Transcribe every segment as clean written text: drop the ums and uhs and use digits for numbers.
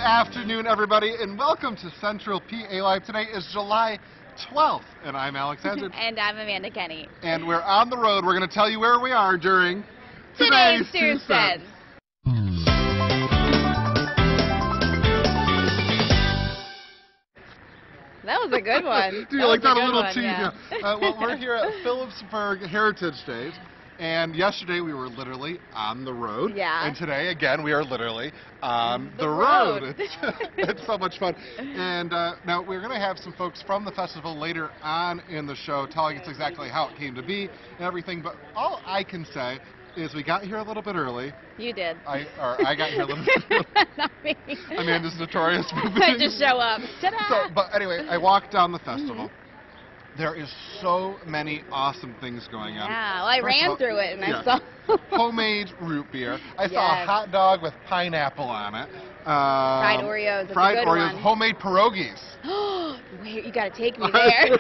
afternoon, everybody, and welcome to Central PA Live. Today is July 12th, and I'm Alex Hedges. And I'm Amanda Kenny. And we're on the road. We're going to tell you where we are during Today's 2 Cents. That was a good one. Do you like that a little tease? Yeah. Well, we're here at Phillipsburg Heritage Days. And yesterday we were literally on the road. Yeah. And today, again, we are literally on the road. It's so much fun. And now we're going to have some folks from the festival later on in the show telling us exactly how it came to be and everything. But all I can say is we got here a little bit early. You did. I got here a little bit early. Not me. Amanda's notorious for I just show up. Ta-da! So, but anyway, I walked down the festival. There is so many awesome things going on. Yeah, well, I ran through it and I saw homemade root beer. I saw a hot dog with pineapple on it. Fried Oreos. That's fried a good Oreos. One. Homemade pierogies. Wait, you got to take me there.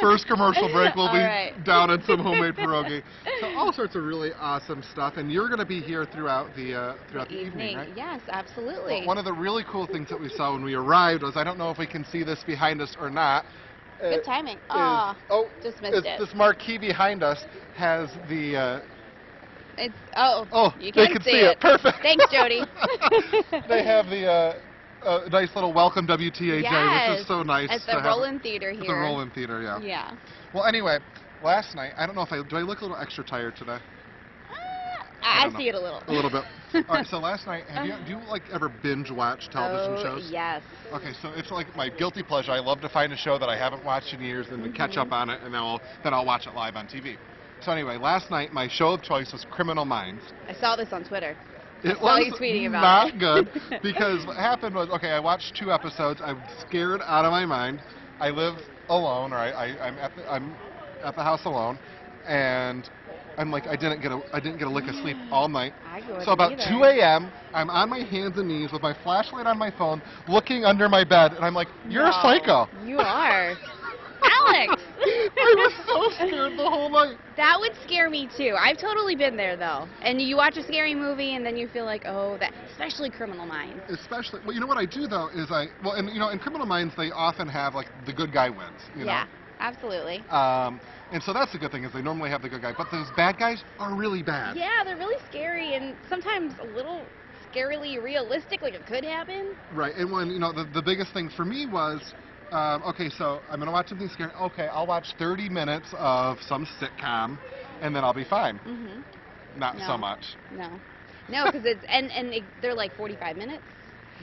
First commercial break, we'll be right. down in some homemade pierogi. So all sorts of really awesome stuff, and you're going to be here throughout the evening, right? Yes, absolutely. Well, one of the really cool things that we saw when we arrived was, I don't know if we can see this behind us or not. Good timing. Just missed it. This marquee behind us has the... You they can see it. Perfect. Thanks, Jody. They have the nice little welcome WTAJ, which is so nice. At the Roland Theater here. At the Roland Theater, yeah. Yeah. Well, anyway, last night, I don't know if do I look a little extra tired today? I see it a little. A little bit. All right, so last night, do you like ever binge watch television shows? Yes. Okay, so it's like my guilty pleasure. I love to find a show that I haven't watched in years and to catch up on it, and then I'll watch it live on TV. So anyway, last night my show of choice was Criminal Minds. I saw this on Twitter. It saw was you tweeting about not good because what happened was, okay, I watched 2 episodes. I'm scared out of my mind. I live alone, or I'm at the house alone, and I'm like, I didn't get a lick of sleep all night. So about 2 a.m., I'm on my hands and knees with my flashlight on my phone, looking under my bed, and I'm like, you're a psycho. You are. Alex! I was so scared the whole night. That would scare me too. I've totally been there though. And you watch a scary movie and then you feel like, especially Criminal Minds. Especially, well, you know what I do though is in Criminal Minds they often have like the good guy wins. You know? Absolutely. And so that's the good thing is they normally have the good guy, but those bad guys are really bad. Yeah, they're really scary and sometimes a little scarily realistic, like it could happen. Right, and when the biggest thing for me was, okay, so I'm gonna watch something scary. Okay, I'll watch 30 minutes of some sitcom, and then I'll be fine. Not so much. No, because they're like 45 minutes.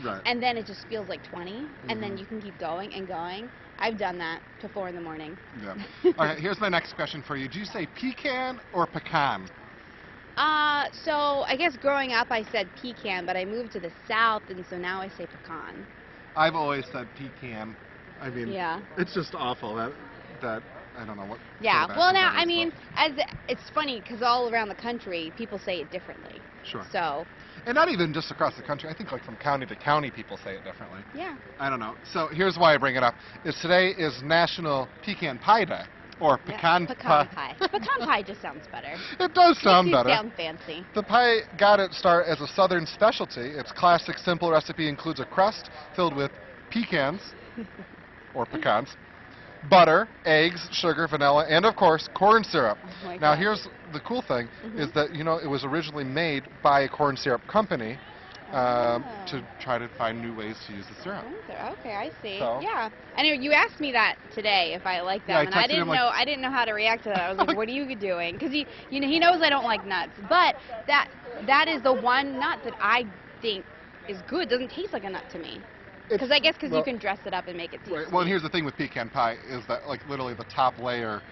Right. And then it just feels like 20, and then you can keep going and going. I've done that to 4 in the morning. Yeah. All right, here's my next question for you. Do you say pecan or pecan? So I guess growing up I said pecan, but I moved to the South, and so now I say pecan. I've always said pecan. I mean, it's just awful that I don't know what. Yeah. Well, now I mean, it's funny because all around the country people say it differently. Sure. So. And not even just across the country. I think like from county to county people say it differently. Yeah. I don't know. So here's why I bring it up. Today is National Pecan Pie Day. Or pecan pie. Pecan pie just sounds better. It does sound better. It sounds fancy. The pie got its start as a southern specialty. Its classic simple recipe includes a crust filled with pecans, or pecans, butter, eggs, sugar, vanilla, and of course, corn syrup. Now here's the cool thing, is that, it was originally made by a corn syrup company to try to find new ways to use the syrup. Okay, I see. So, yeah. Anyway, you asked me that today if I like them, and I didn't know how to react to that. I was like, what are you doing? Because he knows I don't like nuts, but that is the one nut that I think is good. Doesn't taste like a nut to me. Because you can dress it up and make it taste. Right. Well, and here's the thing with pecan pie is that like literally the top layer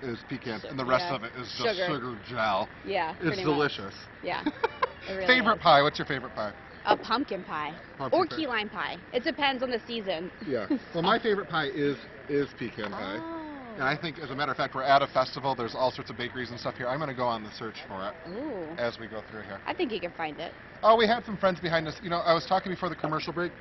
is pecans and the rest of it is just sugar gel. Yeah. It's delicious. Yeah. It really favorite is. pie? What's your favorite pie? A pumpkin pie. Or key lime pie. It depends on the season. Yeah. Well, my favorite pie is pecan pie. And I think, as a matter of fact, we're at a festival. There's all sorts of bakeries and stuff here. I'm going to go on the search for it as we go through here. I think you can find it. Oh, we had some friends behind us. I was talking before the commercial break.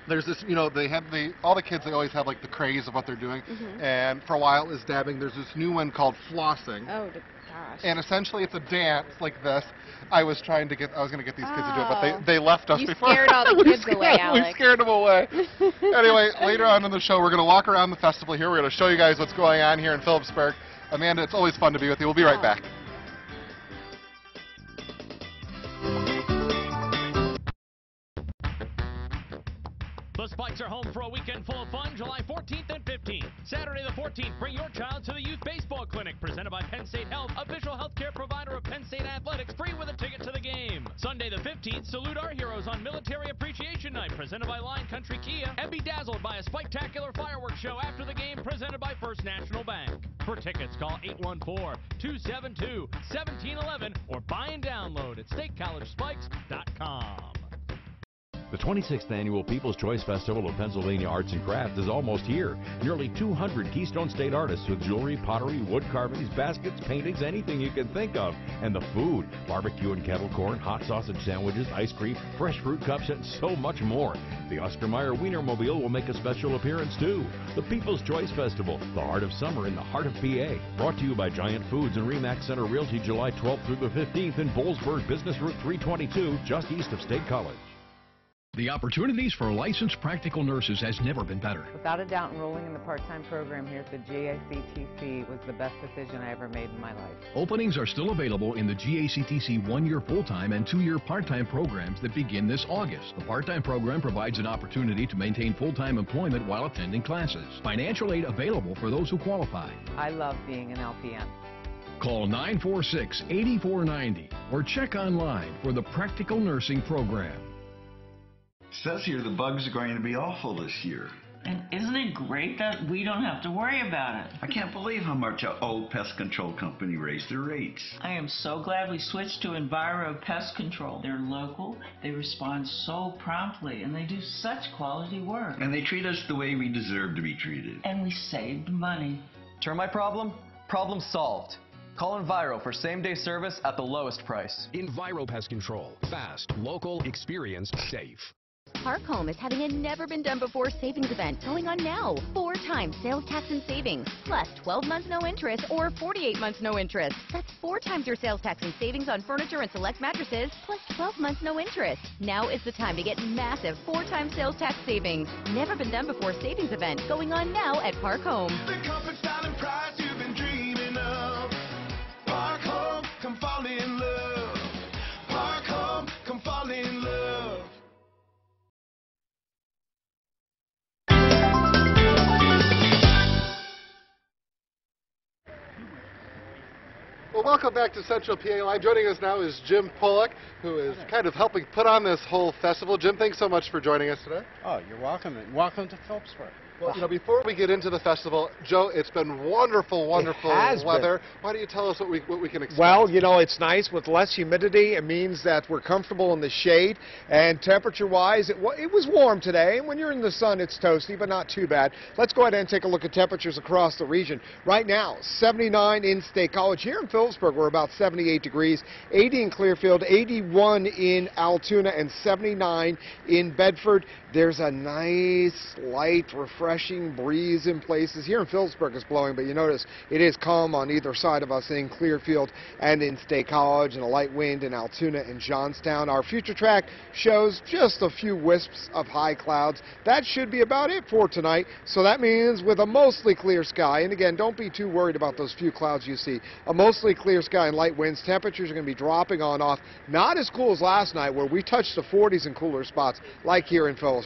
There's this, they have all the kids, they always have like the craze of what they're doing. And for a while it was dabbing. There's this new one called flossing. Oh, gosh. And essentially it's a dance like this. I was going to get these kids to do it, but they left us before. You scared all the kids away, Alex. We scared them away. Anyway, later on in the show, we're going to walk around the festival here. We're going to show you guys what's going on here in Phillipsburg. Amanda, it's always fun to be with you. We'll be right back. The Spikes are home for a weekend full of fun, July 14th and 15th. Saturday the 14th, bring your child to the Youth Baseball Clinic, presented by Penn State Health, official healthcare provider of Penn State Athletics, free with a ticket to the game. Sunday the 15th, salute our heroes on Military Appreciation Night, presented by Lion Country Kia, and be dazzled by a spectacular fireworks show after the game, presented by First National Bank. For tickets, call 814-272-1711 or buy and download at statecollegespikes.com. The 26th Annual People's Choice Festival of Pennsylvania Arts and Crafts is almost here. Nearly 200 Keystone State artists with jewelry, pottery, wood carvings, baskets, paintings, anything you can think of. And the food, barbecue and kettle corn, hot sausage sandwiches, ice cream, fresh fruit cups, and so much more. The Oscar Mayer Wienermobile will make a special appearance too. The People's Choice Festival, the heart of summer in the heart of PA. Brought to you by Giant Foods and Remax Center Realty, July 12th through the 15th in Boalsburg, Business Route 322, just east of State College. The opportunities for licensed practical nurses has never been better. Without a doubt, enrolling in the part-time program here at the GACTC was the best decision I ever made in my life. Openings are still available in the GACTC one-year full-time and two-year part-time programs that begin this August. The part-time program provides an opportunity to maintain full-time employment while attending classes. Financial aid available for those who qualify. I love being an LPN. Call 946-8490 or check online for the Practical Nursing Program. Says here the bugs are going to be awful this year. And isn't it great that we don't have to worry about it? I can't believe how much our old pest control company raised their rates. I am so glad we switched to Enviro Pest Control. They're local, they respond so promptly, and they do such quality work. And they treat us the way we deserve to be treated. And we saved money. Termite problem? Problem solved. Call Enviro for same-day service at the lowest price. Enviro Pest Control. Fast, local, experienced, safe. Park Home is having a never-been-done-before savings event going on now. 4 times sales tax and savings, plus 12 months no interest or 48 months no interest. That's 4 times your sales tax and savings on furniture and select mattresses, plus 12 months no interest. Now is the time to get massive 4 times sales tax savings. Never-been-done-before savings event going on now at Park Home. The comfort, style, and price you've been dreaming of. Park Home, come fall in love. Park Home, come fall in love. Well, welcome back to Central PA Line. Joining us now is Jim Pollock, who is kind of helping put on this whole festival. Jim, thanks so much for joining us today. Oh, you're welcome. And welcome to Phillipsburg. Well, you know, before we get into the festival, Joe, it's been wonderful weather. Why don't you tell us what we can expect? Well, you know, it's nice with less humidity. It means that we're comfortable in the shade. And temperature-wise, it was warm today. And when you're in the sun, it's toasty, but not too bad. Let's go ahead and take a look at temperatures across the region. Right now, 79 in State College. Here in Phillipsburg, we're about 78 degrees, 80 in Clearfield, 81 in Altoona, and 79 in Bedford. There's a nice, light, refreshing breeze in places. Here in Phillipsburg it's blowing, but you notice it is calm on either side of us in Clearfield and in State College, and a light wind in Altoona and Johnstown. Our future track shows just a few wisps of high clouds. That should be about it for tonight. So that means with a mostly clear sky, and again, don't be too worried about those few clouds you see. A mostly clear sky and light winds. Temperatures are going to be dropping on off. Not as cool as last night, where we touched the 40s in cooler spots, like here in Phillipsburg.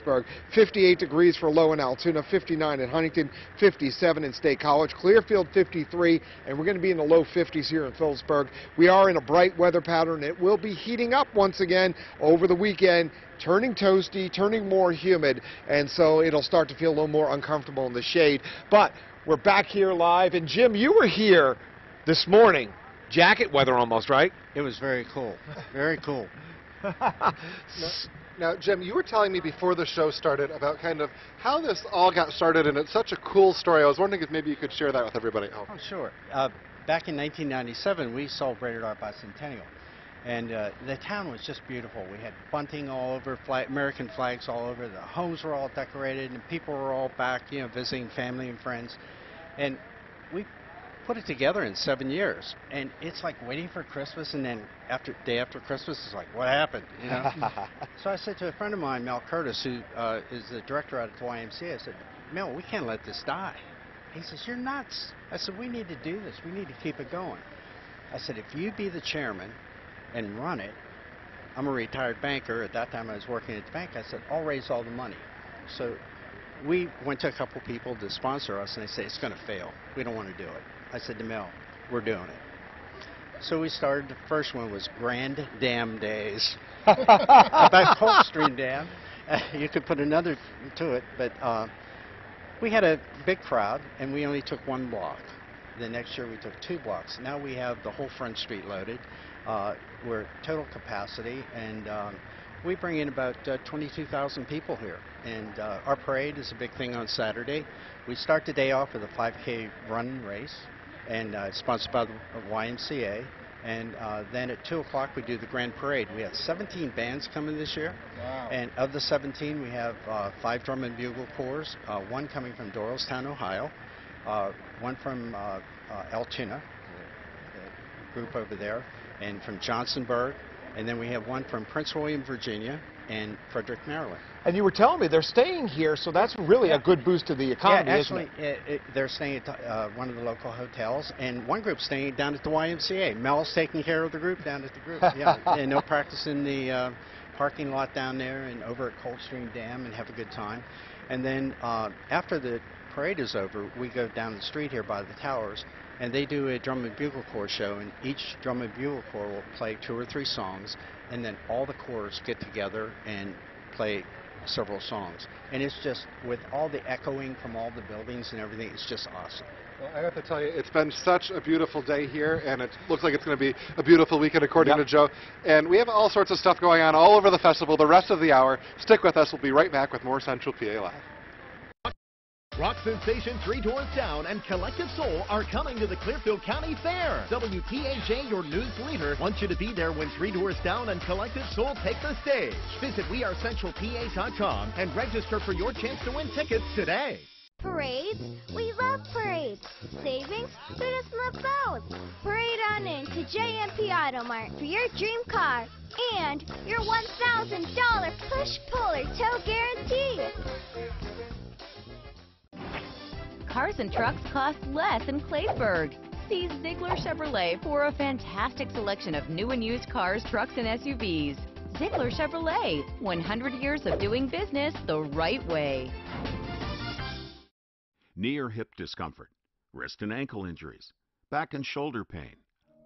58 degrees for low in Altoona, 59 in Huntington, 57 in State College, Clearfield 53, and we're going to be in the low 50s here in Phillipsburg. We are in a bright weather pattern. It will be heating up once again over the weekend, turning toasty, turning more humid, and so it'll start to feel a little more uncomfortable in the shade. But we're back here live, and Jim, you were here this morning. Jacket weather almost, right? It was very cool. Very cool. Now, Jim, you were telling me before the show started about kind of how this all got started, and it's such a cool story. I was wondering if maybe you could share that with everybody. Oh, sure. Back in 1997, we celebrated our bicentennial, and the town was just beautiful. We had bunting all over, American flags all over. The homes were all decorated, and people were all back, you know, visiting family and friends. And we put it together in 7 years. And it's like waiting for Christmas, and then day after Christmas, it's like, what happened? You know? So I said to a friend of mine, Mel Curtis, who is the director out at the YMCA, I said, Mel, we can't let this die. He says, you're nuts. I said, we need to do this. We need to keep it going. I said, if you be the chairman and run it, I'm a retired banker. At that time, I was working at the bank. I said, I'll raise all the money. So we went to a couple people to sponsor us, and they say, it's going to fail. We don't want to do it. I said to Mel, we're doing it. So we started. The first one was Grand Dam Days. About Coldstream Dam. You could put another to it, but we had a big crowd, and we only took 1 block. The next year we took 2 blocks. Now we have the whole Front Street loaded. We're at total capacity, and we bring in about 22,000 people here. And our parade is a big thing on Saturday. We start the day off with a 5K run race, and it's sponsored by the YMCA. And then at 2 o'clock we do the grand parade. We have 17 bands coming this year. Wow. And of the 17, we have 5 drum and bugle corps, 1 coming from Doylestown, Ohio, 1 from Altoona, the group over there, and from Johnsonburg, and then we have 1 from Prince William, Virginia, and Frederick, Maryland. And you were telling me they're staying here, so that's really a good boost to the economy, actually, isn't it? They're staying at one of the local hotels, and one group's staying down at the YMCA. Mel's taking care of the group down at the group. Yeah, and they'll practice in the parking lot down there and over at Coldstream Dam and have a good time. And then after the parade is over, we go down the street here by the towers, and they do a drum and bugle corps show, and each drum and bugle corps will play 2 or 3 songs, and then all the corps get together and play several songs. And it's just, with all the echoing from all the buildings and everything, it's just awesome. Well, I have to tell you, it's been such a beautiful day here, and it looks like it's going to be a beautiful weekend according to Joe. And we have all sorts of stuff going on all over the festival the rest of the hour. Stick with us. We'll be right back with more Central PA Live. Rock sensation 3 Doors Down and Collective Soul are coming to the Clearfield County Fair. WTAJ, your news leader, wants you to be there when 3 Doors Down and Collective Soul take the stage. Visit wearecentralpa.com and register for your chance to win tickets today. Parades? We love parades. Savings? Through the slip out. Parade on in to JMP Auto Mart for your dream car and your $1,000 push-puller tow guarantee. Cars and trucks cost less in Claysburg. See Ziegler Chevrolet for a fantastic selection of new and used cars, trucks, and SUVs. Ziegler Chevrolet, 100 years of doing business the right way. Knee or hip discomfort, wrist and ankle injuries, back and shoulder pain,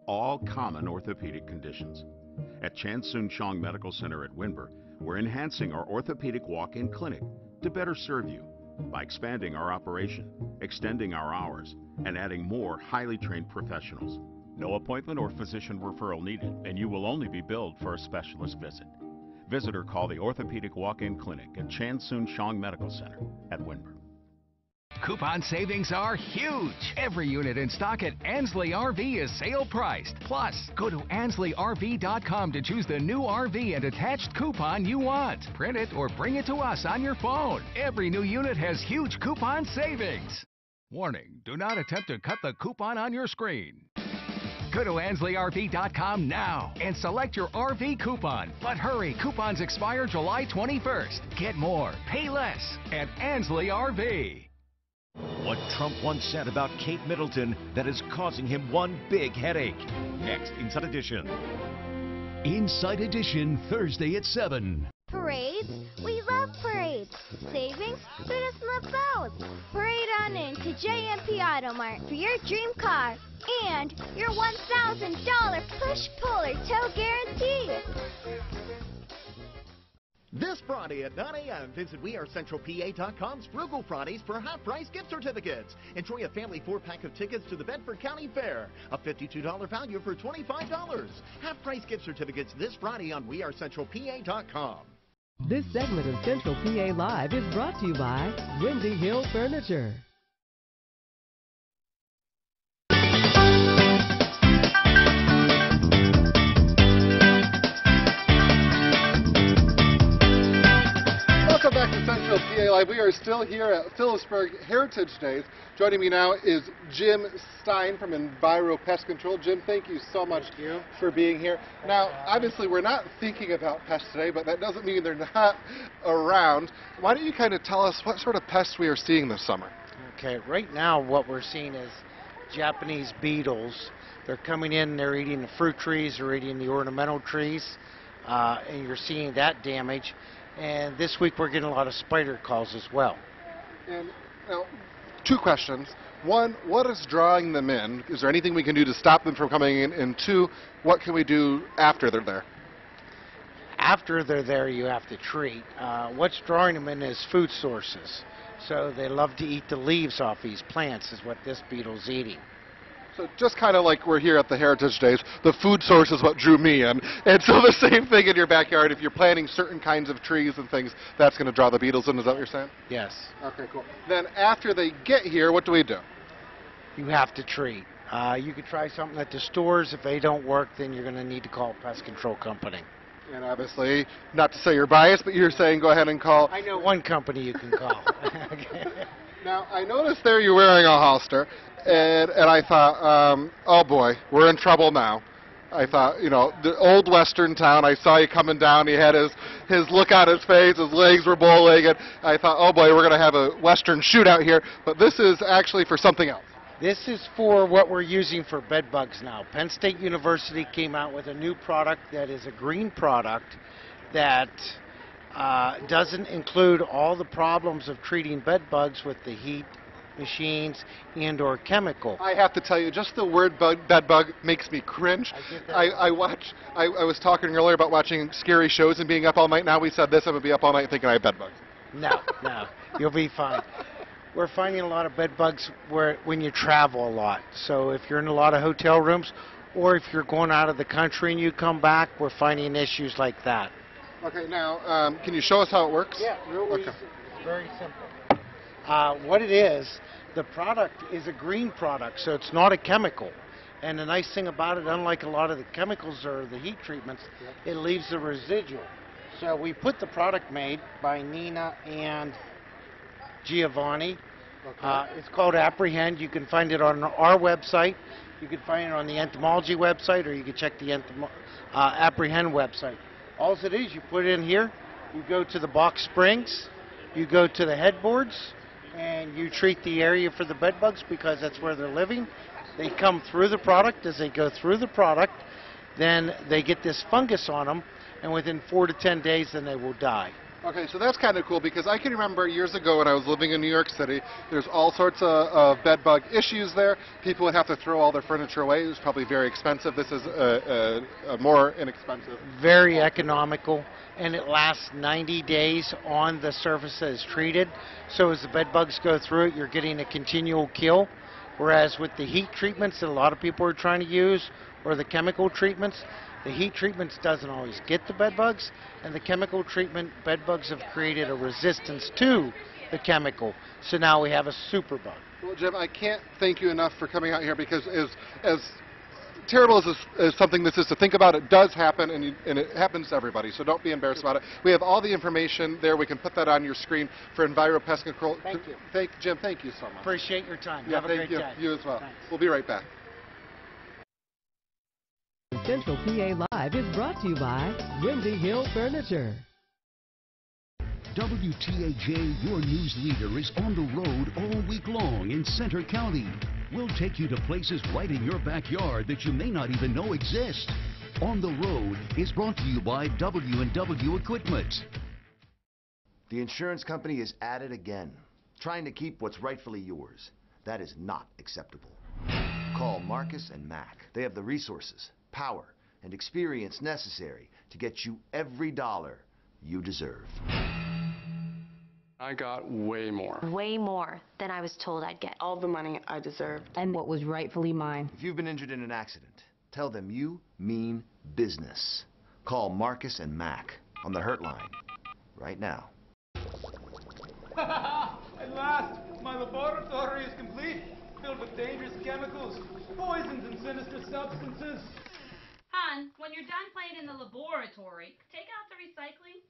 all common orthopedic conditions. At Chan Soon Chong Medical Center at Winber, we're enhancing our orthopedic walk-in clinic to better serve you by expanding our operation, extending our hours, and adding more highly trained professionals. No appointment or physician referral needed, and you will only be billed for a specialist visit. Visit or call the Orthopedic Walk-In Clinic at Chan Soon Chong Medical Center at Winber. Coupon savings are huge. Every unit in stock at Ansley RV is sale priced. Plus, go to AnsleyRV.com to choose the new RV and attached coupon you want. Print it or bring it to us on your phone. Every new unit has huge coupon savings. Warning, do not attempt to cut the coupon on your screen. Go to AnsleyRV.com now and select your RV coupon. But hurry, coupons expire July 21st. Get more, pay less at Ansley RV. What Trump once said about Kate Middleton that is causing him one big headache. Next, Inside Edition. Inside Edition, Thursday at 7. Parades? We love parades. Savings? Through the slip out. Parade on in to JMP Auto Mart for your dream car and your $1,000 push-puller tow guarantee. This Friday at 9 a.m., visit wearecentralpa.com's Frugal Fridays for half-price gift certificates. Enjoy a family 4-pack of tickets to the Bedford County Fair, a $52 value for $25. Half-price gift certificates this Friday on wearecentralpa.com. This segment of Central PA Live is brought to you by Windy Hill Furniture. back to Central PA Live. We are still here at Phillipsburg Heritage Days. Joining me now is Jim Stein from Enviro Pest Control. Jim, thank you so much for being here. Now, obviously, we're not thinking about pests today, but that doesn't mean they're not around. Why don't you kind of tell us what sort of pests we are seeing this summer? Okay, right now what we're seeing is Japanese beetles. They're coming in, they're eating the fruit trees, they're eating the ornamental trees, and you're seeing that damage. And this week we're getting a lot of spider calls as well. And now, two questions. One, what is drawing them in? Is there anything we can do to stop them from coming in? And two, what can we do after they're there? After they're there, you have to treat. What's drawing them in is food sources. So they love to eat the leaves off these plants is what this beetle's eating. So just kind of like we're here at the Heritage Days, the food source is what drew me in. And so the same thing in your backyard, if you're planting certain kinds of trees and things, that's going to draw the beetles in, is that what you're saying? Yes. Okay, cool. Then after they get here, what do we do? You have to treat. You could try something at the stores. If they don't work, then you're going to need to call a pest control company. And obviously, not to say you're biased, but you're saying go ahead and call. I know one company you can call. Now, I noticed there you're wearing a holster. And I thought, oh boy, we're in trouble now. I thought, you know, the old western town, I saw you coming down, he had his look on his face, his legs were bow-legged. I thought, oh boy, we're going to have a western shootout here. But this is actually for something else. This is for what we're using for bed bugs now. Penn State University came out with a new product that is a green product that doesn't include all the problems of treating bed bugs with the heat, machines, and or chemical. I have to tell you, just the word bed bug makes me cringe. I was talking earlier about watching scary shows and being up all night. Now we said this, I'm going to be up all night thinking I have bed bugs. No, you'll be fine. We're finding a lot of bed bugs when you travel a lot. So if you're in a lot of hotel rooms, or if you're going out of the country and you come back, we're finding issues like that. Okay, now, can you show us how it works? Yeah, really easy. It's very simple. What it is, the product is a green product, so it's not a chemical. And the nice thing about it, unlike a lot of the chemicals or the heat treatments, it leaves a residual. So we put the product made by Nina and Giovanni. Okay. It's called Apprehend. You can find it on our website. You can find it on the entomology website, or you can check the Apprehend website. All it is, you put it in here, you go to the box springs, you go to the headboards, and you treat the area for the bed bugs because that's where they're living. They come through the product. As they go through the product, then they get this fungus on them, and within 4 to 10 days, then they will die. Okay, so that's kind of cool because I can remember years ago when I was living in New York City, there's all sorts of bed bug issues there. People would have to throw all their furniture away. It was probably very expensive. This is more inexpensive. Very economical, and it lasts 90 days on the surface that is treated. So as the bed bugs go through it, you're getting a continual kill. Whereas with the heat treatments that a lot of people are trying to use, or the chemical treatments, the heat treatments doesn't always get the bed bugs, and the chemical treatment, bed bugs have created a resistance to the chemical. So now we have a super bug. Well, Jim, I can't thank you enough for coming out here because as terrible as something this is to think about, it does happen, and it happens to everybody, so don't be embarrassed about it. We have all the information there. We can put that on your screen for Enviro Pest Control. Thank you. Jim, thank you so much. Appreciate your time. Yeah, have a great day. You as well. Thanks. We'll be right back. Central PA Live is brought to you by Windy Hill Furniture. WTAJ, your news leader, is on the road all week long in Center County. We'll take you to places right in your backyard that you may not even know exist. On the Road is brought to you by W&W Equipment. The insurance company is at it again, trying to keep what's rightfully yours. That is not acceptable. Call Marcus and Mac. They have the resources, power, and experience necessary to get you every dollar you deserve. I got way more. Way more than I was told I'd get. All the money I deserved. And what was rightfully mine. If you've been injured in an accident, tell them you mean business. Call Marcus and Mac on the Hurt Line right now. At last, my laboratory is complete, filled with dangerous chemicals, poisons, and sinister substances. Hon, when you're done playing in the laboratory, take out the recycling.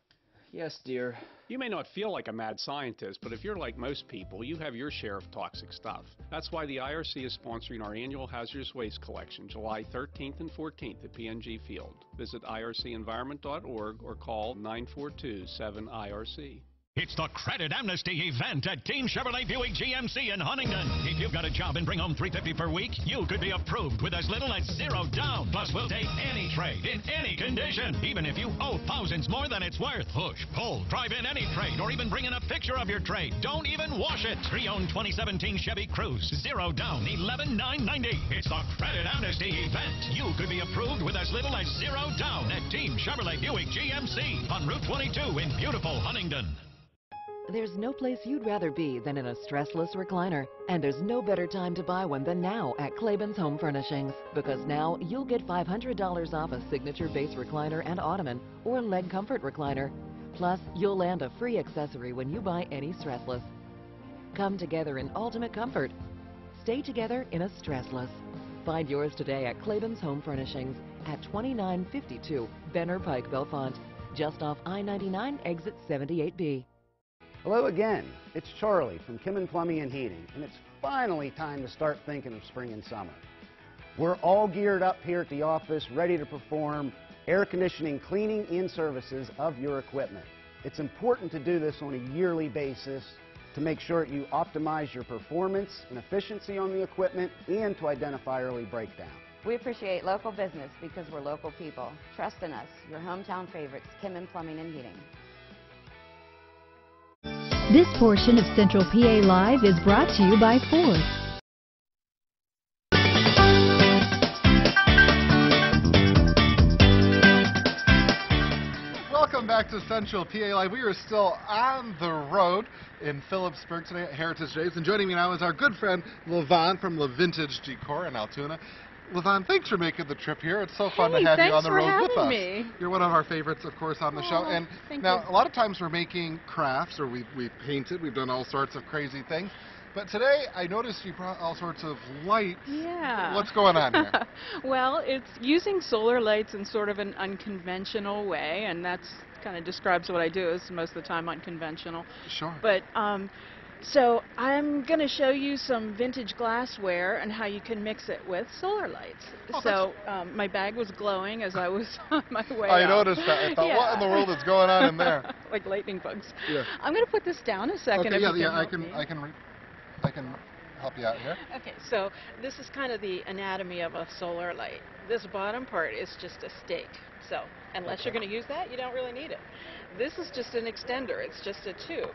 Yes, dear. You may not feel like a mad scientist, but if you're like most people, you have your share of toxic stuff. That's why the IRC is sponsoring our annual hazardous waste collection, July 13th and 14th at PNG Field. Visit ircenvironment.org or call 942-7IRC. It's the Credit Amnesty event at Team Chevrolet Buick GMC in Huntington. If you've got a job and bring home $350 per week, you could be approved with as little as $0 down. Plus, we'll take any trade in any condition, even if you owe thousands more than it's worth. Push, pull, drive in any trade, or even bring in a picture of your trade. Don't even wash it. Pre-owned 2017 Chevy Cruze, $0 down, $11,990. It's the Credit Amnesty event. You could be approved with as little as $0 down at Team Chevrolet Buick GMC on Route 22 in beautiful Huntington. There's no place you'd rather be than in a stressless recliner. And there's no better time to buy one than now at Claiborne's Home Furnishings. Because now you'll get $500 off a signature base recliner and ottoman or leg comfort recliner. Plus, you'll land a free accessory when you buy any stressless. Come together in ultimate comfort. Stay together in a stressless. Find yours today at Claiborne's Home Furnishings at 2952 Benner Pike, Bellefonte, just off I-99 exit 78B. Hello again, it's Charlie from Kim & Plumbing and Heating, and it's finally time to start thinking of spring and summer. We're all geared up here at the office, ready to perform air conditioning, cleaning, and services of your equipment. It's important to do this on a yearly basis to make sure that you optimize your performance and efficiency on the equipment and to identify early breakdown. We appreciate local business because we're local people. Trust in us, your hometown favorites, Kim & Plumbing and Heating. This portion of Central PA Live is brought to you by Ford. Welcome back to Central PA Live. We are still on the road in Phillipsburg today at Heritage Days. And joining me now is our good friend LaVon from La Vintage Decor in Altoona. LaVon, thanks for making the trip here. It's so fun to have you on the road with us. Me. You're one of our favorites, of course, on the show. And now, a lot of times we're making crafts, or we've painted, we've done all sorts of crazy things. But today, I noticed you brought all sorts of lights. Yeah. What's going on here? Well, it's using solar lights in sort of an unconventional way, and that's kind of describes what I do. It's most of the time unconventional. Sure. But so I'm going to show you some vintage glassware and how you can mix it with solar lights. Oh, so my bag was glowing as I was on my way I out. noticed that. I thought, what in the world is going on in there? Like lightning bugs. Yeah. I'm going to put this down a second. Okay, if you I can help you out here. Okay, so this is kind of the anatomy of a solar light. This bottom part is just a stake. So unless you're going to use that, you don't really need it. This is just an extender. It's just a tube.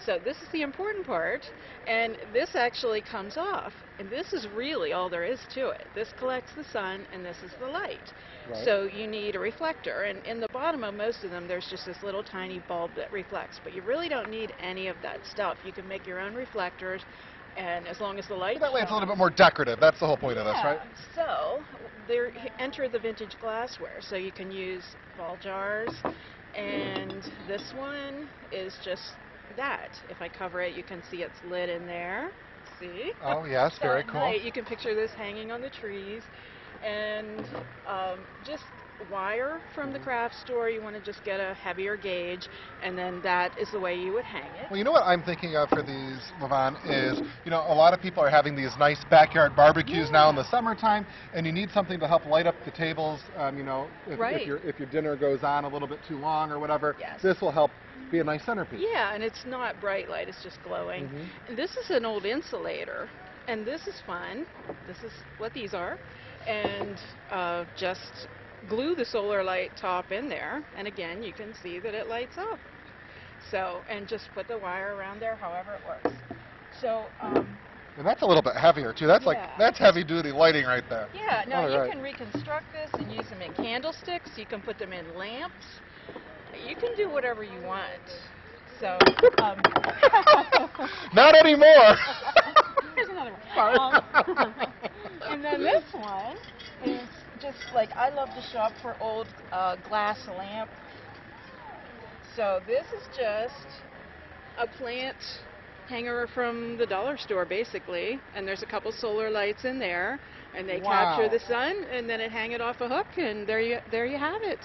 So this is the important part, and this actually comes off, and this is really all there is to it. This collects the sun, and this is the light. Right. So you need a reflector, and in the bottom of most of them, there's just this little tiny bulb that reflects, but you really don't need any of that stuff. You can make your own reflectors, and as long as the light That way it's a little bit more decorative. That's the whole point of this, right? So there enter the vintage glassware. So you can use ball jars, and this one is just that. If I cover it, you can see it's lit in there. See? Oh, yes, very So at cool. night, you can picture this hanging on the trees, and just wire from the craft store. You want to just get a heavier gauge, and then that is the way you would hang it. Well, you know what I'm thinking of for these, LaVon, is, you know, a lot of people are having these nice backyard barbecues now in the summertime, and you need something to help light up the tables, you know, Right. if your dinner goes on a little bit too long or whatever. This will help be a nice centerpiece. Yeah, and it's not bright light, it's just glowing. And this is an old insulator, and this is fun. This is what these are. And just glue the solar light top in there, and again, you can see that it lights up. So, and just put the wire around there however it works. So, And that's a little bit heavier, too. That's that's heavy-duty lighting right there. yeah, no, All you right. can reconstruct this and use them in candlesticks. You can put them in lamps. You can do whatever you want. So, Not anymore. here's another one. And then this one is just like, I love to shop for old glass lamp. So this is just a plant hanger from the dollar store, basically, and there's a couple solar lights in there, and they capture the sun, and then it hang it off a hook, and there you have it.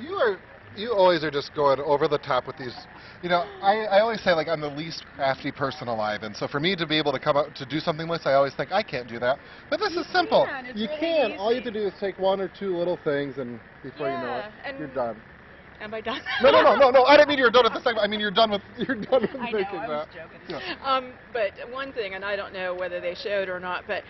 You are You always are just going over the top with these. You know, I always say, like, I'm the least crafty person alive, and so for me to be able to come out to do something like this, I always think I can't do that. But this is simple. You can. All you have to do is take one or two little things, and before you know it, you're done. Am I done? No. I didn't mean you're done with the segment. I mean you're done with making that. I was joking. Yeah. But one thing, and I don't know whether they showed or not, but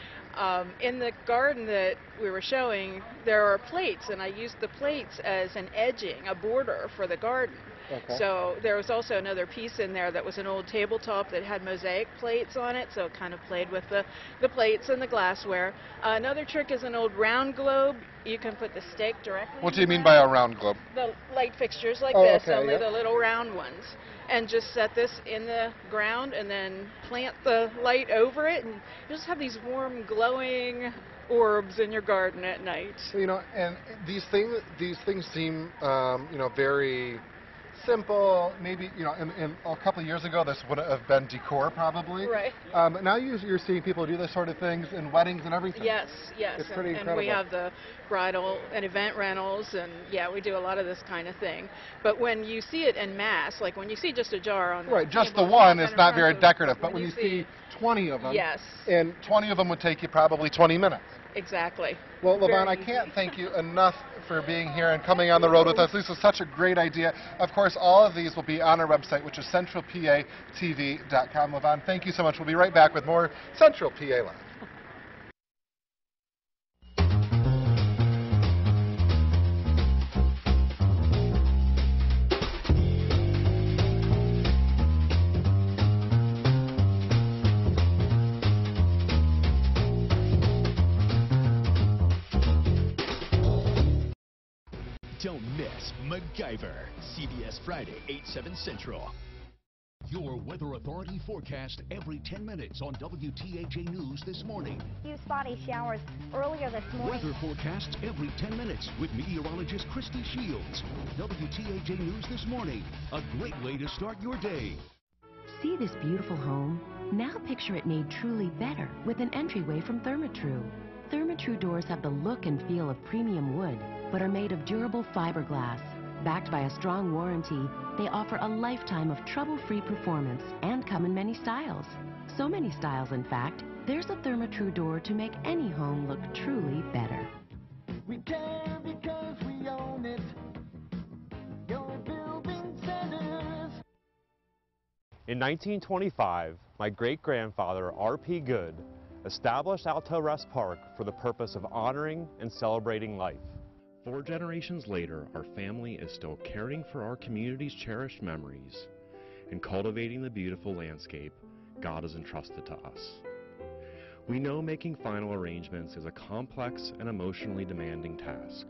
in the garden that we were showing, there are plates, and I used the plates as an edging, a border for the garden. Okay. So there was also another piece in there that was an old tabletop that had mosaic plates on it, so it kind of played with the plates and the glassware. Another trick is an old round globe. You can put the stake directly. What do you mean by a round globe? The light fixtures like Oh, this, okay, only yeah. the little round ones. And just set this in the ground and then plant the light over it, and you just have these warm, glowing orbs in your garden at night. You know, and these things seem, you know, very simple. Maybe, you know, in a couple of years ago, this would have been decor probably. Right. Now you're seeing people do this sort of things in weddings and everything. Yes. It's pretty and incredible. we have the bridal and event rentals, and yeah, we do a lot of this kind of thing. But when you see it en masse, like when you see just a jar on the Right, just the table, one it's is not not very impressive. decorative, but when you see 20 of them, Yes. and 20 of them would take you probably 20 minutes. Exactly. Well, Very Levon, I easy. can't thank you enough for being here and coming on the road with us. This is such a great idea. Of course, all of these will be on our website, which is centralpatv.com. Levon, thank you so much. We'll be right back with more Central PA Live. Don't miss MacGyver, CBS Friday, 8/7 Central. Your Weather Authority forecast every 10 minutes on WTAJ News this morning. Few spotty showers earlier this morning. Weather forecasts every 10 minutes with meteorologist Christy Shields. WTAJ News this morning. A great way to start your day. See this beautiful home? Now picture it made truly better with an entryway from Therma-Tru. Therma-Tru doors have the look and feel of premium wood, but are made of durable fiberglass. Backed by a strong warranty, they offer a lifetime of trouble-free performance and come in many styles. So many styles, in fact, there's a Therma-Tru door to make any home look truly better. We care because we own it. Your building centers. In 1925, my great-grandfather, R.P. Good, established Alto Rest Park for the purpose of honoring and celebrating life. 4 generations later, our family is still caring for our community's cherished memories and cultivating the beautiful landscape God has entrusted to us. We know making final arrangements is a complex and emotionally demanding task,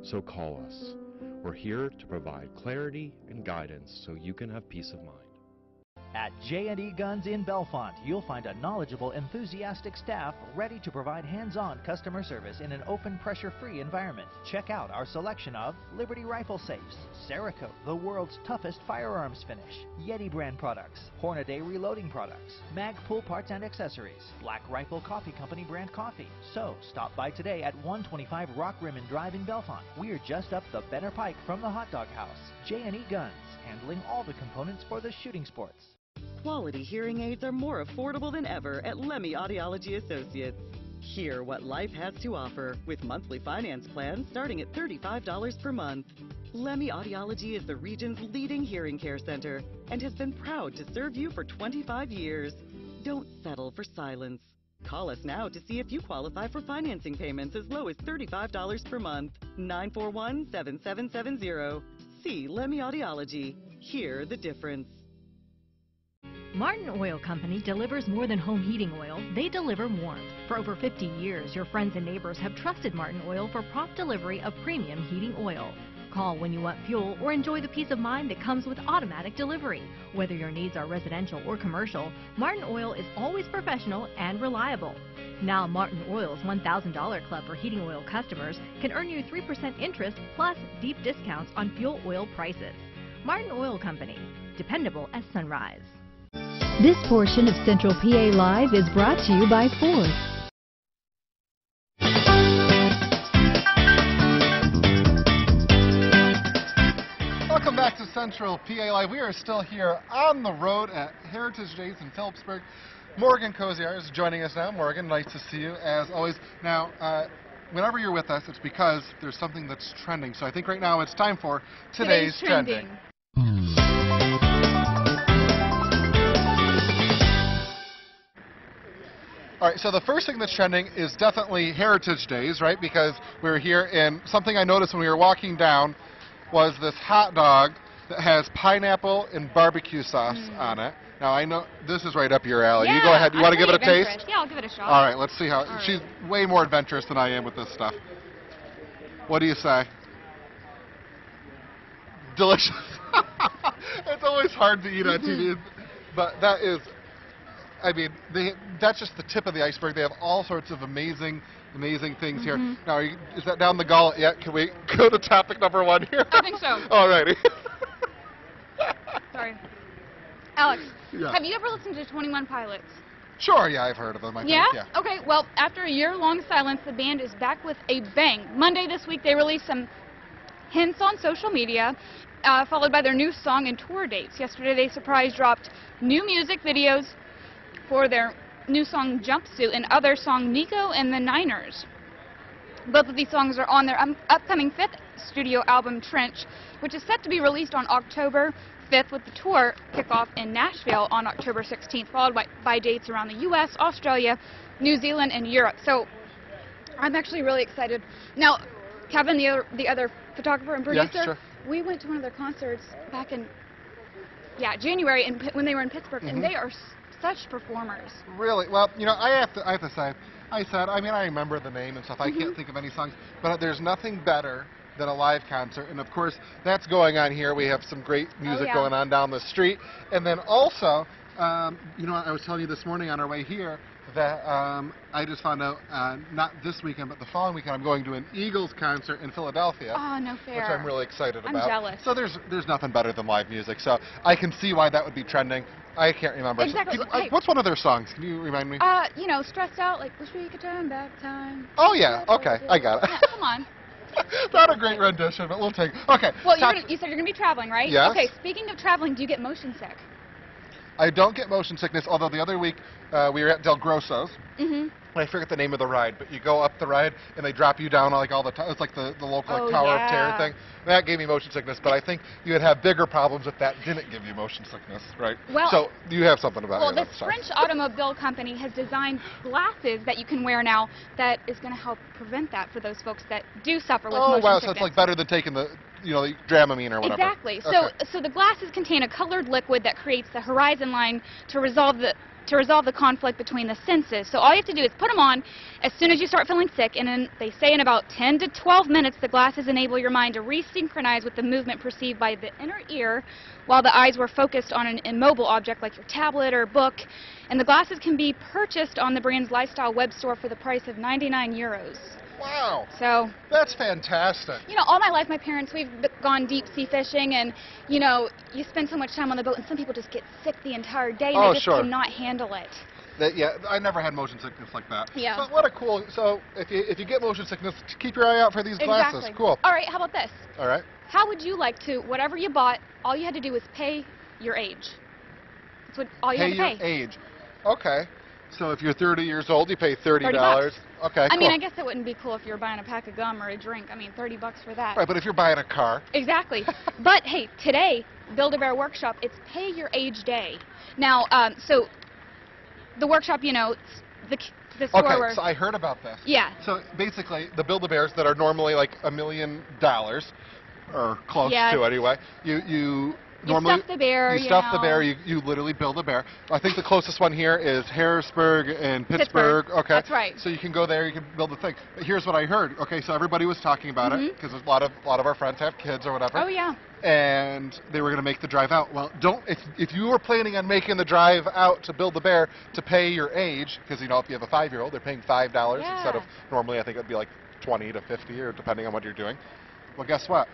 so call us. We're here to provide clarity and guidance so you can have peace of mind. At J&E Guns in Bellefonte, you'll find a knowledgeable, enthusiastic staff ready to provide hands-on customer service in an open, pressure-free environment. Check out our selection of Liberty rifle safes, Cerakote, the world's toughest firearms finish, Yeti brand products, Hornaday reloading products, Magpul parts and accessories, Black Rifle Coffee Company brand coffee. So stop by today at 125 Rock Rimmon Drive in Bellefonte. We're just up the Benner Pike from the Hot Dog House. J&E Guns, handling all the components for the shooting sports. Quality hearing aids are more affordable than ever at Lemmy Audiology Associates. Hear what life has to offer with monthly finance plans starting at $35 per month. Lemmy Audiology is the region's leading hearing care center and has been proud to serve you for 25 years. Don't settle for silence. Call us now to see if you qualify for financing payments as low as $35 per month. 941-7770. See Lemmy Audiology. Hear the difference. Martin Oil Company delivers more than home heating oil. They deliver warmth. For over 50 years, your friends and neighbors have trusted Martin Oil for prompt delivery of premium heating oil. Call when you want fuel or enjoy the peace of mind that comes with automatic delivery. Whether your needs are residential or commercial, Martin Oil is always professional and reliable. Now, Martin Oil's $1,000 Club for heating oil customers can earn you 3% interest plus deep discounts on fuel oil prices. Martin Oil Company, dependable as sunrise. This portion of Central PA Live is brought to you by Ford. back to Central PA Live. We are still here on the road at Heritage Days in Phillipsburg. Morgan Kosiar is joining us now. Morgan, nice to see you as always. Now, whenever you're with us, it's because there's something that's trending. So I think right now it's time for today's trending. All right, so the first thing that's trending is definitely Heritage Days, right? Because we're here, and something I noticed when we were walking down was this hot dog that has pineapple and barbecue sauce on it. Now, I know this is right up your alley. Yeah, you go ahead. You want to give it a adventurous. taste? Yeah, I'll give it a shot. All right, let's see how. All right. She's way more adventurous than I am with this stuff. What do you say? Delicious. It's always hard to eat on TV, but that is, I mean, that's just the tip of the iceberg. They have all sorts of amazing things here. Now, is that down the gullet yet? Can we go to topic number 1 here? I think so. All righty. Sorry. Alex, Yeah. have you ever listened to 21 Pilots? Sure, yeah, I've heard of them. I Yeah? think, Okay, well, after a year-long silence, the band is back with a bang. Monday this week, they released some hints on social media, followed by their new song and tour dates. Yesterday, they surprise dropped new music videos for their new song Jumpsuit and other song Nico and the Niners. Both of these songs are on their upcoming 5th studio album Trench, which is set to be released on October 5th with the tour kickoff in Nashville on October 16th, followed by dates around the U.S., Australia, New Zealand, and Europe. So I'm actually really excited. Now, Kevin, the other photographer and producer, Yeah, sure. we went to one of their concerts back in January when they were in Pittsburgh, and they are such performers. Really? Well, you know, I have to say, I remember the name and stuff. I can't think of any songs, but there's nothing better than a live concert. And of course, that's going on here. We have some great music going on down the street. And then also, you know, I was telling you this morning on our way here that I just found out, not this weekend, but the following weekend, I'm going to an Eagles concert in Philadelphia. Oh, no fair. Which I'm really excited I'm about. jealous. So there's nothing better than live music. So I can see why that would be trending. I can't remember. Exactly. So, what's one of their songs? Can you remind me? You know, stressed out, like, wish we could turn back time. Oh, yeah. Okay. I got it. Yeah, come on. Not a great rendition, but we'll take it. Okay. Well, you said you're going to be traveling, right? Yes. Okay, speaking of traveling, do you get motion sick? I don't get motion sickness, although the other week we were at Del Grosso's. I forget the name of the ride, but you go up the ride and they drop you down like all the time. It's like the local Tower of Terror thing. That gave me motion sickness, but I think you would have bigger problems if that didn't give you motion sickness, right? Well, so you have something about it. Well, this French automobile company has designed glasses that you can wear now that is going to help prevent that for those folks that do suffer with motion sickness. So it's like better than taking the the Dramamine or whatever. Exactly. Okay. So the glasses contain a colored liquid that creates the horizon line to resolve the conflict between the senses. So all you have to do is put them on as soon as you start feeling sick, and then they say in about 10 to 12 minutes the glasses enable your mind to resynchronize with the movement perceived by the inner ear while the eyes were focused on an immobile object like your tablet or book. And the glasses can be purchased on the brand's lifestyle web store for the price of 99 euros. Wow. So that's fantastic. You know, all my life, my parents, we've gone deep sea fishing, and you know, you spend so much time on the boat, and some people just get sick the entire day, and they just cannot handle it. Yeah, I never had motion sickness like that. Yeah. But what a cool. So if you get motion sickness, keep your eye out for these glasses. Exactly. Cool. All right. How about this? All right. How would you like to? Whatever you bought, all you had to do was pay your age. That's what all you had to pay. Pay your age. Okay. So if you're 30 years old, you pay $30. $30. Okay, I mean, I guess it wouldn't be cool if you were buying a pack of gum or a drink. I mean, $30 for that. Right, but if you're buying a car. Exactly. But hey, today, Build-A-Bear Workshop, it's Pay Your Age Day. Now, so the workshop, you know, the store Okay, where... so I heard about this. Yeah. So basically, the Build-A-Bears that are normally like $1 million, or close to anyway, you normally stuff the bear, you stuff the bear, you literally build a bear. I think the closest one here is Harrisburg and Pittsburgh. Okay. That's right. So you can go there, you can build the thing. But here's what I heard. Okay, so everybody was talking about it because a lot of our friends have kids or whatever. Oh yeah. And they were going to make the drive out. Well, if you were planning on making the drive out to build the bear to pay your age, because you know if you have a 5-year-old, they're paying $5 instead of normally I think it'd be like 20 to 50 or depending on what you're doing. Well, guess what?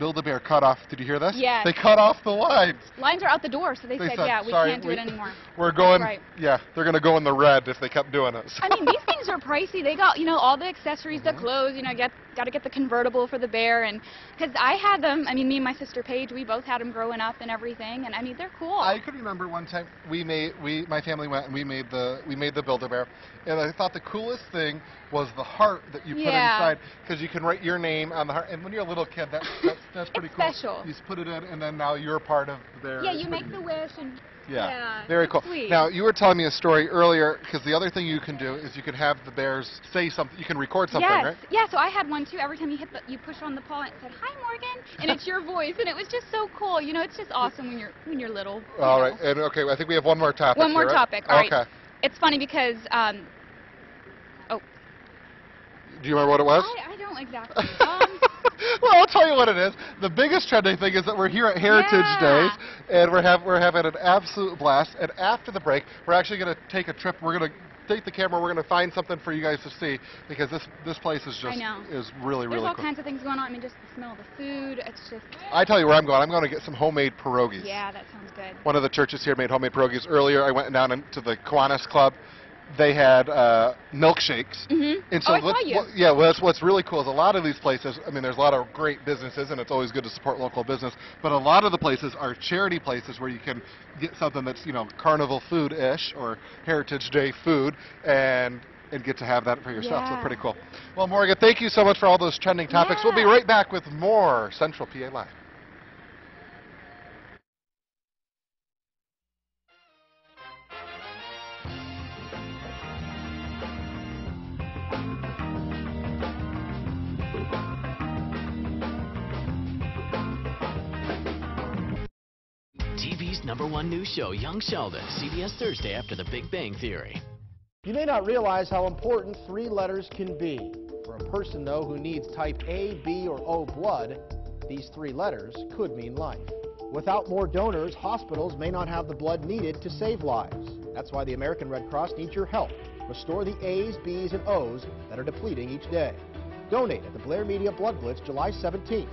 Build-A-Bear cut off. Did you hear this? Yes. They cut off the lines. Lines are out the door, so they said, yeah, we can't do it anymore. We're going, right. Yeah, they're going to go in the red if they kept doing it. So. I mean, these things are pricey. They got, you know, all the accessories, the clothes, you know, got got to get the convertible for the bear, and because I had them, I mean, me and my sister Paige, we both had them growing up and everything, and I mean, they're cool. I could remember one time my family went and we made the Build-A-Bear, and I thought the coolest thing was the heart that you put inside, because you can write your name on the heart, and when you're a little kid, that's pretty it's cool. Special. You just put it in, and then now you're part of the bear. Yeah, you make the wish, and yeah, very cool. Sweet. Now, you were telling me a story earlier, because the other thing you can do is you can have the bears say something. You can record something, yes. right? Yeah, so I had one too. Every time you push on the paw, it said, "Hi, Morgan," and it's your voice, and it was just so cool. You know, it's just awesome when you're little. All right, and okay, I think we have one more topic. One more here, topic. Right? All right. Okay. It's funny because. Do you remember what it was? I don't exactly. Well, I'll tell you what it is. The biggest trending thing is that we're here at Heritage Days, and we're having an absolute blast. And after the break, we're actually going to take a trip. We're going to take the camera. We're going to find something for you guys to see, because this place is just is really There's all cool. kinds of things going on. I mean, just the smell of the food. It's just. I tell you where I'm going. I'm going to get some homemade pierogies. Yeah, that sounds good. One of the churches here made homemade pierogies. Earlier, I went down to the Kiwanis Club. They had milkshakes. Mm-hmm. And so I saw you. What's really cool is a lot of these places, I mean, there's a lot of great businesses, and it's always good to support local business, but a lot of the places are charity places where you can get something that's, you know, carnival food-ish or Heritage Day food, and get to have that for yourself. So pretty cool. Well, Morgan, thank you so much for all those trending topics. We'll be right back with more Central PA Live. TV's #1 news show, Young Sheldon, CBS Thursday after The Big Bang Theory. You may not realize how important 3 letters can be. For a person, though, who needs type A, B, or O blood, these 3 letters could mean life. Without more donors, hospitals may not have the blood needed to save lives. That's why the American Red Cross needs your help. Restore the A's, B's, and O's that are depleting each day. Donate at the Blair Media Blood Blitz July 17th.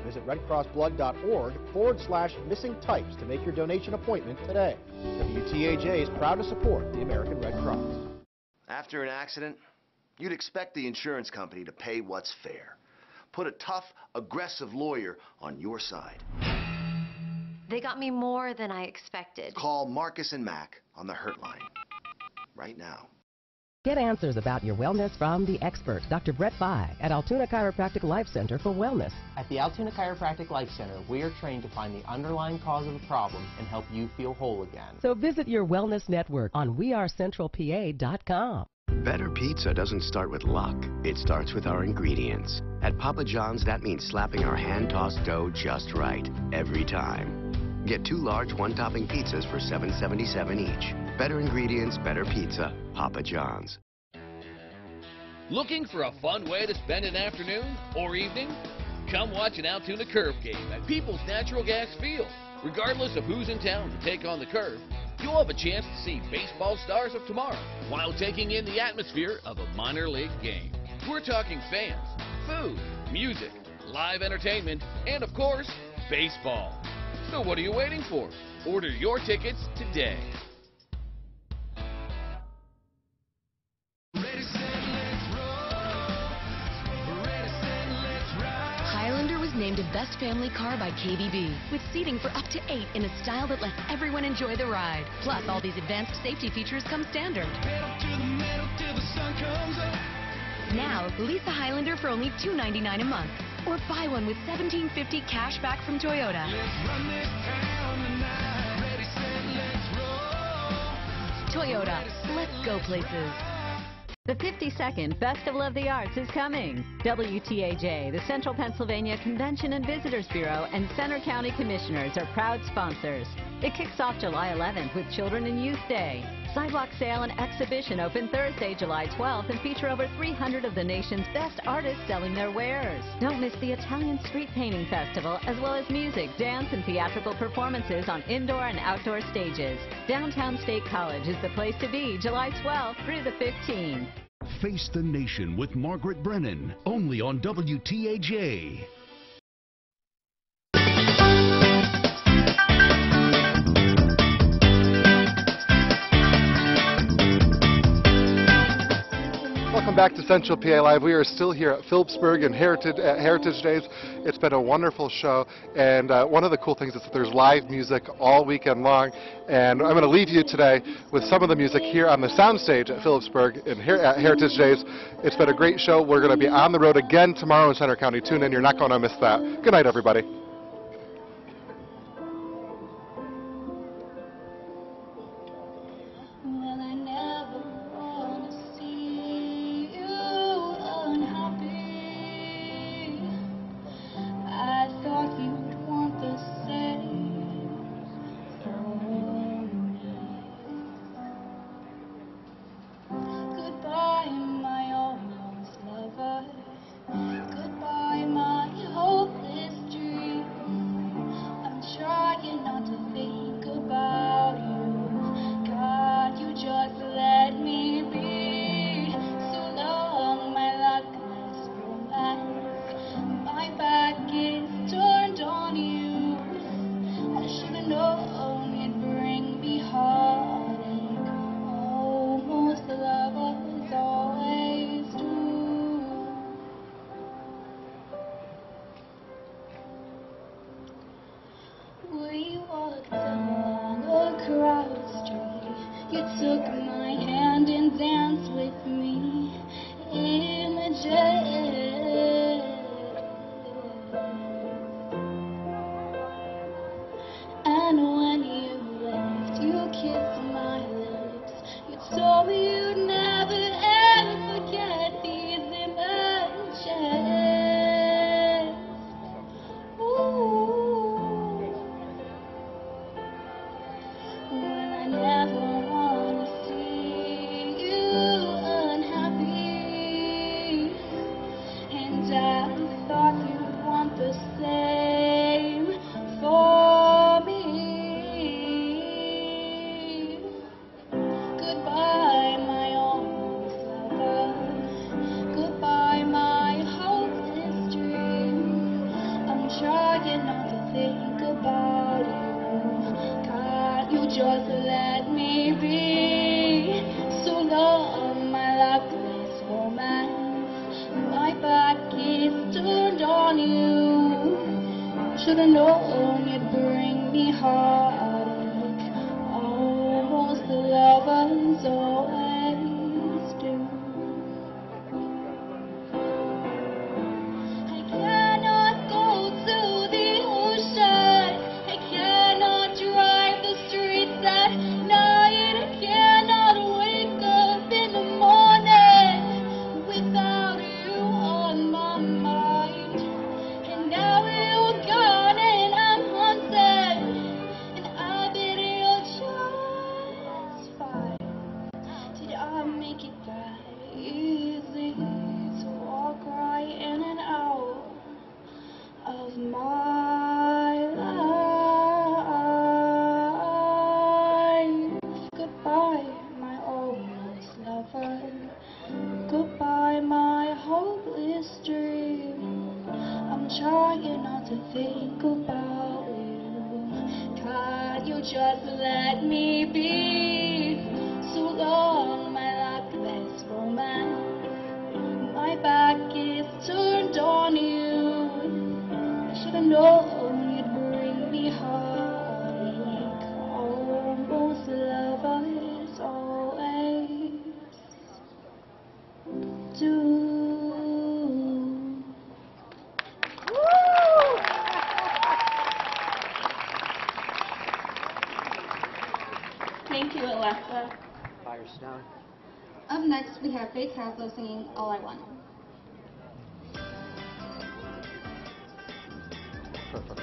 Visit redcrossblood.org/missing types to make your donation appointment today. WTAJ is proud to support the American Red Cross. After an accident, you'd expect the insurance company to pay what's fair. Put a tough, aggressive lawyer on your side. They got me more than I expected. Call Marcus and Mac on the Hurt Line right now. Get answers about your wellness from the expert, Dr. Brett Bai at Altoona Chiropractic Life Center for Wellness. At the Altoona Chiropractic Life Center, we are trained to find the underlying cause of the problem and help you feel whole again. So visit your wellness network on wearecentralpa.com. Better pizza doesn't start with luck. It starts with our ingredients. At Papa John's, that means slapping our hand-tossed dough just right, every time. Get 2 large one-topping pizzas for $7.77 each. Better ingredients, better pizza. Papa John's. Looking for a fun way to spend an afternoon or evening? Come watch an Altoona Curve game at People's Natural Gas Field. Regardless of who's in town to take on the Curve, you'll have a chance to see baseball stars of tomorrow while taking in the atmosphere of a minor league game. We're talking fans, food, music, live entertainment, and of course, baseball. So what are you waiting for? Order your tickets today. Highlander was named a best family car by KBB, with seating for up to 8 in a style that lets everyone enjoy the ride. Plus, all these advanced safety features come standard. Now, lease a Highlander for only $299 a month, or buy one with $1,750 cash back from Toyota. Toyota, let's go places. The 52nd Festival of the Arts is coming. WTAJ, the Central Pennsylvania Convention and Visitors Bureau, and Center County Commissioners are proud sponsors. It kicks off July 11th with Children and Youth Day. Sidewalk sale and exhibition open Thursday, July 12th, and feature over 300 of the nation's best artists selling their wares. Don't miss the Italian Street Painting Festival, as well as music, dance, and theatrical performances on indoor and outdoor stages. Downtown State College is the place to be July 12th through the 15th. Face the Nation with Margaret Brennan, only on WTAJ. Welcome back to Central PA Live. We are still here at Phillipsburg and Heritage Days. It's been a wonderful show, and one of the cool things is that there's live music all weekend long, and I'm going to leave you today with some of the music here on the soundstage at Phillipsburg and here at Heritage Days. It's been a great show. We're going to be on the road again tomorrow in Center County. Tune in. You're not going to miss that. Good night, everybody. Just let me be. So long, my luckless romance. My back is turned on you. Should've known you'd bring me heartache. Almost the lovers always do. I cannot go to the ocean. I cannot drive the streets at night. I cannot wake up in the morning without you on my mind. And now you're gone and I'm haunted, and I bet you're just fine. Did I make it that easy to walk right in and out of my life? Goodbye, my almost lover. Goodbye, my hopeless dream. I'm trying not to think about you. God, you just let me be. So long, my luckless romance. My back is turned on you. I should've known you'd bring me heartache. Almost lovers always do. Thank you, Alexa. Firestone. Up next, we have Faith Caslow singing All I Want. Perfect.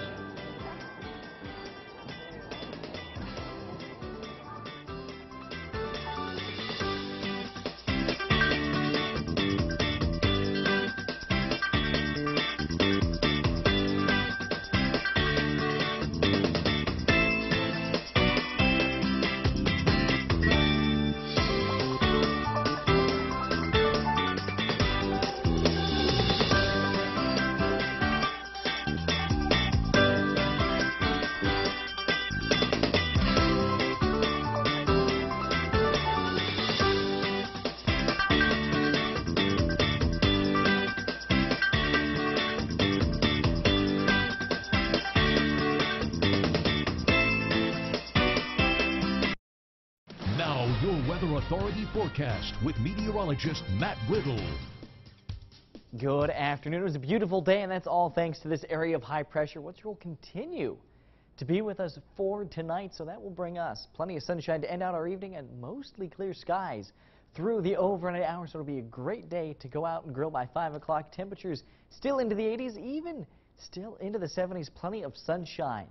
your Weather Authority forecast with meteorologist Matt Whittle. Good afternoon. It was a beautiful day, and that's all thanks to this area of high pressure, which will continue to be with us for tonight. So that will bring us plenty of sunshine to end out our evening and mostly clear skies through the overnight hours. So it'll be a great day to go out and grill by 5 o'clock. Temperatures still into the 80s, even still into the 70s. Plenty of sunshine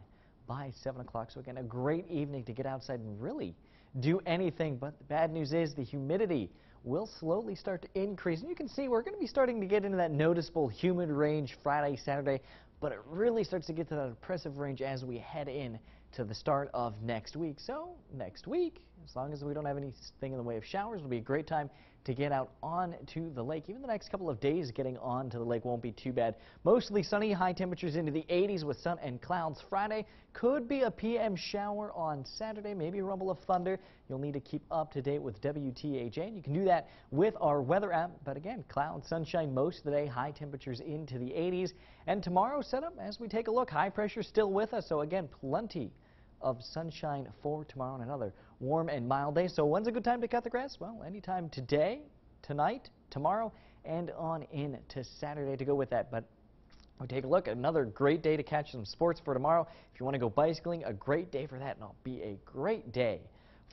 by 7 o'clock. So again, a great evening to get outside and really do anything. But the bad news is the humidity will slowly start to increase. And you can see we're going to be starting to get into that noticeable humid range Friday, Saturday, but it really starts to get to that oppressive range as we head in to the start of next week. So next week, as long as we don't have anything in the way of showers, it'll be a great time to get out onto the lake. Even the next couple of days getting onto the lake won't be too bad. Mostly sunny, high temperatures into the 80s with sun and clouds. Friday could be a PM shower on Saturday, maybe a rumble of thunder. You'll need to keep up to date with WTAJ, and you can do that with our weather app. But again, cloud, sunshine most of the day, high temperatures into the 80s. And tomorrow's setup, as we take a look, high pressure still with us. So again, plenty of sunshine for tomorrow and another warm and mild day. So when's a good time to cut the grass? Well, anytime today, tonight, tomorrow, and on into Saturday to go with that. But we'll take a look at another great day to catch some sports for tomorrow. If you want to go bicycling, a great day for that, and it'll be a great day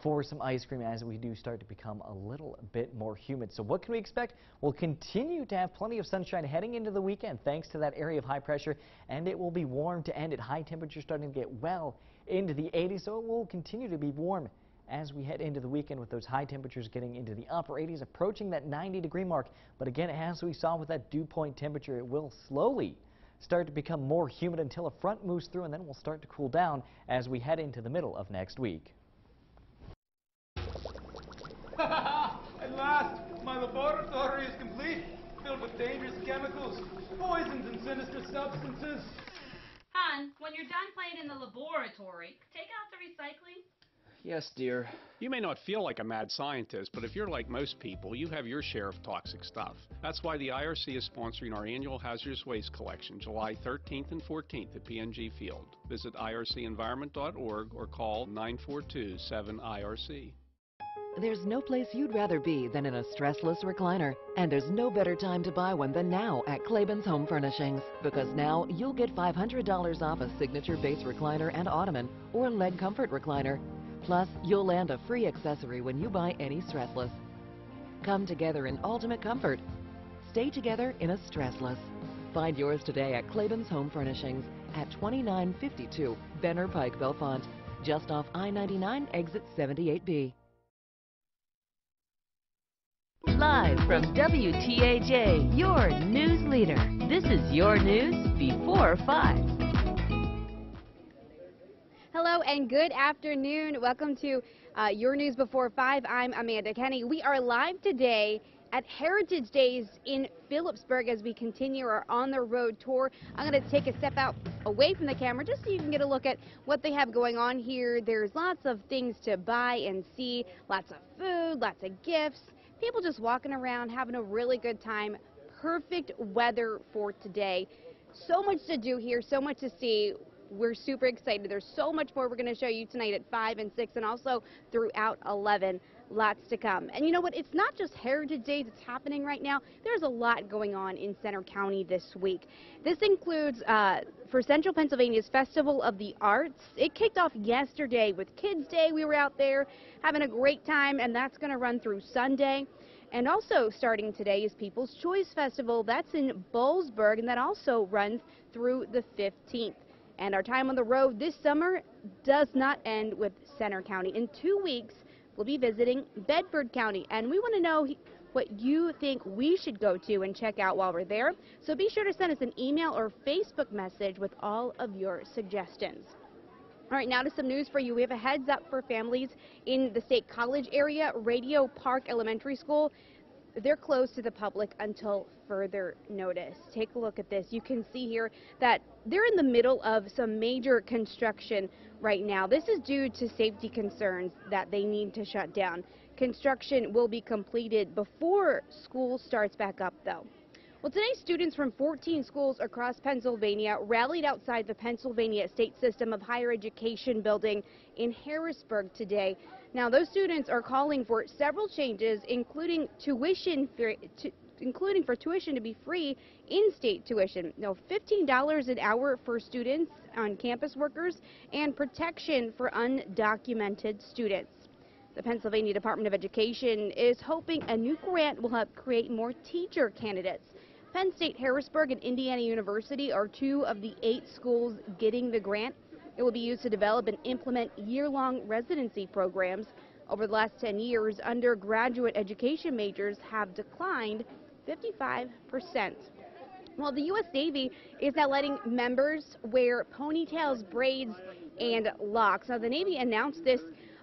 for some ice cream as we do start to become a little bit more humid. So what can we expect? We'll continue to have plenty of sunshine heading into the weekend thanks to that area of high pressure, and it will be warm to end at high temperatures starting to get well into the 80s, so it will continue to be warm as we head into the weekend with those high temperatures getting into the upper 80s, approaching that 90-degree mark. But again, as we saw with that dew point temperature, it will slowly start to become more humid until a front moves through, and then we'll start to cool down as we head into the middle of next week. At last, my laboratory is complete, filled with dangerous chemicals, poisons, and sinister substances. Hon, when you're done playing in the laboratory, take out the recycling. Yes, dear. You may not feel like a mad scientist, but if you're like most people, you have your share of toxic stuff. That's why the IRC is sponsoring our annual hazardous waste collection, July 13th and 14th at PNG Field. Visit ircenvironment.org or call 942-7IRC. There's no place you'd rather be than in a stressless recliner. And there's no better time to buy one than now at Claiborne's Home Furnishings. Because now you'll get $500 off a signature base recliner and ottoman or leg comfort recliner. Plus, you'll land a free accessory when you buy any stressless. Come together in ultimate comfort. Stay together in a stressless. Find yours today at Claiborne's Home Furnishings at 2952 Benner Pike, Bellefonte, just off I-99 exit 78B. Live from WTAJ, your news leader. This is your news before 5. Hello and good afternoon. Welcome to Your News Before 5. I'm Amanda Kenny. We are live today at Heritage Days in Phillipsburg as we continue our On the Road tour. I'm going to take a step out away from the camera just so you can get a look at what they have going on here. There's lots of things to buy and see, lots of food, lots of gifts. People just walking around having a really good time. Perfect weather for today. So much to do here, so much to see. We're super excited. There's so much more we're going to show you tonight at 5 and 6 and also throughout 11. Lots to come. And you know what? It's not just Heritage Days that's happening right now. There's a lot going on in Center County this week. This includes for Central Pennsylvania's Festival of the Arts. It kicked off yesterday with Kids Day. We were out there having a great time, and that's going to run through Sunday. And also starting today is People's Choice Festival. That's in Boalsburg, and that also runs through the 15th. And our time on the road this summer does not end with Center County. In 2 weeks, we'll be visiting Bedford County, and we want to know what you think we should go to and check out while we're there. So be sure to send us an email or Facebook message with all of your suggestions. All right, now to some news for you. We have a heads up for families in the State College area. Radio Park Elementary School, they're closed to the public until further notice. Take a look at this. You can see here that they're in the middle of some major construction right now. This is due to safety concerns that they need to shut down. Construction will be completed before school starts back up, though. Well, today students from 14 schools across Pennsylvania rallied outside the Pennsylvania State System of Higher Education building in Harrisburg today Now, those students are calling for several changes, including for tuition to be free, in-state tuition. Now, $15 an hour for students, on-campus workers, and protection for undocumented students. The Pennsylvania Department of Education is hoping a new grant will help create more teacher candidates. Penn State, Harrisburg, and Indiana University are 2 of the 8 schools getting the grant. It will be used to develop and implement year-long residency programs. Over the last 10 years, undergraduate education majors have declined 55%. Well, the U.S. Navy is now letting members wear ponytails, braids, and locks. Now, the Navy announced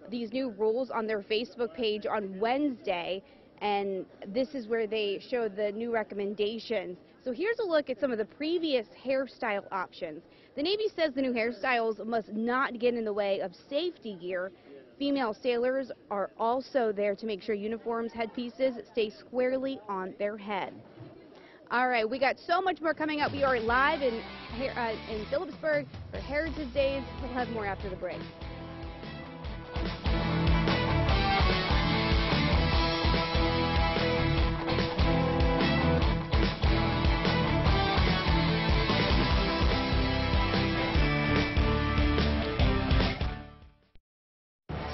these new rules on their Facebook page on Wednesday, and this is where they show the new recommendations. So here's a look at some of the previous hairstyle options. The Navy says the new hairstyles must not get in the way of safety gear. Female sailors are also there to make sure uniforms, headpieces stay squarely on their head. All right, we got so much more coming up. We are live in Phillipsburg for Heritage Days. We'll have more after the break.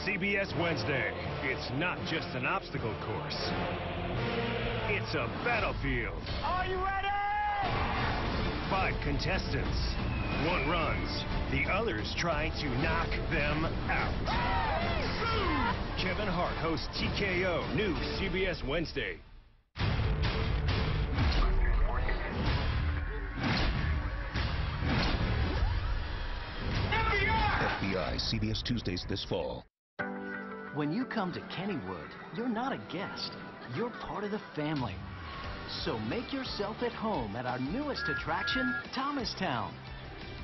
CBS Wednesday. It's not just an obstacle course. It's a battlefield. Are you ready? 5 contestants. 1 runs. The others trying to knock them out. Kevin Hart hosts TKO, new CBS Wednesday. FBI, CBS Tuesdays this fall. When you come to Kennywood, you're not a guest. You're part of the family. So make yourself at home at our newest attraction, Thomastown.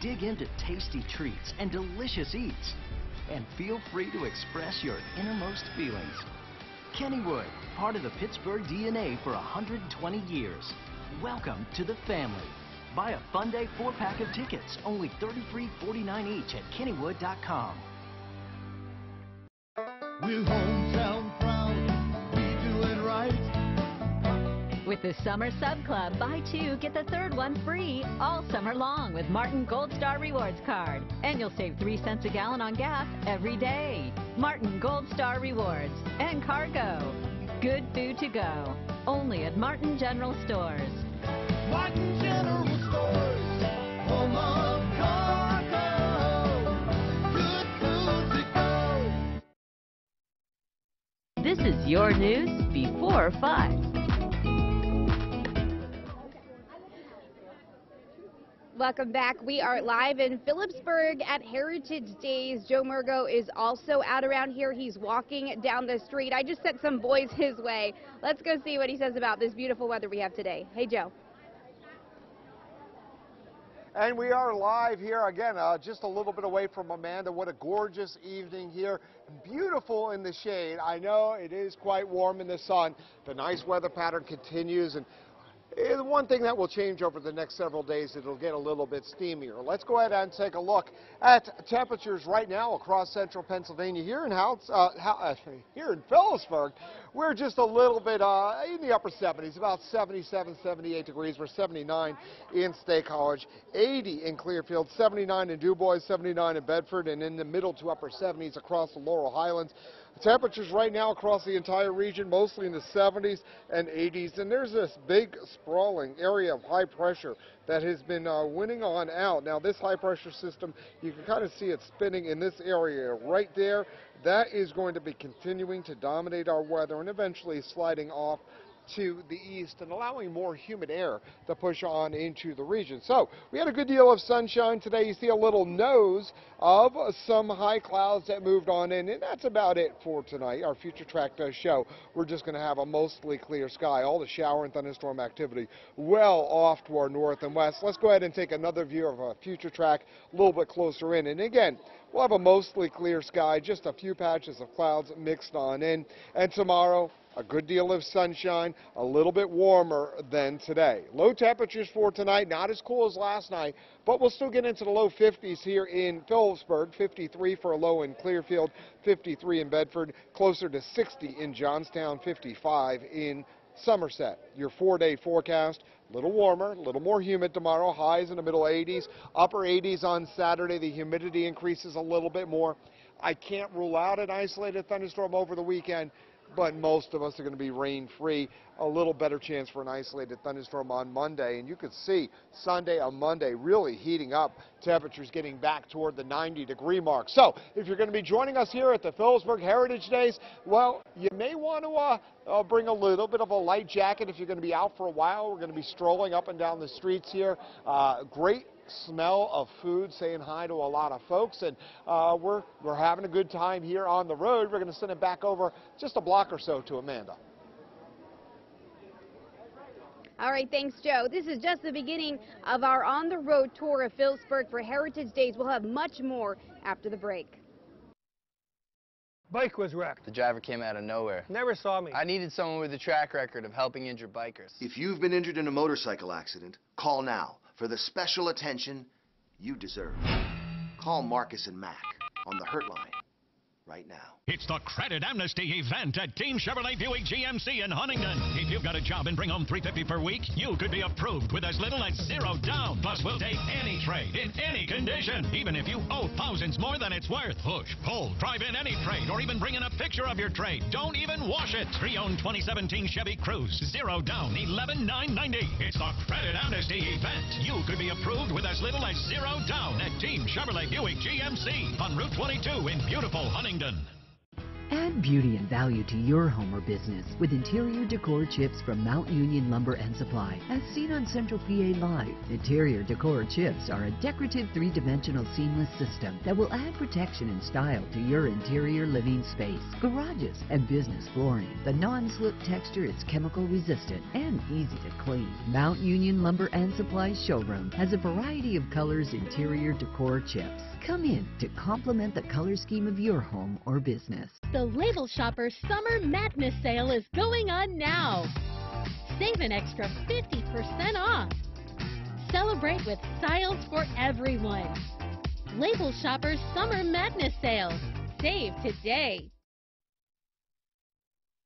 Dig into tasty treats and delicious eats. And feel free to express your innermost feelings. Kennywood, part of the Pittsburgh DNA for 120 years. Welcome to the family. Buy a Fun Day 4-pack of tickets, only $33.49 each at Kennywood.com. We're hometown proud, we do it right. With the Summer Sub Club, buy 2, get the 3rd one free all summer long with Martin Gold Star Rewards Card. And you'll save 3 cents a gallon on gas every day. Martin Gold Star Rewards and Cargo. Good food to go. Only at Martin General Stores. Martin General Stores, home of cargo, good food to go. This is your news before 5. Welcome back. We are live in Phillipsburg at Heritage Days. Joe Murgo is also out around here. He's walking down the street. I just sent some boys his way. Let's go see what he says about this beautiful weather we have today. Hey, Joe. And we are live here again, just a little bit away from Amanda. What a gorgeous evening here. Beautiful in the shade. I know it is quite warm in the sun. The nice weather pattern continues, and the one thing that will change over the next several days, it'll get a little bit steamier. Let's go ahead and take a look at temperatures right now across central Pennsylvania. Here in Phillipsburg, we're just a little bit in the upper 70s, about 77, 78 degrees. We're 79 in State College, 80 in Clearfield, 79 in DuBois, 79 in Bedford, and in the middle to upper 70s across the Laurel Highlands. Temperatures right now across the entire region, mostly in the 70s and 80s. And there's this big sprawling area of high pressure that has been winning on out. Now, this high pressure system, you can kind of see it spinning in this area right there. That is going to be continuing to dominate our weather and eventually sliding off to the east and allowing more humid air to push on into the region. So we had a good deal of sunshine today. You see a little nose of some high clouds that moved on in, and that's about it for tonight. Our future track does show we're just going to have a mostly clear sky. All the shower and thunderstorm activity well off to our north and west. Let's go ahead and take another view of a future track a little bit closer in. And again, we'll have a mostly clear sky, just a few patches of clouds mixed on in. And tomorrow, a good deal of sunshine, a little bit warmer than today. Low temperatures for tonight, not as cool as last night, but we'll still get into the low 50s here in Phillipsburg. 53 for a low in Clearfield, 53 in Bedford, closer to 60 in Johnstown, 55 in Somerset. Your 4-day forecast, a little warmer, a little more humid tomorrow, highs in the middle 80s, upper 80s on Saturday. The humidity increases a little bit more. I can't rule out an isolated thunderstorm over the weekend, but most of us are going to be rain-free. A little better chance for an isolated thunderstorm on Monday. And you could see Sunday on Monday really heating up, temperatures getting back toward the 90-degree mark. So if you're going to be joining us here at the Phillipsburg Heritage Days, well, you may want to bring a little bit of a light jacket if you're going to be out for a while. We're going to be strolling up and down the streets here. Great smell of food, saying hi to a lot of folks, and we're having a good time here on the road. We're going to send it back over just a block or so to Amanda. All right, thanks, Joe. This is just the beginning of our on-the-road tour of Phillipsburg for Heritage Days. We'll have much more after the break. Bike was wrecked. The driver came out of nowhere. Never saw me. I needed someone with a track record of helping injured bikers. If you've been injured in a motorcycle accident, call now for the special attention you deserve. Call Marcus and Mac on the Hurt Line right now. It's the Credit Amnesty event at Team Chevrolet Buick GMC in Huntington. If you've got a job and bring home $350 per week, you could be approved with as little as $0 down. Plus, we'll take any trade in any condition, even if you owe thousands more than it's worth. Push, pull, drive in any trade, or even bring in a picture of your trade. Don't even wash it. Pre-owned 2017 Chevy Cruze, $0 down, $11,990. It's the Credit Amnesty event. You could be approved with as little as $0 down at Team Chevrolet Buick GMC on Route 22 in beautiful Huntington. Add beauty and value to your home or business with interior decor chips from Mount Union Lumber and Supply. As seen on Central PA Live, interior decor chips are a decorative three-dimensional seamless system that will add protection and style to your interior living space, garages, and business flooring. The non-slip texture is chemical resistant and easy to clean. Mount Union Lumber and Supply showroom has a variety of colors interior decor chips. Come in to complement the color scheme of your home or business. The Label Shopper Summer Madness Sale is going on now. Save an extra 50% off. Celebrate with styles for everyone. Label Shopper Summer Madness Sale. Save today.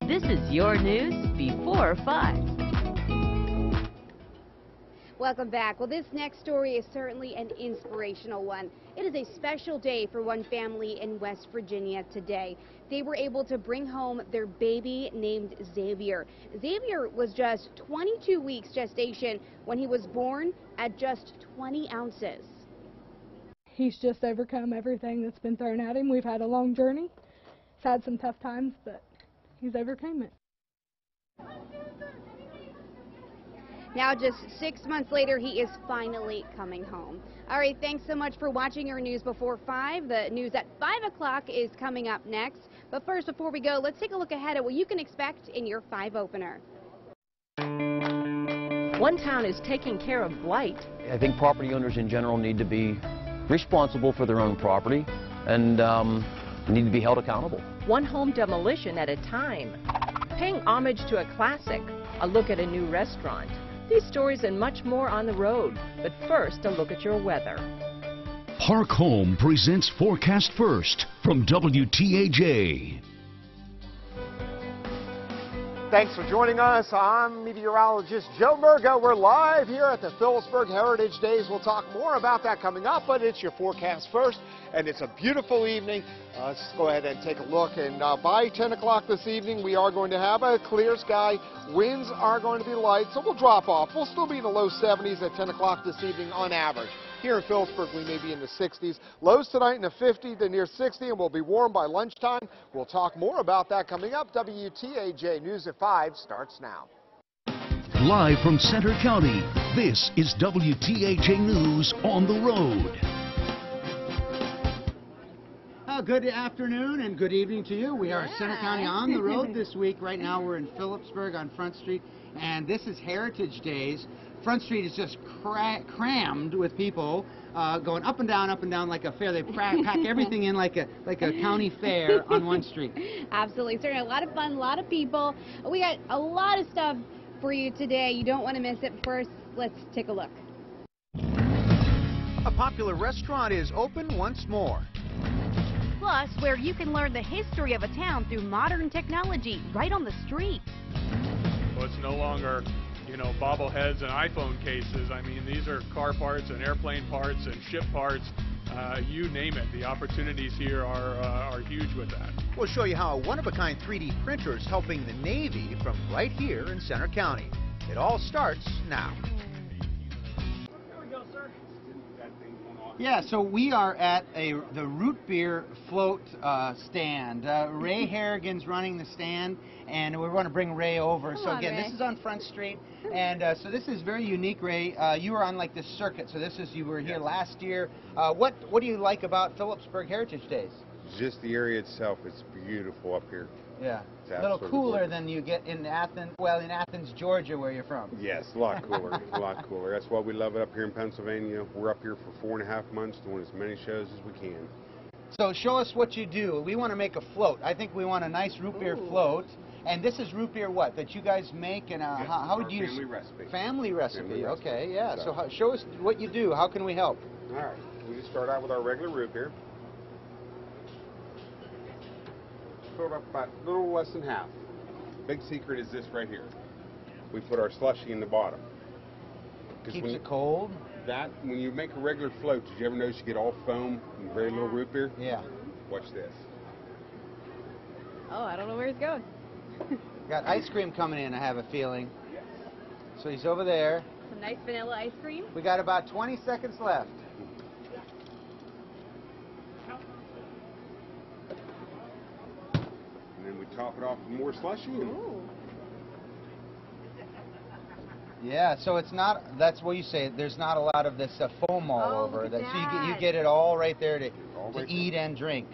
This is your news before 5. Welcome back. Well, this next story is certainly an inspirational one. It is a special day for one family in West Virginia today. They were able to bring home their baby named Xavier. Xavier was just 22 weeks gestation when he was born at just 20 ounces. He's just overcome everything that's been thrown at him. We've had a long journey. He's had some tough times, but he's overcome it. Now, just 6 months later, he is finally coming home. All right, thanks so much for watching your News Before 5. The news at 5 o'clock is coming up next. But first, before we go, let's take a look ahead at what you can expect in your 5 opener. One town is taking care of blight. I think property owners in general need to be responsible for their own property and need to be held accountable. One home demolition at a time. Paying homage to a classic. A look at a new restaurant. These stories and much more on the road. But first, a look at your weather. Park Home presents Forecast First from WTAJ. Thanks for joining us. I'm meteorologist Joe Murgo. We're live here at the Phillipsburg Heritage Days. We'll talk more about that coming up, but it's your forecast first, and it's a beautiful evening. Let's go ahead and take a look, and by 10 o'clock this evening, we are going to have a clear sky. Winds are going to be light, so we'll drop off. We'll still be in the low 70s at 10 o'clock this evening on average. Here in Phillipsburg, we may be in the 60s. Lows tonight in the 50 to near 60, and we'll be warm by lunchtime. We'll talk more about that coming up. WTAJ News at 5 starts now. Live from Center County, this is WTAJ News on the road. Good afternoon and good evening to you. We are at Center County on the road this week. Right now we're in Phillipsburg on Front Street, and this is Heritage Days. Front Street is just crammed with people going up and down like a fair. They pack everything in like a county fair on one street. Absolutely. Certainly a lot of fun, a lot of people. We got a lot of stuff for you today. You don't want to miss it. First, let's take a look. A popular restaurant is open once more. Plus, where you can learn the history of a town through modern technology right on the street. Well, it's no longer, you know, bobbleheads and iPhone cases. I mean, these are car parts and airplane parts and ship parts. You name it. The opportunities here are huge with that. We'll show you how a one-of-a-kind 3D printer is helping the Navy from right here in Center County. It all starts now. Yeah, so we are at the root beer float stand. Ray Harrigan's running the stand, and we want to bring Ray over. Come so on, again, Ray. this is on Front Street, and so this is very unique, Ray. You were on like this circuit, so you were here last year. What do you like about Phillipsburg Heritage Days? Just the area itself, it's beautiful up here. Yeah, It's a little absolutely cooler gorgeous. than you get in Athens. Well, in Athens, Georgia, where you're from. Yes, a lot cooler, a lot cooler. That's why we love it up here in Pennsylvania. We're up here for 4.5 months doing as many shows as we can. So show us what you do. We want to make a float. I think we want a nice root beer float. And this is root beer what? That you guys make? And Yes, how would our you... family recipe. Family recipe. Family recipe. Okay, yeah. So- So show us what you do. How can we help? All right, we just start out with our regular root beer. Fill it up about a little less than half. Big secret is this right here. We put our slushy in the bottom. 'Cause Keeps when it cold. When you make a regular float, did you ever notice you get all foam and very little root beer? Yeah. Watch this. Oh, I don't know where he's going. Got ice cream coming in, I have a feeling. So he's over there. Some nice vanilla ice cream. We got about 20 seconds left. And then we top it off with more slushy. And Yeah, so it's not, that's what you say, there's not a lot of this foam all over. look at So you that. get it all right there to right eat and drink.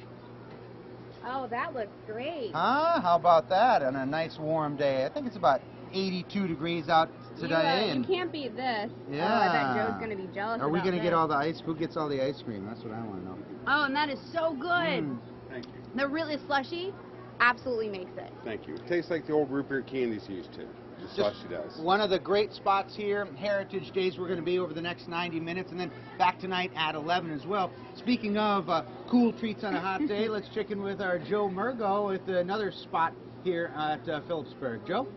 Oh, that looks great. Huh? How about that on a nice warm day? I think it's about 82 degrees out today. You and can't beat this. yeah. Oh, I bet Joe's going to be jealous Are we going to get all the ice? Who gets all the ice cream? That's what I want to know. Oh, and that is so good. Thank you. The really slushy absolutely makes it. Thank you. It tastes like the old root beer candies used to. The slushy does. One of the great spots here, Heritage Days, we're going to be over the next 90 minutes, and then back tonight at 11 as well. Speaking of cool treats on a hot day, let's check in with our Joe Murgo with another spot here at Phillipsburg. Joe?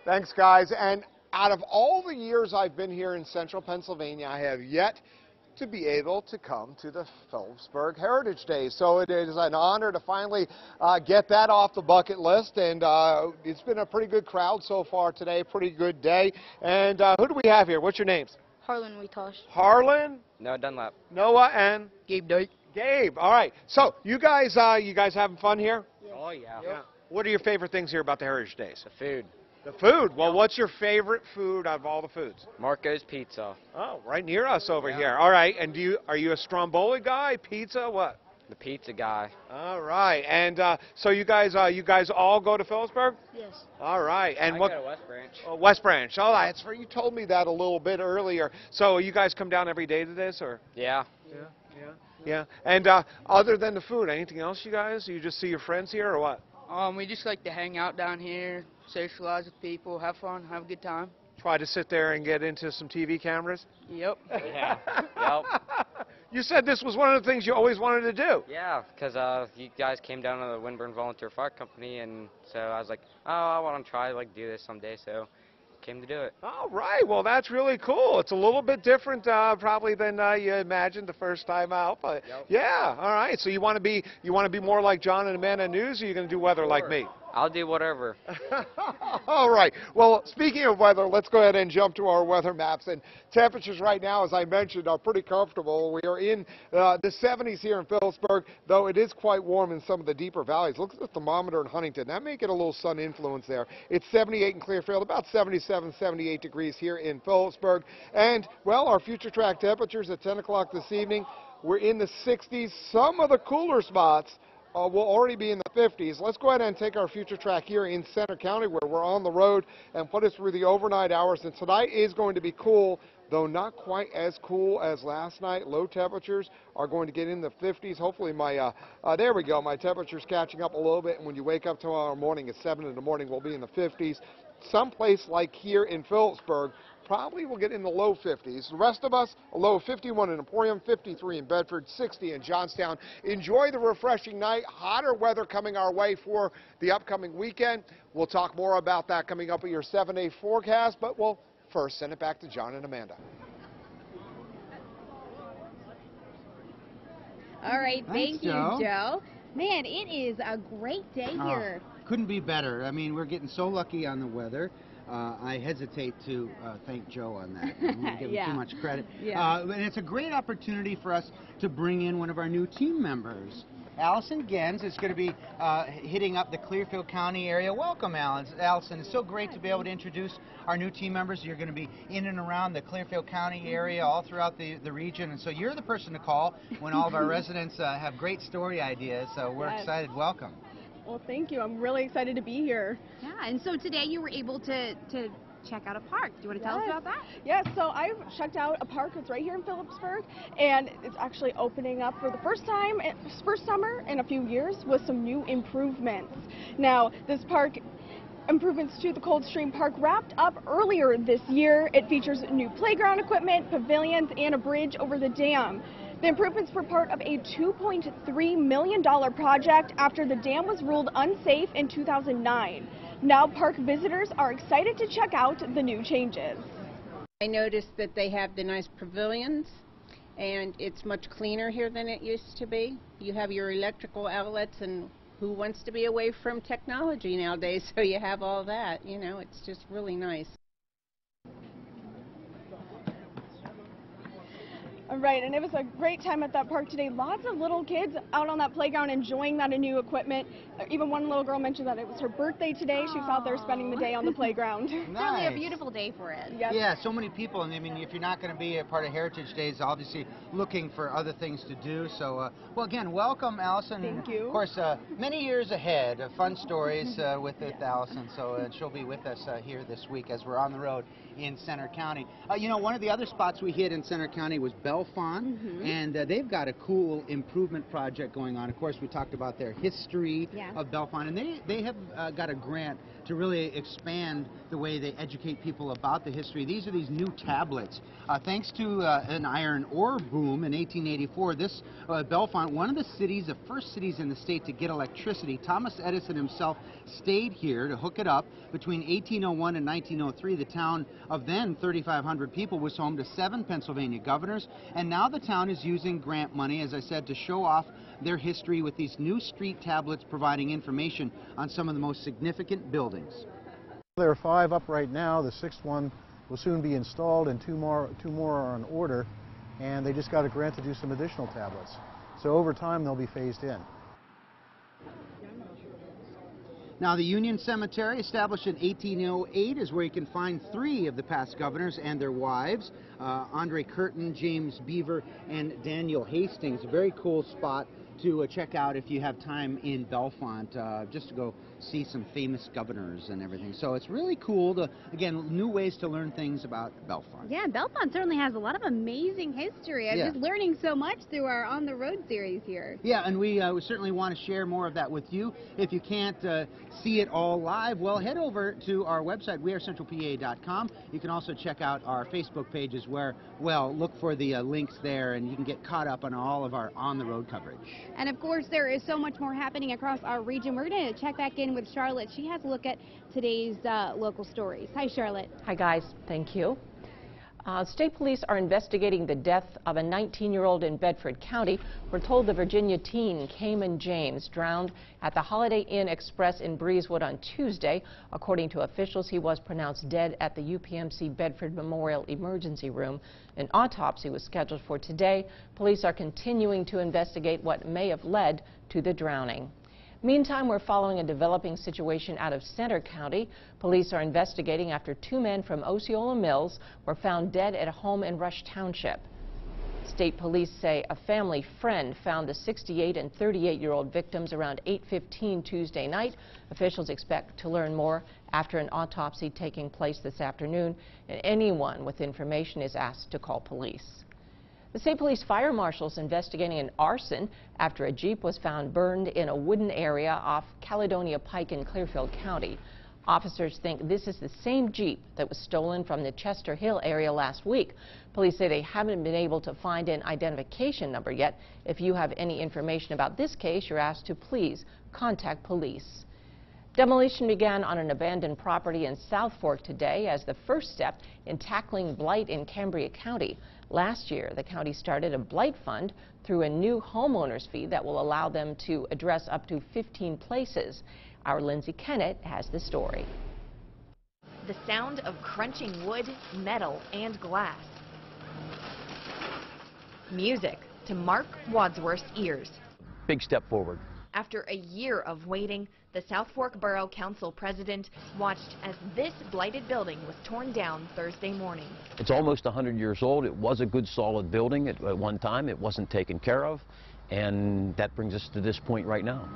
Thanks, guys. And out of all the years I've been here in central Pennsylvania, I have yet to be able to come to the Phillipsburg Heritage Days. So it is an honor to finally get that off the bucket list. And it's been a pretty good crowd so far today, pretty good day. And who do we have here? What's your names? Harlan Wheatosh. Harlan, Noah Dunlap. Noah, and Gabe Dyke. Gabe. All right. So you guys having fun here? Oh, yeah. What are your favorite things here about the Heritage Days? The food. The food. Well, what's your favorite food out of all the foods? Marco's Pizza. Oh, right near us over here. All right. And are you a Stromboli guy? Pizza? What? The pizza guy. All right. And so you guys all go to Phillipsburg? Yes. All right. And I what? go to West Branch. West Branch. Oh, that's for you told me that a little bit earlier. So you guys come down every day to this, or? Yeah. Yeah. And other than the food, anything else, you guys? You just see your friends here, or what? We just like to hang out down here, socialize with people, have fun, have a good time. Try to sit there and get into some TV cameras? Yep. Yeah. Yep. You said this was one of the things you always wanted to do. Yeah, because you guys came down to the Winburn Volunteer Fire Company, and so I was like, oh, I want to try do this someday, so came to do it. All right. Well, that's really cool. It's a little bit different probably than you imagined the first time out. But yeah. All right. So you want to be more like John and Amanda News, or are you going to do weather like me? I'll do whatever. All right. Well, speaking of weather, let's go ahead and jump to our weather maps. And temperatures right now, as I mentioned, are pretty comfortable. We are in the 70s here in Phillipsburg, though it is quite warm in some of the deeper valleys. Look at the thermometer in Huntington. That may get a little sun influence there. It's 78 in Clearfield, about 77, 78 degrees here in Phillipsburg. And, well, our future track temperatures at 10 o'clock this evening, we're in the 60s. Some of the cooler spots will already be in the 50s. Let's go ahead and take our future track here in Center County where we're on the road and put us through the overnight hours. And tonight is going to be cool, though not quite as cool as last night. Low temperatures are going to get in the 50s. Hopefully there we go, my temperature's catching up a little bit. And when you wake up tomorrow morning at 7 in the morning, we'll be in the 50s. Someplace like here in Phillipsburg, probably will get in the low 50s. The rest of us, a low of 51 in Emporium, 53 in Bedford, 60 in Johnstown. Enjoy the refreshing night. Hotter weather coming our way for the upcoming weekend. We'll talk more about that coming up with your 7-day forecast, but we'll first send it back to John and Amanda. All right, Thanks, thank you, Joe. Joe. Man, it is a great day here. Couldn't be better. I mean, we're getting so lucky on the weather. I hesitate to thank Joe on that. I don't want to give him too much credit. And it's a great opportunity for us to bring in one of our new team members. Allison Gens is going to be hitting up the Clearfield County area. Welcome, Allison. It's so great to be able to introduce our new team members. You're going to be in and around the Clearfield County area, all throughout the region. And so you're the person to call when all of our residents have great story ideas. So we're excited. Welcome. Well, thank you. I'm really excited to be here. Yeah, and so today you were able to check out a park. Do you want to tell us about that? Yes, so I've checked out a park that's right here in Phillipsburg, and it's actually opening up for the first summer in a few years with some new improvements. Now, this park improvements to the Coldstream Park wrapped up earlier this year. It features new playground equipment, pavilions, and a bridge over the dam. The improvements were part of a $2.3 million project after the dam was ruled unsafe in 2009. Now park visitors are excited to check out the new changes. I noticed that they have the nice pavilions, and it's much cleaner here than it used to be. You have your electrical outlets, and who wants to be away from technology nowadays? So you have all that, you know, it's just really nice. Right, and it was a great time at that park today. Lots of little kids out on that playground enjoying that new equipment. Even one little girl mentioned that it was her birthday today. She was out there spending the day on the playground. Really a beautiful day for it. Yes. Yeah, so many people, and I mean, if you're not going to be a part of Heritage Days, obviously looking for other things to do. So, well, again, welcome, Allison. Thank you. Of course, many years ahead of fun stories with Allison. So she'll be with us here this week as we're on the road in Center County. You know, one of the other spots we hit in Center County was Bellefonte, and they've got a cool improvement project going on. Of course, we talked about their history of Bellefonte, and they have got a grant to really expand the way they educate people about the history. These are these new tablets. Thanks to an iron ore boom in 1884, this Bellefonte, one of the first cities in the state to get electricity. Thomas Edison himself stayed here to hook it up. Between 1801 and 1903, the town of then 3,500 people was home to 7 Pennsylvania governors, and now the town is using grant money, as I said, to show off their history with these new street tablets providing information on some of the most significant buildings. There are 5 up right now. The 6th one will soon be installed, and two more are on order, and they just got a grant to do some additional tablets. So over time they'll be phased in. Now, the Union Cemetery, established in 1808, is where you can find 3 of the past governors and their wives, Andre Curtin, James Beaver, and Daniel Hastings. A very cool spot to check out if you have time in Bellefonte, just to go see some famous governors and everything. So it's really cool to, again, new ways to learn things about Bellefonte. Yeah, Bellefonte certainly has a lot of amazing history. I'm just learning so much through our On the Road series here. Yeah, and we certainly want to share more of that with you. If you can't see it all live, well, head over to our website, wearecentralpa.com. You can also check out our Facebook pages where, well, look for the links there, and you can get caught up on all of our On the Road coverage. And of course, there is so much more happening across our region. We're going to check back in with Charlotte. She has a look at today's local stories. Hi, Charlotte. Hi, guys. Thank you. State police are investigating the death of a 19-year-old in Bedford County. We're told the Virginia teen, Cayman James, drowned at the Holiday Inn Express in Breezewood on Tuesday. According to officials, he was pronounced dead at the UPMC Bedford Memorial Emergency Room. An autopsy was scheduled for today. Police are continuing to investigate what may have led to the drowning. Meantime, we're following a developing situation out of Center County. Police are investigating after 2 men from Osceola Mills were found dead at a home in Rush Township. State police say a family friend found the 68 and 38-year-old victims around 8:15 Tuesday night. Officials expect to learn more after an autopsy taking place this afternoon, and anyone with information is asked to call police. The state police fire marshals investigating an arson after a Jeep was found burned in a wooden area off Caledonia Pike in Clearfield County. Officers think this is the same Jeep that was stolen from the Chester Hill area last week. Police say they haven't been able to find an identification number yet. If you have any information about this case, you're asked to please contact police. Demolition began on an abandoned property in South Fork today as the first step in tackling blight in Cambria County. Last year, the county started a blight fund through a new homeowners fee that will allow them to address up to 15 places. Our Lindsay Kennett has the story. The sound of crunching wood, metal, and glass. Music to Mark Wadsworth's ears. Big step forward. After a year of waiting, the South Fork Borough Council president watched as this blighted building was torn down Thursday morning. It's almost 100 years old. It was a good, solid building at one time. It wasn't taken care of, and that brings us to this point right now.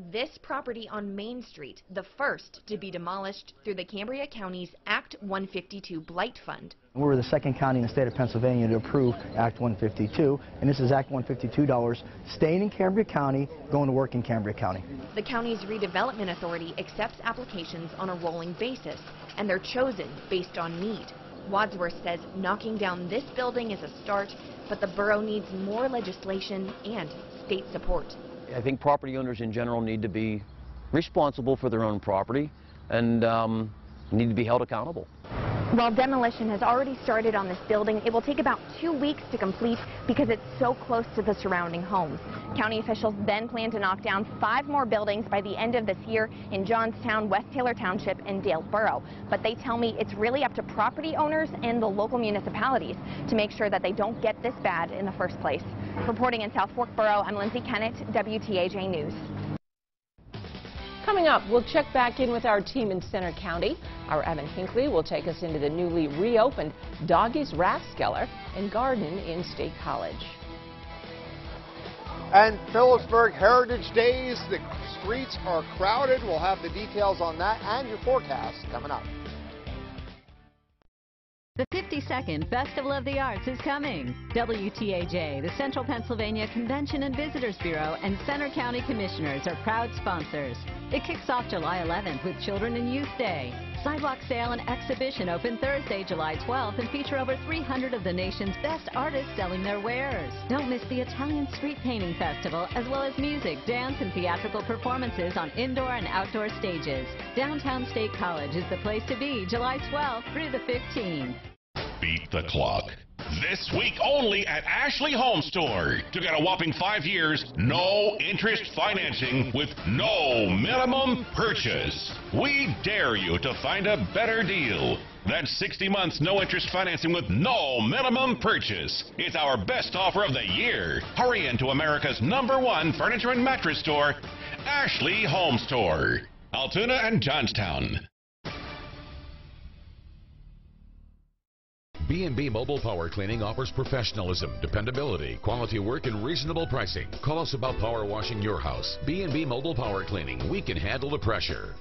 This property on Main Street, the first to be demolished through the Cambria County's Act 152 Blight Fund. We were the second county in the state of Pennsylvania to approve Act 152, and this is Act 152 dollars staying in Cambria County, going to work in Cambria County. The county's redevelopment authority accepts applications on a rolling basis, and they're chosen based on need. Wadsworth says knocking down this building is a start, but the borough needs more legislation and state support. I think property owners in general need to be responsible for their own property and need to be held accountable. While demolition has already started on this building, it will take about 2 weeks to complete because it's so close to the surrounding homes. County officials then plan to knock down 5 more buildings by the end of this year in Johnstown, West Taylor Township, and Dale Borough. But they tell me it's really up to property owners and the local municipalities to make sure that they don't get this bad in the first place. Reporting in South Fork Borough, I'm Lindsay Kennett, WTAJ News. Coming up, we'll check back in with our team in Center County. Our Evan Hinckley will take us into the newly reopened Doggies Rathskeller and Garden in State College. And Phillipsburg Heritage Days, the streets are crowded. We'll have the details on that and your forecast coming up. The 52nd Festival of the Arts is coming. WTAJ, the Central Pennsylvania Convention and Visitors Bureau, and Center County Commissioners are proud sponsors. It kicks off July 11th with Children and Youth Day. Sidewalk sale and exhibition open Thursday, July 12th, and feature over 300 of the nation's best artists selling their wares. Don't miss the Italian Street Painting Festival, as well as music, dance, and theatrical performances on indoor and outdoor stages. Downtown State College is the place to be July 12th through the 15th. Beat the clock. This week only at Ashley Home Store. To get a whopping 5 years, no interest financing with no minimum purchase. We dare you to find a better deal. That's 60 months no interest financing with no minimum purchase. It's our best offer of the year. Hurry into America's #1 furniture and mattress store, Ashley Home Store. Altoona and Johnstown. B&B Mobile Power Cleaning offers professionalism, dependability, quality work, and reasonable pricing. Call us about power washing your house. B&B Mobile Power Cleaning. We can handle the pressure.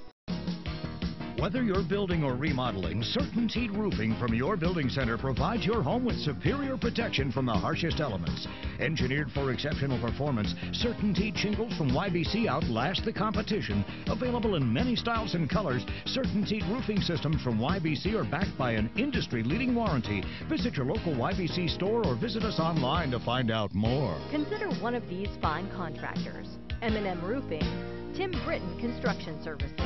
Whether you're building or remodeling, CertainTeed Roofing from your building center provides your home with superior protection from the harshest elements. Engineered for exceptional performance, CertainTeed shingles from YBC outlast the competition. Available in many styles and colors, CertainTeed roofing systems from YBC are backed by an industry-leading warranty. Visit your local YBC store or visit us online to find out more. Consider one of these fine contractors: M&M Roofing, Tim Britton Construction Services.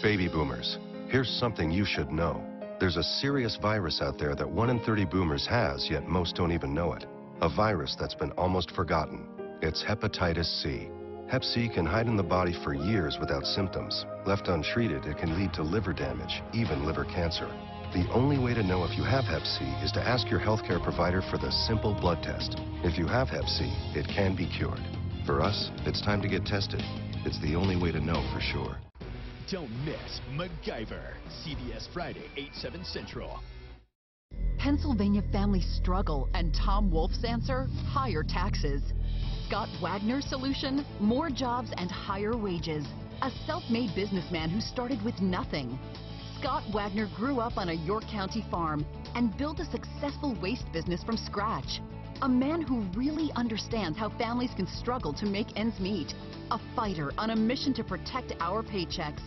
Baby boomers, here's something you should know. There's a serious virus out there that 1 in 30 boomers has, yet most don't even know it. A virus that's been almost forgotten. It's hepatitis C. Hep C can hide in the body for years without symptoms. Left untreated, it can lead to liver damage, even liver cancer. The only way to know if you have Hep C is to ask your healthcare provider for the simple blood test. If you have Hep C, it can be cured. For us, it's time to get tested. It's the only way to know for sure. Don't miss MacGyver, CBS Friday, 8/7 Central. Pennsylvania families struggle, and Tom Wolf's answer? Higher taxes. Scott Wagner's solution? More jobs and higher wages. A self-made businessman who started with nothing. Scott Wagner grew up on a York County farm and built a successful waste business from scratch. A man who really understands how families can struggle to make ends meet. A fighter on a mission to protect our paychecks.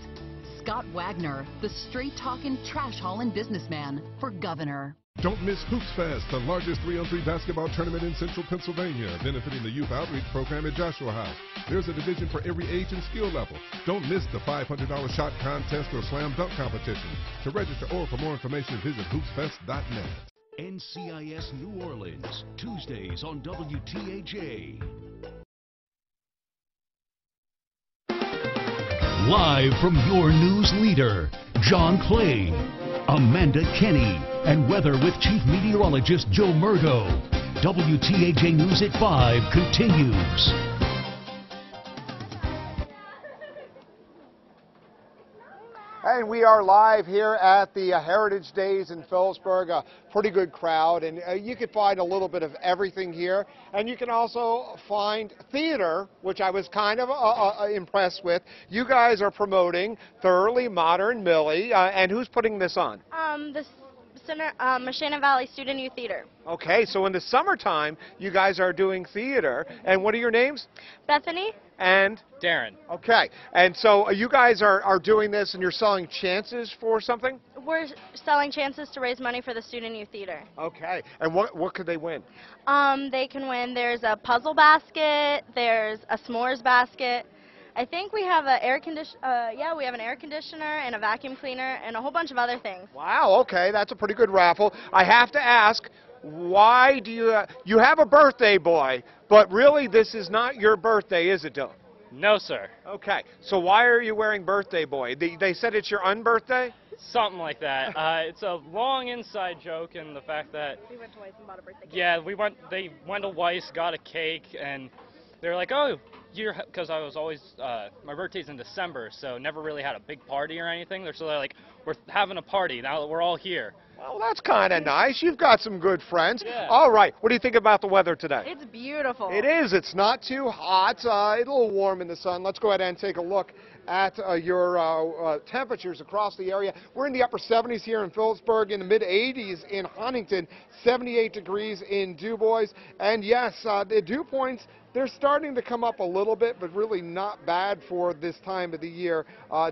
Scott Wagner, the straight-talking, trash-hauling businessman for governor. Don't miss Hoops Fest, the largest 3-on-3 basketball tournament in central Pennsylvania, benefiting the Youth Outreach Program at Joshua House. There's a division for every age and skill level. Don't miss the $500 shot contest or slam dunk competition. To register or for more information, visit hoopsfest.net. NCIS New Orleans, Tuesdays on WTAJ. Live from your news leader, John Clay, Amanda Kenny, and weather with Chief Meteorologist Joe Murgo. WTAJ News at 5 continues. And we are live here at the Heritage Days in Phillipsburg. A pretty good crowd, and you can find a little bit of everything here. And you can also find theater, which I was kind of impressed with. You guys are promoting Thoroughly Modern Millie, and who's putting this on? The Mashana Valley Student Youth Theater. Okay, so in the summertime, you guys are doing theater. And what are your names? Bethany. And? Darren. Okay, and so you guys are doing this and you're selling chances for something? We're selling chances to raise money for the Student Youth Theater. Okay, and what could they win? They can win, there's a puzzle basket, there's a s'mores basket. I think we have an air we have an air conditioner and a vacuum cleaner and a whole bunch of other things. Wow, okay, that's a pretty good raffle. I have to ask, why do you have a birthday boy, but really this is not your birthday, is it, Dylan? No, sir. Okay, so why are you wearing birthday boy? They said it's your unbirthday? Something like that. It's a long inside joke, and the fact that We went to Weiss and bought a birthday cake. yeah, they went to Weiss, got a cake, and they're like, oh, because I was always my birthday's in December, so never really had a big party or anything. So they're like, we're having a party now that we're all here. Well, that's kind of nice. You've got some good friends. Yeah. All right, what do you think about the weather today? It's beautiful. It is. It's not too hot. It's a little warm in the sun. Let's go ahead and take a look at your temperatures across the area. We're in the upper 70s here in Phillipsburg, in the mid 80s in Huntington, 78 degrees in DuBois. And yes, the dew points, they're starting to come up a little bit, but really not bad for this time of the year.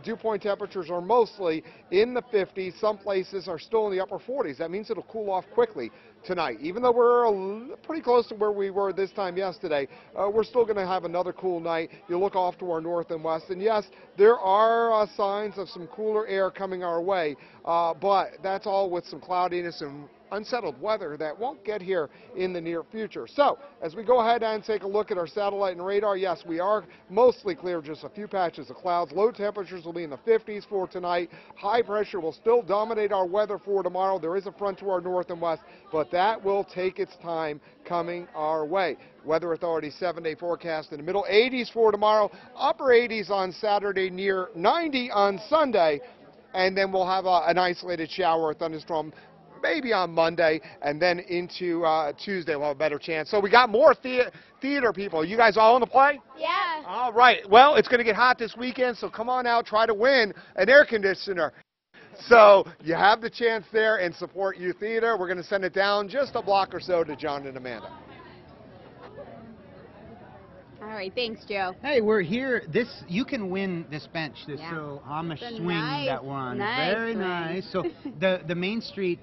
Dew point temperatures are mostly in the 50s. Some places are still in the upper 40s. That means it'll cool off quickly tonight. Even though we're pretty close to where we were this time yesterday, we're still going to have another cool night. You look off to our north and west, and yes, there are signs of some cooler air coming our way, but that's all with some cloudiness and unsettled weather that won't get here in the near future. So, as we go ahead and take a look at our satellite and radar, yes, we are mostly clear, just a few patches of clouds. Low temperatures will be in the 50s for tonight. High pressure will still dominate our weather for tomorrow. There is a front to our north and west, but that will take its time coming our way. Weather Authority 7-day forecast in the middle 80s for tomorrow, upper 80s on Saturday, near 90 on Sunday, and then we'll have an isolated shower or thunderstorm maybe on Monday, and then into Tuesday we'll have a better chance. So we got more theater people. You guys all in the play? Yeah. All right. Well, it's going to get hot this weekend, so come on out, try to win an air conditioner. So you have the chance there, and support youth theater. We're going to send it down just a block or so to John and Amanda. All right, thanks, Joe. Hey, we're here. You can win this bench, this Amish swing nice, that one. nice Very swing. nice. So the Main Street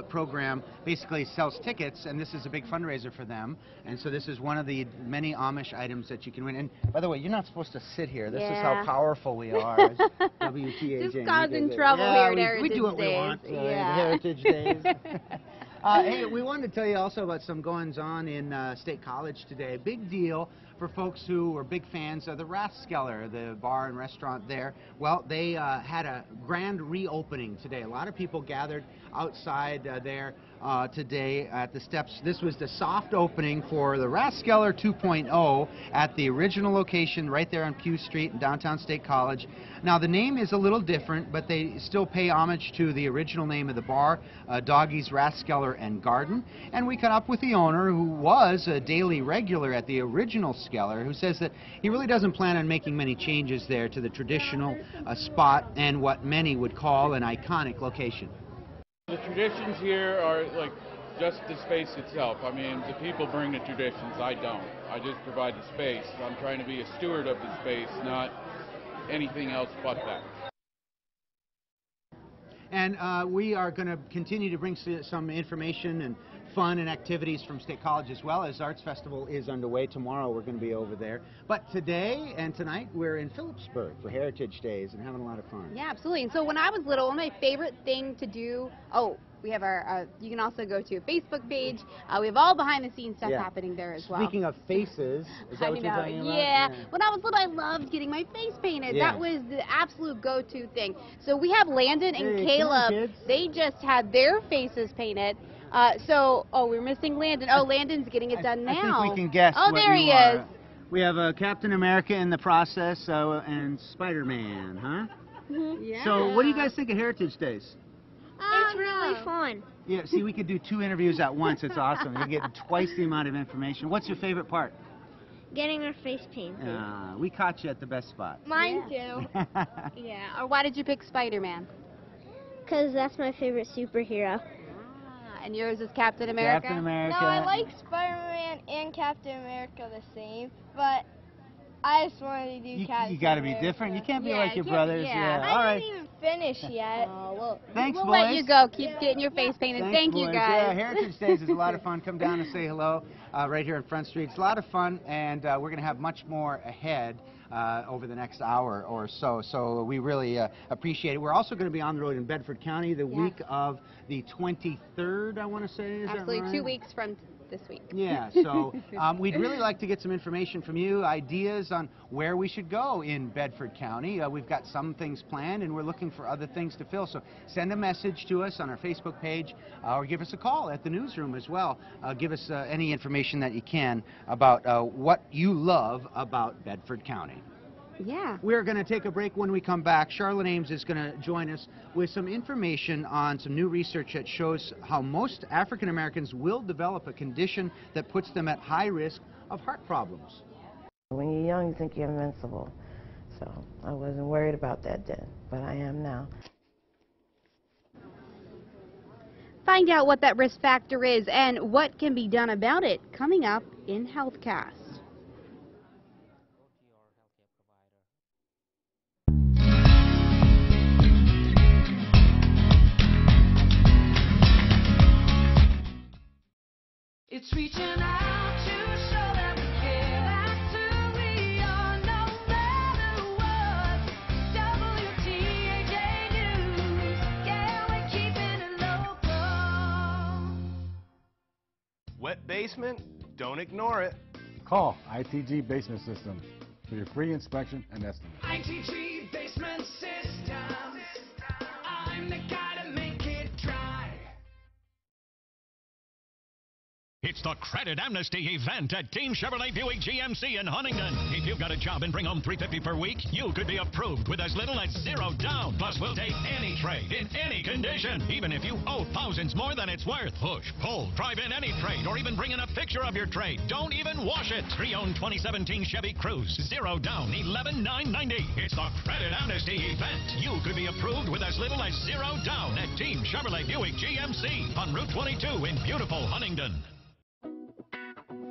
program basically sells tickets, and this is a big fundraiser for them. And so this is one of the many Amish items that you can win. And by the way, you're not supposed to sit here. This is how powerful we are. as WTAJ. Just causing trouble yeah, here at Heritage we do what Days. we want Yeah. at Heritage Days. Hey, we wanted to tell you also about some goings-on in State College today. Big deal for folks who are big fans of the Rathskeller, the bar and restaurant there. Well, they had a grand reopening today. A lot of people gathered outside there today at the steps. This was the soft opening for the Rathskeller 2.0 at the original location right there on Pew Street in downtown State College. Now, the name is a little different, but they still pay homage to the original name of the bar, Doggy's Rathskeller Cellar and Garden. And we caught up with the owner, who was a daily regular at the original Skeller, who says that he really doesn't plan on making many changes there to the traditional spot and what many would call an iconic location. The traditions here are like just the space itself. I mean, the people bring the traditions, I don't. I just provide the space. I'm trying to be a steward of the space, not anything else but that. And we are going to continue to bring some information and fun and activities from State College, as well as Arts Festival is underway. Tomorrow we're going to be over there. But today and tonight we're in Phillipsburg for Heritage Days and having a lot of fun. Yeah, absolutely. And so when I was little, one of my favorite things to do, we have our, you can also go to a Facebook page. We have all behind-the-scenes stuff happening there as well. Speaking of faces, is that what you're talking about? Yeah. When I was little, I loved getting my face painted. Yeah. That was the absolute go-to thing. So we have Landon and Caleb. They just had their faces painted. We're missing Landon. Oh, Landon's getting it done now. I think we can guess. Oh, what there he is. We have Captain America in the process and Spider-Man, huh? Yeah. So what do you guys think of Heritage Days? It's really fun. Yeah, see, we could do 2 interviews at once. It's awesome. You get twice the amount of information. What's your favorite part? Getting our face painted. We caught you at the best spot. Mine too. Yeah. Or why did you pick Spider-Man? Because that's my favorite superhero. And yours is Captain America? Captain America. No, I like Spider-Man and Captain America the same, but I just wanted to do Captain America. You got to be different. You can't be like your brothers. Yeah. All right. I didn't even finish yet. Thanks, we'll boys. let you go. Keep getting your face painted. Thanks, Thank boys. you, guys. Yeah, Heritage Days is a lot of fun. Come down and say hello right here on Front Street. It's a lot of fun, and we're going to have much more ahead over the next hour or so. So we really appreciate it. We're also going to be on the road in Bedford County the week of the 23rd, I want to say. Is Absolutely, that right? 2 weeks from this week. Yeah, so we'd really like to get some information from you, ideas on where we should go in Bedford County. We've got some things planned, and we're looking for other things to fill. So send a message to us on our Facebook page, or give us a call at the newsroom as well. Give us any information that you can about what you love about Bedford County. Yeah. We're going to take a break. When we come back, Charlotte Ames is going to join us with some information on some new research that shows how most African Americans will develop a condition that puts them at high risk of heart problems. When you're young, you think you're invincible. So I wasn't worried about that then, but I am now. Find out what that risk factor is and what can be done about it coming up in HealthCast. It's reaching out to show that we care. That's who we are, no matter what. WTAJ News, yeah, we're keeping it local. Wet basement? Don't ignore it. Call ITG Basement System for your free inspection and estimate. ITG Basement System. I'm the guy to make it dry. It's the Credit Amnesty event at Team Chevrolet Buick GMC in Huntington. If you've got a job and bring home $350 per week, you could be approved with as little as $0 down. Plus, we'll take any trade in any condition, even if you owe thousands more than it's worth. Push, pull, drive in any trade, or even bring in a picture of your trade. Don't even wash it. Pre-owned 2017 Chevy Cruze, $0 down, $11,990. It's the Credit Amnesty event. You could be approved with as little as $0 down at Team Chevrolet Buick GMC on Route 22 in beautiful Huntington.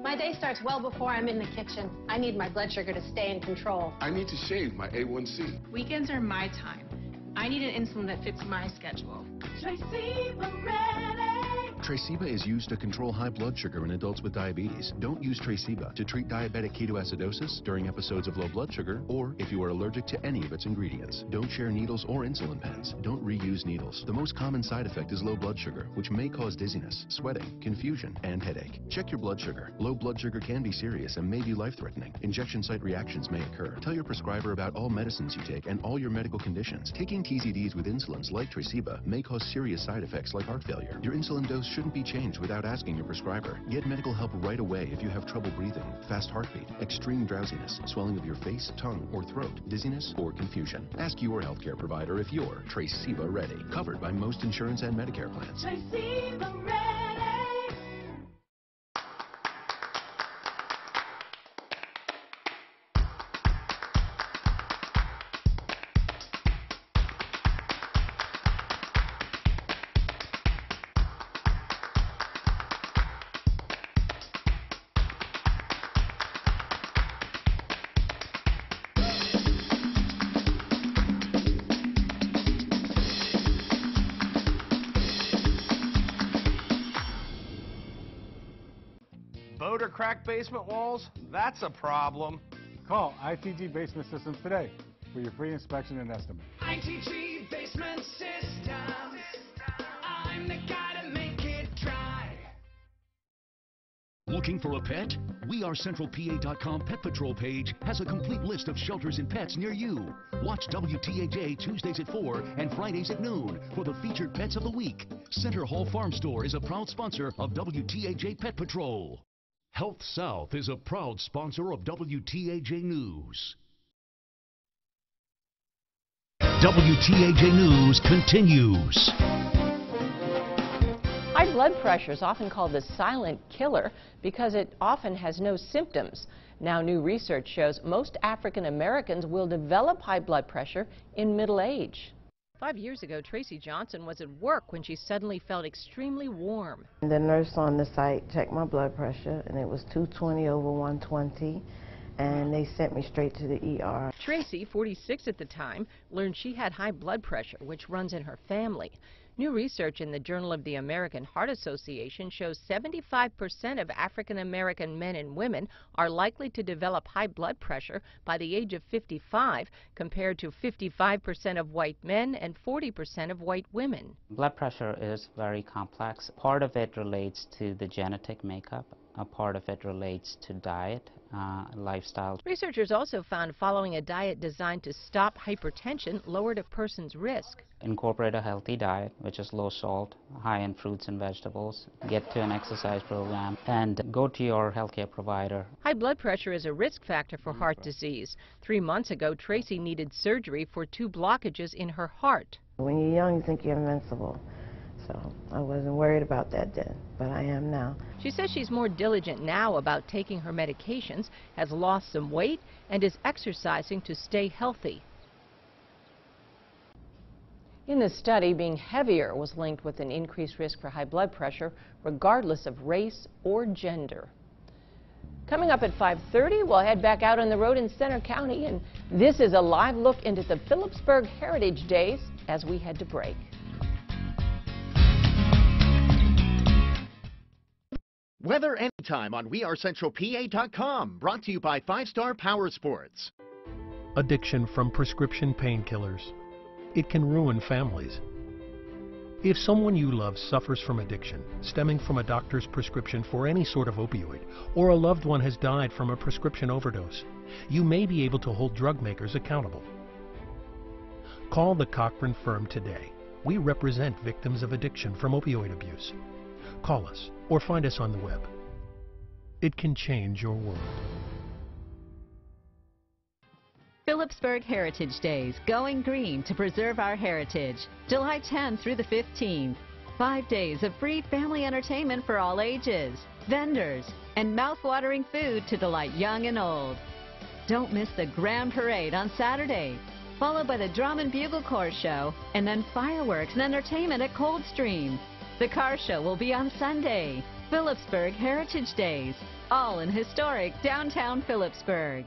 My day starts well before I'm in the kitchen. I need my blood sugar to stay in control. I need to shave my A1C. Weekends are my time. I need an insulin that fits my schedule. Traceba ready. Traceba is used to control high blood sugar in adults with diabetes. Don't use Traceba to treat diabetic ketoacidosis during episodes of low blood sugar or if you are allergic to any of its ingredients. Don't share needles or insulin pens. Don't reuse needles. The most common side effect is low blood sugar, which may cause dizziness, sweating, confusion, and headache. Check your blood sugar. Low blood sugar can be serious and may be life-threatening. Injection site reactions may occur. Tell your prescriber about all medicines you take and all your medical conditions. Taking TZDs with insulins like Traceba may cause serious side effects like heart failure. Your insulin dose shouldn't be changed without asking your prescriber. Get medical help right away if you have trouble breathing, fast heartbeat, extreme drowsiness, swelling of your face, tongue, or throat, dizziness, or confusion. Ask your healthcare provider if you're Traceba ready. Covered by most insurance and Medicare plans. Traceba ready. or cracked basement walls? That's a problem. Call ITG Basement Systems today for your free inspection and estimate. ITG Basement Systems. I'm the guy to make it dry. Looking for a pet? WeAreCentralPA.com Pet Patrol page has a complete list of shelters and pets near you. Watch WTAJ Tuesdays at 4 and Fridays at noon for the featured pets of the week. Center Hall Farm Store is a proud sponsor of WTAJ Pet Patrol. Health South is a proud sponsor of WTAJ News. WTAJ News continues. High blood pressure is often called the silent killer because it often has no symptoms. Now, new research shows most African Americans will develop high blood pressure in middle age. 5 years ago, Tracy Johnson was at work when she suddenly felt extremely warm. The nurse on the site checked my blood pressure, and it was 220 over 120, and they sent me straight to the ER. Tracy, 46 at the time, learned she had high blood pressure, which runs in her family. New research in the Journal of the American Heart Association shows 75% of African American men and women are likely to develop high blood pressure by the age of 55, compared to 55% of white men and 40% of white women. Blood pressure is very complex. Part of it relates to the genetic makeup. A part of it relates to diet, lifestyle. Researchers also found following a diet designed to stop hypertension lowered a person's risk. Incorporate a healthy diet, which is low salt, high in fruits and vegetables. Get to an exercise program and go to your healthcare provider. High blood pressure is a risk factor for heart disease. 3 months ago, Tracy needed surgery for 2 blockages in her heart. When you're young, you think you're invincible. So I wasn't worried about that then, but I am now. She says she's more diligent now about taking her medications, has lost some weight, and is exercising to stay healthy. In the study, being heavier was linked with an increased risk for high blood pressure, regardless of race or gender. Coming up at 5:30, we'll head back out on the road in Center County, and this is a live look into the Phillipsburg Heritage Days as we head to break. Weather anytime on WeAreCentralPA.com. Brought to you by 5-Star Power Sports. Addiction from prescription painkillers. It can ruin families. If someone you love suffers from addiction, stemming from a doctor's prescription for any sort of opioid, or a loved one has died from a prescription overdose, you may be able to hold drug makers accountable. Call the Cochran firm today. We represent victims of addiction from opioid abuse. Call us or find us on the web. It can change your world. Phillipsburg Heritage Days, going green to preserve our heritage. July 10th through the 15th. 5 days of free family entertainment for all ages, vendors, and mouth-watering food to delight young and old. Don't miss the Grand Parade on Saturday, followed by the Drum and Bugle Corps show, and then fireworks and entertainment at Coldstream. The car show will be on Sunday. Phillipsburg Heritage Days, all in historic downtown Phillipsburg.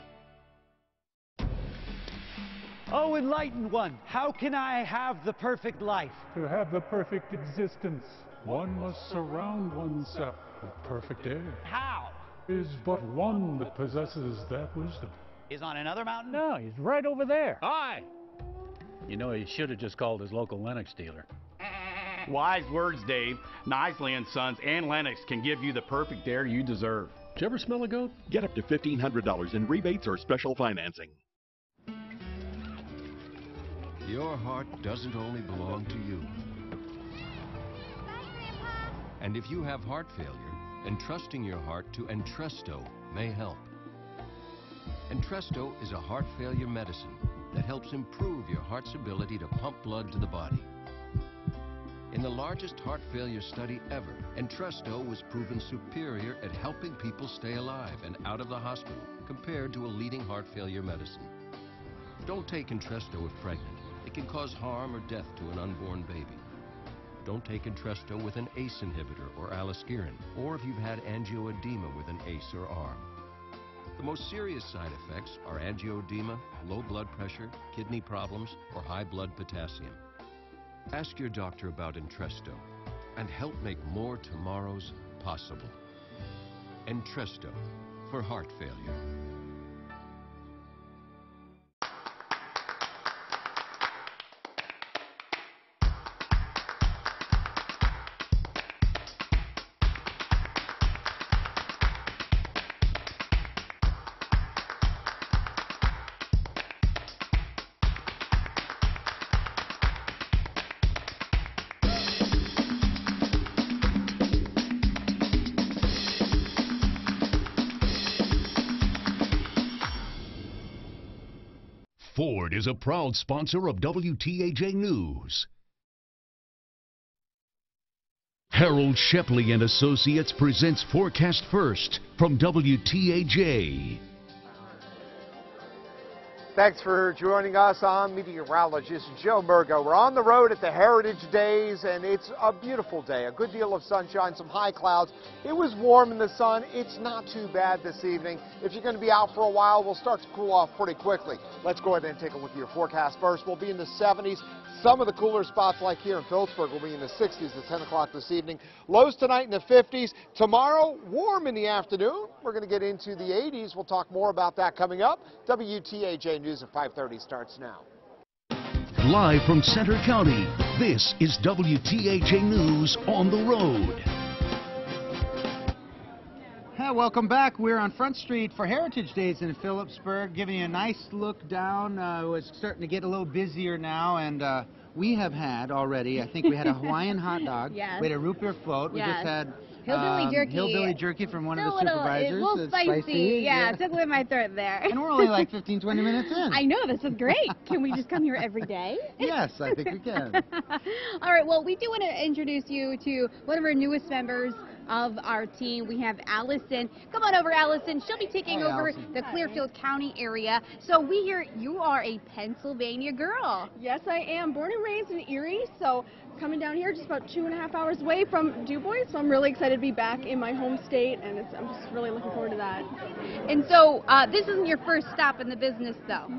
Oh, enlightened one, how can I have the perfect life? To have the perfect existence, one must surround oneself with perfect air. How? Is but one that possesses that wisdom. Is on another mountain? No, he's right over there. Hi. You know, he should have just called his local Lennox dealer. Wise words, Dave. Nisley & Sons and Lennox can give you the perfect air you deserve. Did you ever smell a goat? Get up to $1,500 in rebates or special financing. Your heart doesn't only belong to you. And if you have heart failure, entrusting your heart to Entresto may help. Entresto is a heart failure medicine that helps improve your heart's ability to pump blood to the body. In the largest heart failure study ever, Entresto was proven superior at helping people stay alive and out of the hospital compared to a leading heart failure medicine. Don't take Entresto if pregnant. It can cause harm or death to an unborn baby. Don't take Entresto with an ACE inhibitor or aliskiren, or if you've had angioedema with an ACE or ARB. The most serious side effects are angioedema, low blood pressure, kidney problems, or high blood potassium. Ask your doctor about Entresto and help make more tomorrows possible. and Tresto for heart failure. Ford is a proud sponsor of WTAJ News. Harold Shepley and Associates presents Forecast First from WTAJ. Thanks for joining us. I'm meteorologist Joe Murgo. We're on the road at the Heritage Days, and it's a beautiful day. A good deal of sunshine, some high clouds. It was warm in the sun. It's not too bad this evening. If you're going to be out for a while, we'll start to cool off pretty quickly. Let's go ahead and take a look at your forecast first. We'll be in the 70s. Some of the cooler spots, like here in Phillipsburg, will be in the 60s at 10 o'clock this evening. Lows tonight in the 50s. Tomorrow, warm in the afternoon. We're going to get into the 80s. We'll talk more about that coming up. WTAJ News at 5:30 starts now. Live from Center County, this is WTAJ News on the road. Hi, welcome back. We're on Front Street for Heritage Days in Phillipsburg, giving you a nice look down. It's starting to get a little busier now, and we have had already, I think we had a Hawaiian hot dog. Yes. We had a root beer float. We Yes. just had Hillbilly jerky. hillbilly jerky from one of the Still a supervisors. little It's spicy. Yeah, took away my throat there. And we're only like 15, 20 minutes in. I know, this is great. Can we just come here every day? Yes, I think we can. All right, well, we do want to introduce you to one of our newest members of our team. We have Allison. Come on over, Allison. She'll be taking Hi, over Allison. the Clearfield County area. So we hear you are a Pennsylvania girl. Yes, I am. Born and raised in Erie, so coming down here just about 2.5 hours away from Du Bois, so I'm really excited to be back in my home state, and I'm just really looking forward to that. And so this isn't your first stop in the business, though.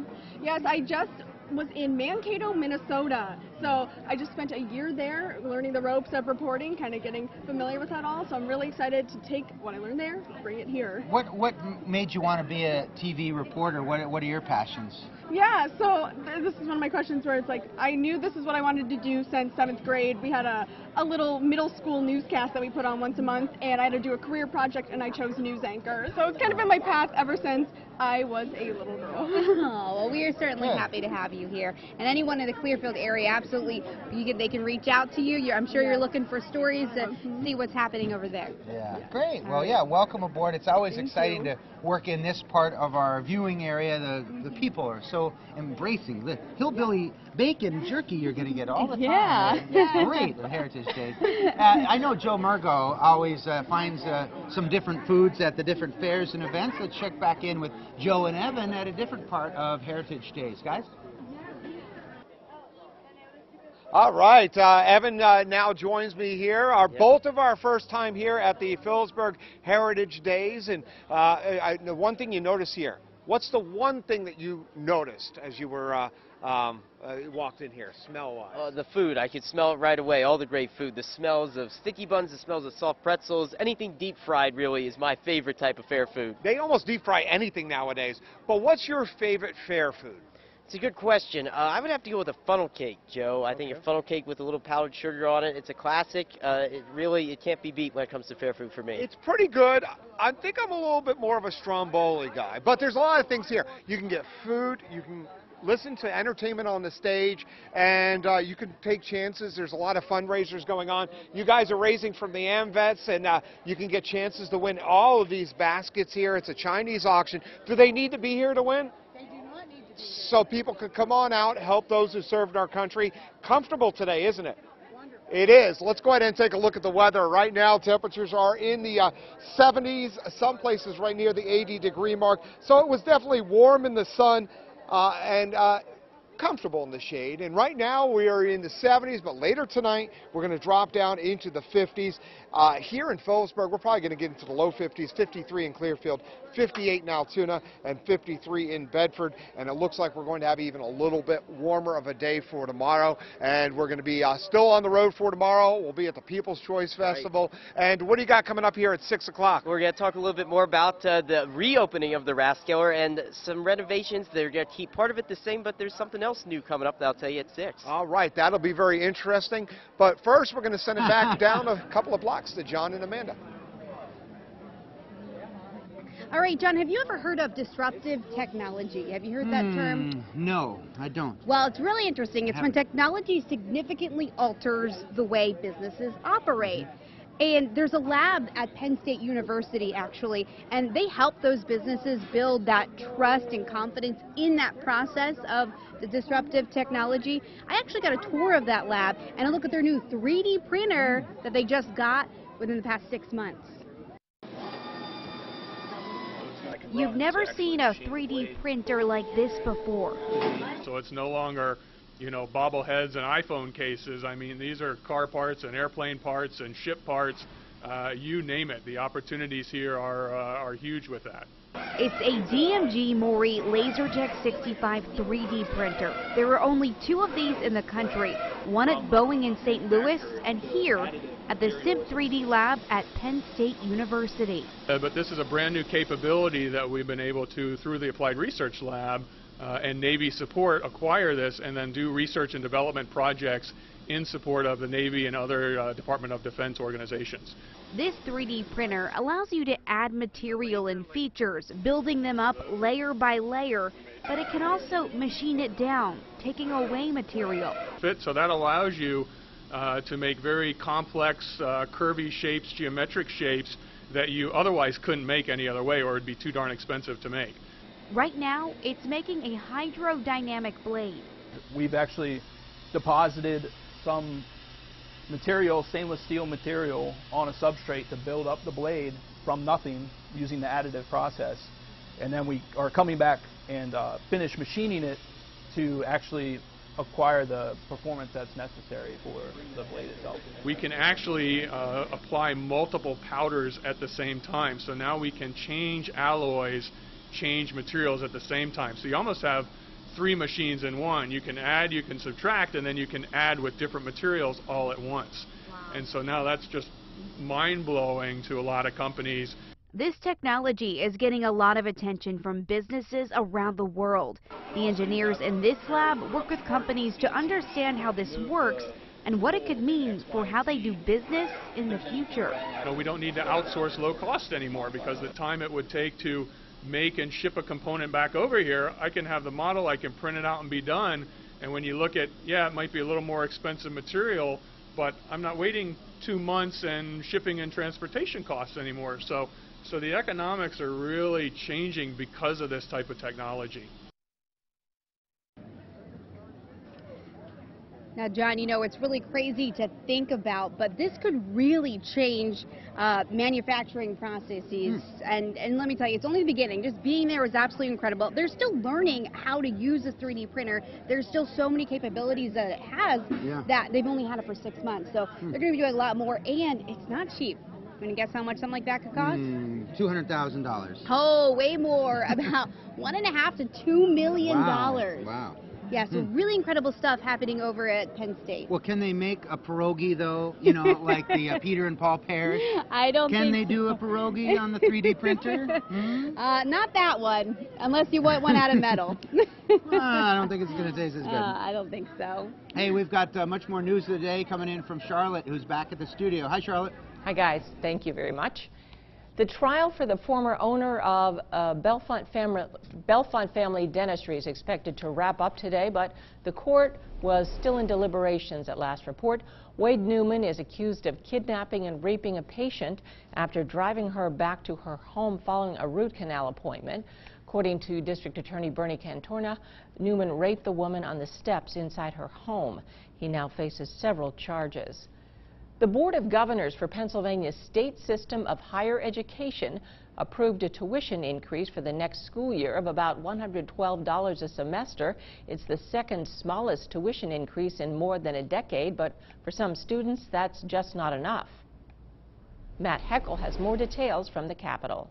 Yes, I just was in Mankato, Minnesota, so I just spent a year there learning the ropes of reporting, kind of getting familiar with that all, so I'm really excited to take what I learned there, bring it here. What made you want to be a TV reporter? What are your passions? Yeah, so this is one of my questions where it's like, I knew this is what I wanted to do since 7th grade. We had a little middle school newscast that we put on once a month, and I had to do a career project, and I chose news anchor. So it's kind of been my path ever since I was a little girl. Oh, well, we are certainly happy to have you here. And anyone in the Clearfield area, absolutely, they can reach out to you. I'm sure you're looking for stories to see what's happening over there. Yeah, great. Well, yeah, welcome aboard. It's always exciting to work in this part of our viewing area. The people are so embracing. The hillbilly bacon jerky you're going to get all the time. Yeah. Great at Heritage Days. I know Joe Murgo always finds some different foods at the different fairs and events. Let's check back in with Joe and Evan at a different part of Heritage Days. Guys? All right, Evan now joins me here. Both of our first time here at the Phillipsburg Heritage Days, and the one thing you notice here, what's the one thing that you noticed as you were walked in here, smell-wise? The food. I could smell it right away, all the great food. The smells of sticky buns, the smells of soft pretzels, anything deep-fried really is my favorite type of fair food. They almost deep-fry anything nowadays, but what's your favorite fair food? It's a good question. I would have to go with a funnel cake, Joe. I think a funnel cake with a little powdered sugar on it. It's a classic. It can't be beat when it comes to fair food for me. It's pretty good. I think I'm a little bit more of a Stromboli guy, but there's a lot of things here. You can get food, you can listen to entertainment on the stage, and you can take chances. There's a lot of fundraisers going on. You guys are raising from the AmVets, and you can get chances to win all of these baskets here. It's a Chinese auction. Do they need to be here to win? So people could come on out, help those who served our country. Comfortable today, isn't it? Wonderful. It is. Let's go ahead and take a look at the weather. Right now, temperatures are in the 70s, some places right near the 80-degree mark. So it was definitely warm in the sun and comfortable in the shade. And right now we are in the 70s, but later tonight we're going to drop down into the 50s. Here in Phillipsburg, we're probably going to get into the low 50s, 53 in Clearfield, 58 in Altoona, and 53 in Bedford. And it looks like we're going to have even a little bit warmer of a day for tomorrow. And we're going to be still on the road for tomorrow. We'll be at the People's Choice Festival. And what do you got coming up here at 6 o'clock? We're going to talk a little bit more about the reopening of the Rathskeller and some renovations. They're going to keep part of it the same, but there's something else new coming up that I'll tell you at 6. All right, that'll be very interesting. But first, we're going to send it back down a couple of blocks to John and Amanda. All right, John, have you ever heard of disruptive technology? Have you heard that term? No, I don't. Well, it's really interesting. It's when technology significantly alters the way businesses operate. And there's a lab at Penn State University, actually, and they help those businesses build that trust and confidence in that process of the disruptive technology. I actually got a tour of that lab and a look at their new 3D printer that they just got within the past 6 months. You've never seen a 3D printer like this before. So it's no longer, you know, bobbleheads and iPhone cases. I mean, these are car parts and airplane parts and ship parts. You name it. The opportunities here are huge with that. It's a DMG Mori LaserJet 65 3D printer. There are only 2 of these in the country, one at Boeing in St. Louis and here at the SIMP 3D lab at Penn State University. But this is a brand new capability that we've been able to, through the Applied Research Lab and Navy support, acquire this and then do research and development projects in support of the Navy and other Department of Defense organizations. This 3D printer allows you to add material and features, building them up layer by layer, but it can also machine it down, taking away material. So that allows you to make very complex curvy shapes, geometric shapes that you otherwise couldn't make any other way, or it'd be too darn expensive to make. Right now, it's making a hydrodynamic blade. We've actually deposited some material, stainless steel material, on a substrate to build up the blade from nothing using the additive process. And then we are coming back and finish machining it to actually acquire the performance that's necessary for the blade itself. We can actually apply multiple powders at the same time. So now we can change alloys, change materials at the same time. So you almost have 3 machines in one. You can add, you can subtract, and then you can add with different materials all at once. Wow. And so now that's just mind-blowing to a lot of companies. This technology is getting a lot of attention from businesses around the world. The engineers in this lab work with companies to understand how this works and what it could mean for how they do business in the future. You know, we don't need to outsource low cost anymore, because the time it would take to make and ship a component back over here, I can have the model, I can print it out and be done. And when you look at, yeah, it might be a little more expensive material, but I'm not waiting 2 months and shipping and transportation costs anymore. So the economics are really changing because of this type of technology. Now, John, you know, it's really crazy to think about, but this could really change manufacturing processes. And let me tell you, it's only the beginning. Just being there was absolutely incredible. They're still learning how to use this 3D printer. There's still so many capabilities that it has that they've only had it for 6 months. So they're going to be doing a lot more, and it's not cheap. You want to guess how much something like that could cost? $200,000. Oh, way more. About $1.5 to $2 million. Wow. Yeah, so really incredible stuff happening over at Penn State. Well, can they make a pierogi, though, you know, like the Peter and Paul Parish? I don't think Can they do a pierogi on the 3D printer? Not that one, unless you want one out of metal. I don't think it's going to taste as good. I don't think so. Hey, we've got much more news today coming in from Charlotte, who's back at the studio. Hi, Charlotte. Hi, guys. Thank you very much. The trial for the former owner of Bellefonte Family Dentistry is expected to wrap up today, but the court was still in deliberations at last report. Wade Newman is accused of kidnapping and raping a patient after driving her back to her home following a root canal appointment. According to District Attorney Bernie Cantorna, Newman raped the woman on the steps inside her home. He now faces several charges. The Board of Governors for Pennsylvania's state system of higher education approved a tuition increase for the next school year of about $112 a semester. It's the second smallest tuition increase in more than a decade, but for some students, that's just not enough. Matt Heckel has more details from the Capitol.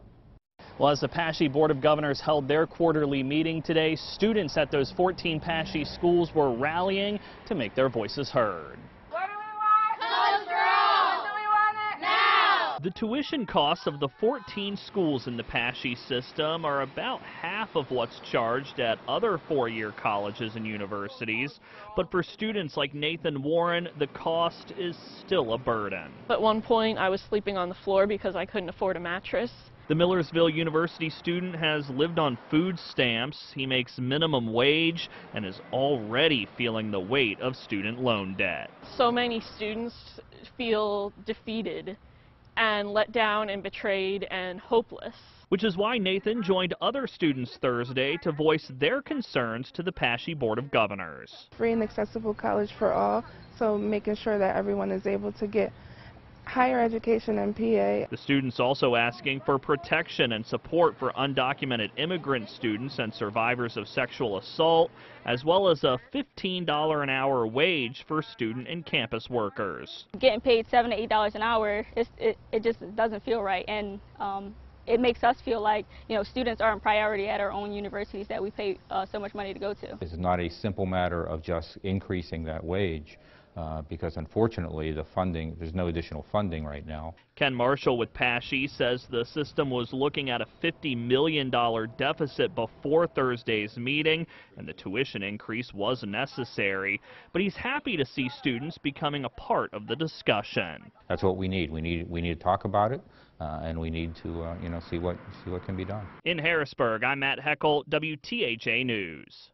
Well, as the PASHE Board of Governors held their quarterly meeting today, students at those 14 PASHE schools were rallying to make their voices heard. The tuition costs of the 14 schools in the PASHE system are about half of what's charged at other four-year colleges and universities. But for students like Nathan Warren, the cost is still a burden. At one point, I was sleeping on the floor because I couldn't afford a mattress. The Millersville University student has lived on food stamps. He makes minimum wage and is already feeling the weight of student loan debt. So many students feel defeated and let down and betrayed and hopeless. Which is why Nathan joined other students Thursday to voice their concerns to the PASHE Board of Governors. Free and accessible college for all, so making sure that everyone is able to get higher education in PA. The students also asking for protection and support for undocumented immigrant students and survivors of sexual assault, as well as a $15 an hour wage for student and campus workers. Getting paid $7 to $8 an hour, it just doesn't feel right, and it makes us feel like, you know, students aren't priority at our own universities that we pay so much money to go to. It's not a simple matter of just increasing that wage. Because unfortunately there's no additional funding right now. Ken Marshall with PASHE says the system was looking at a $50 million deficit before Thursday's meeting, and the tuition increase was necessary. But he's happy to see students becoming a part of the discussion. That's what we need. We need to talk about it, and we need to see what can be done. In Harrisburg, I'm Matt Heckel, WTAJ News.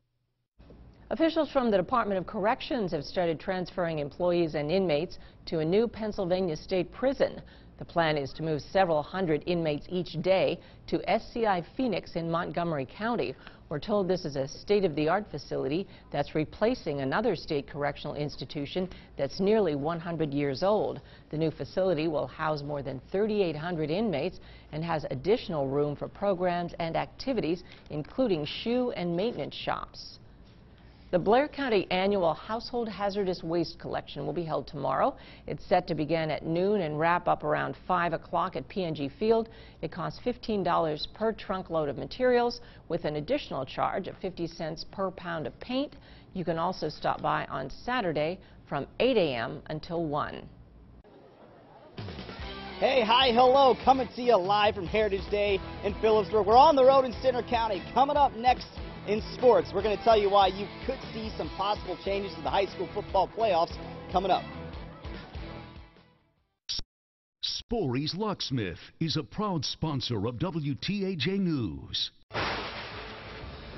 Officials from the Department of Corrections have started transferring employees and inmates to a new Pennsylvania state prison. The plan is to move several hundred inmates each day to SCI Phoenix in Montgomery County. We're told this is a state-of-the-art facility that's replacing another state correctional institution that's nearly 100 years old. The new facility will house more than 3,800 inmates and has additional room for programs and activities, including shoe and maintenance shops. The Blair County annual Household Hazardous Waste Collection will be held tomorrow. It's set to begin at noon and wrap up around 5 o'clock at P&G Field. It costs $15 per trunk load of materials, with an additional charge of 50 cents per pound of paint. You can also stop by on Saturday from 8 a.m. until 1. Hey, hi, hello, coming to you live from Heritage Day in Phillipsburg. We're on the road in Center County. Coming up next in sports, we're going to tell you why you could see some possible changes to the high school football playoffs coming up. Sporey's Locksmith is a proud sponsor of WTAJ News.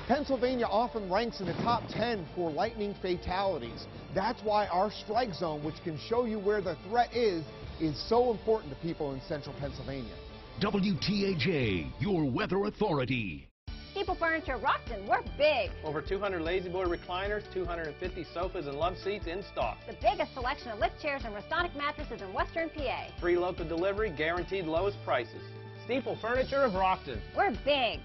Pennsylvania often ranks in the top 10 for lightning fatalities. That's why our strike zone, which can show you where the threat is so important to people in central Pennsylvania. WTAJ, your weather authority. People Furniture of Rockton, we're big. Over 200 Lazy Boy recliners, 250 sofas and love seats in stock. The biggest selection of lift chairs and Restonic mattresses in Western PA. Free local delivery, guaranteed lowest prices. Steeple Furniture of Rockton. We're big.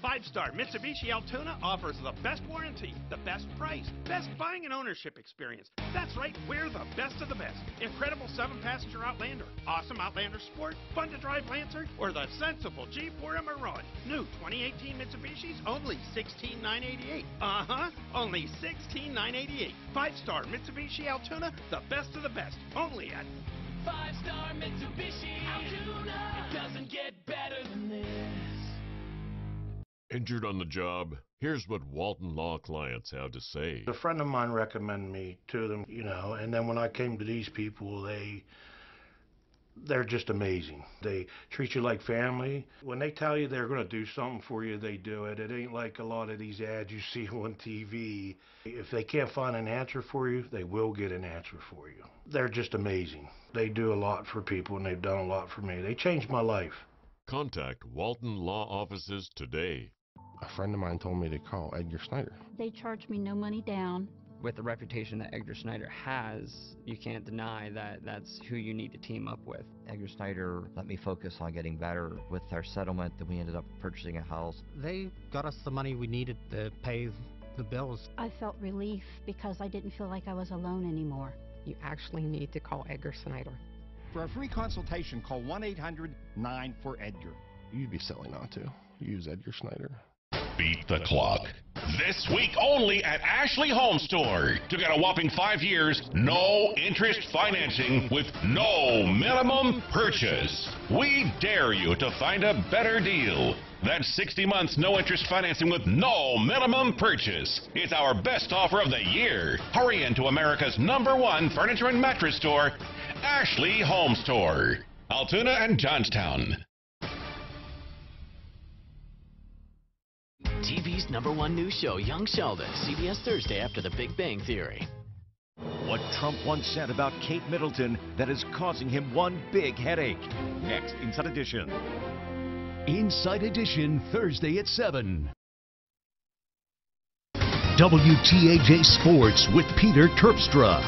5-star Mitsubishi Altoona offers the best warranty, the best price, best buying and ownership experience. That's right, we're the best of the best. Incredible 7-passenger Outlander, awesome Outlander Sport, fun to drive Lancer, or the sensible G4 Emerald. New 2018 Mitsubishis, only $16,988. Only $16,988. 5-star Mitsubishi Altoona, the best of the best. Only at 5-star Mitsubishi Altoona. It doesn't get better than this. Injured on the job? Here's what Walton Law clients have to say. A friend of mine recommended me to them, and then when I came to these people, they're just amazing. They treat you like family. When they tell you they're going to do something for you, they do it. It ain't like a lot of these ads you see on TV. If they can't find an answer for you, they will get an answer for you. They're just amazing. They do a lot for people, and they've done a lot for me. They changed my life. Contact Walton Law offices today. A friend of mine told me to call Edgar Snyder. They charged me no money down, With the reputation that Edgar Snyder has, you can't deny that that's who you need to team up with. Edgar Snyder let me focus on getting better. With our settlement, then we ended up purchasing a house. They got us the money we needed to pay the bills. I felt relief because I didn't feel like I was alone anymore. You actually need to call Edgar Snyder. For a free consultation, call 1-800-9-4-EDGAR. You'd be silly not to. Use Edgar Snyder. Beat the clock. This week only at Ashley Home Store. To get a whopping 5 years, no interest financing with no minimum purchase. We dare you to find a better deal. That's 60 months no interest financing with no minimum purchase. It's our best offer of the year. Hurry into America's #1 furniture and mattress store, Ashley Home Store. Altoona and Johnstown. TV's #1 news show, Young Sheldon, CBS Thursday after The Big Bang Theory. What Trump once said about Kate Middleton that is causing him one big headache. Next, Inside Edition. Inside Edition, Thursday at 7. WTAJ Sports with Peter Terpstra.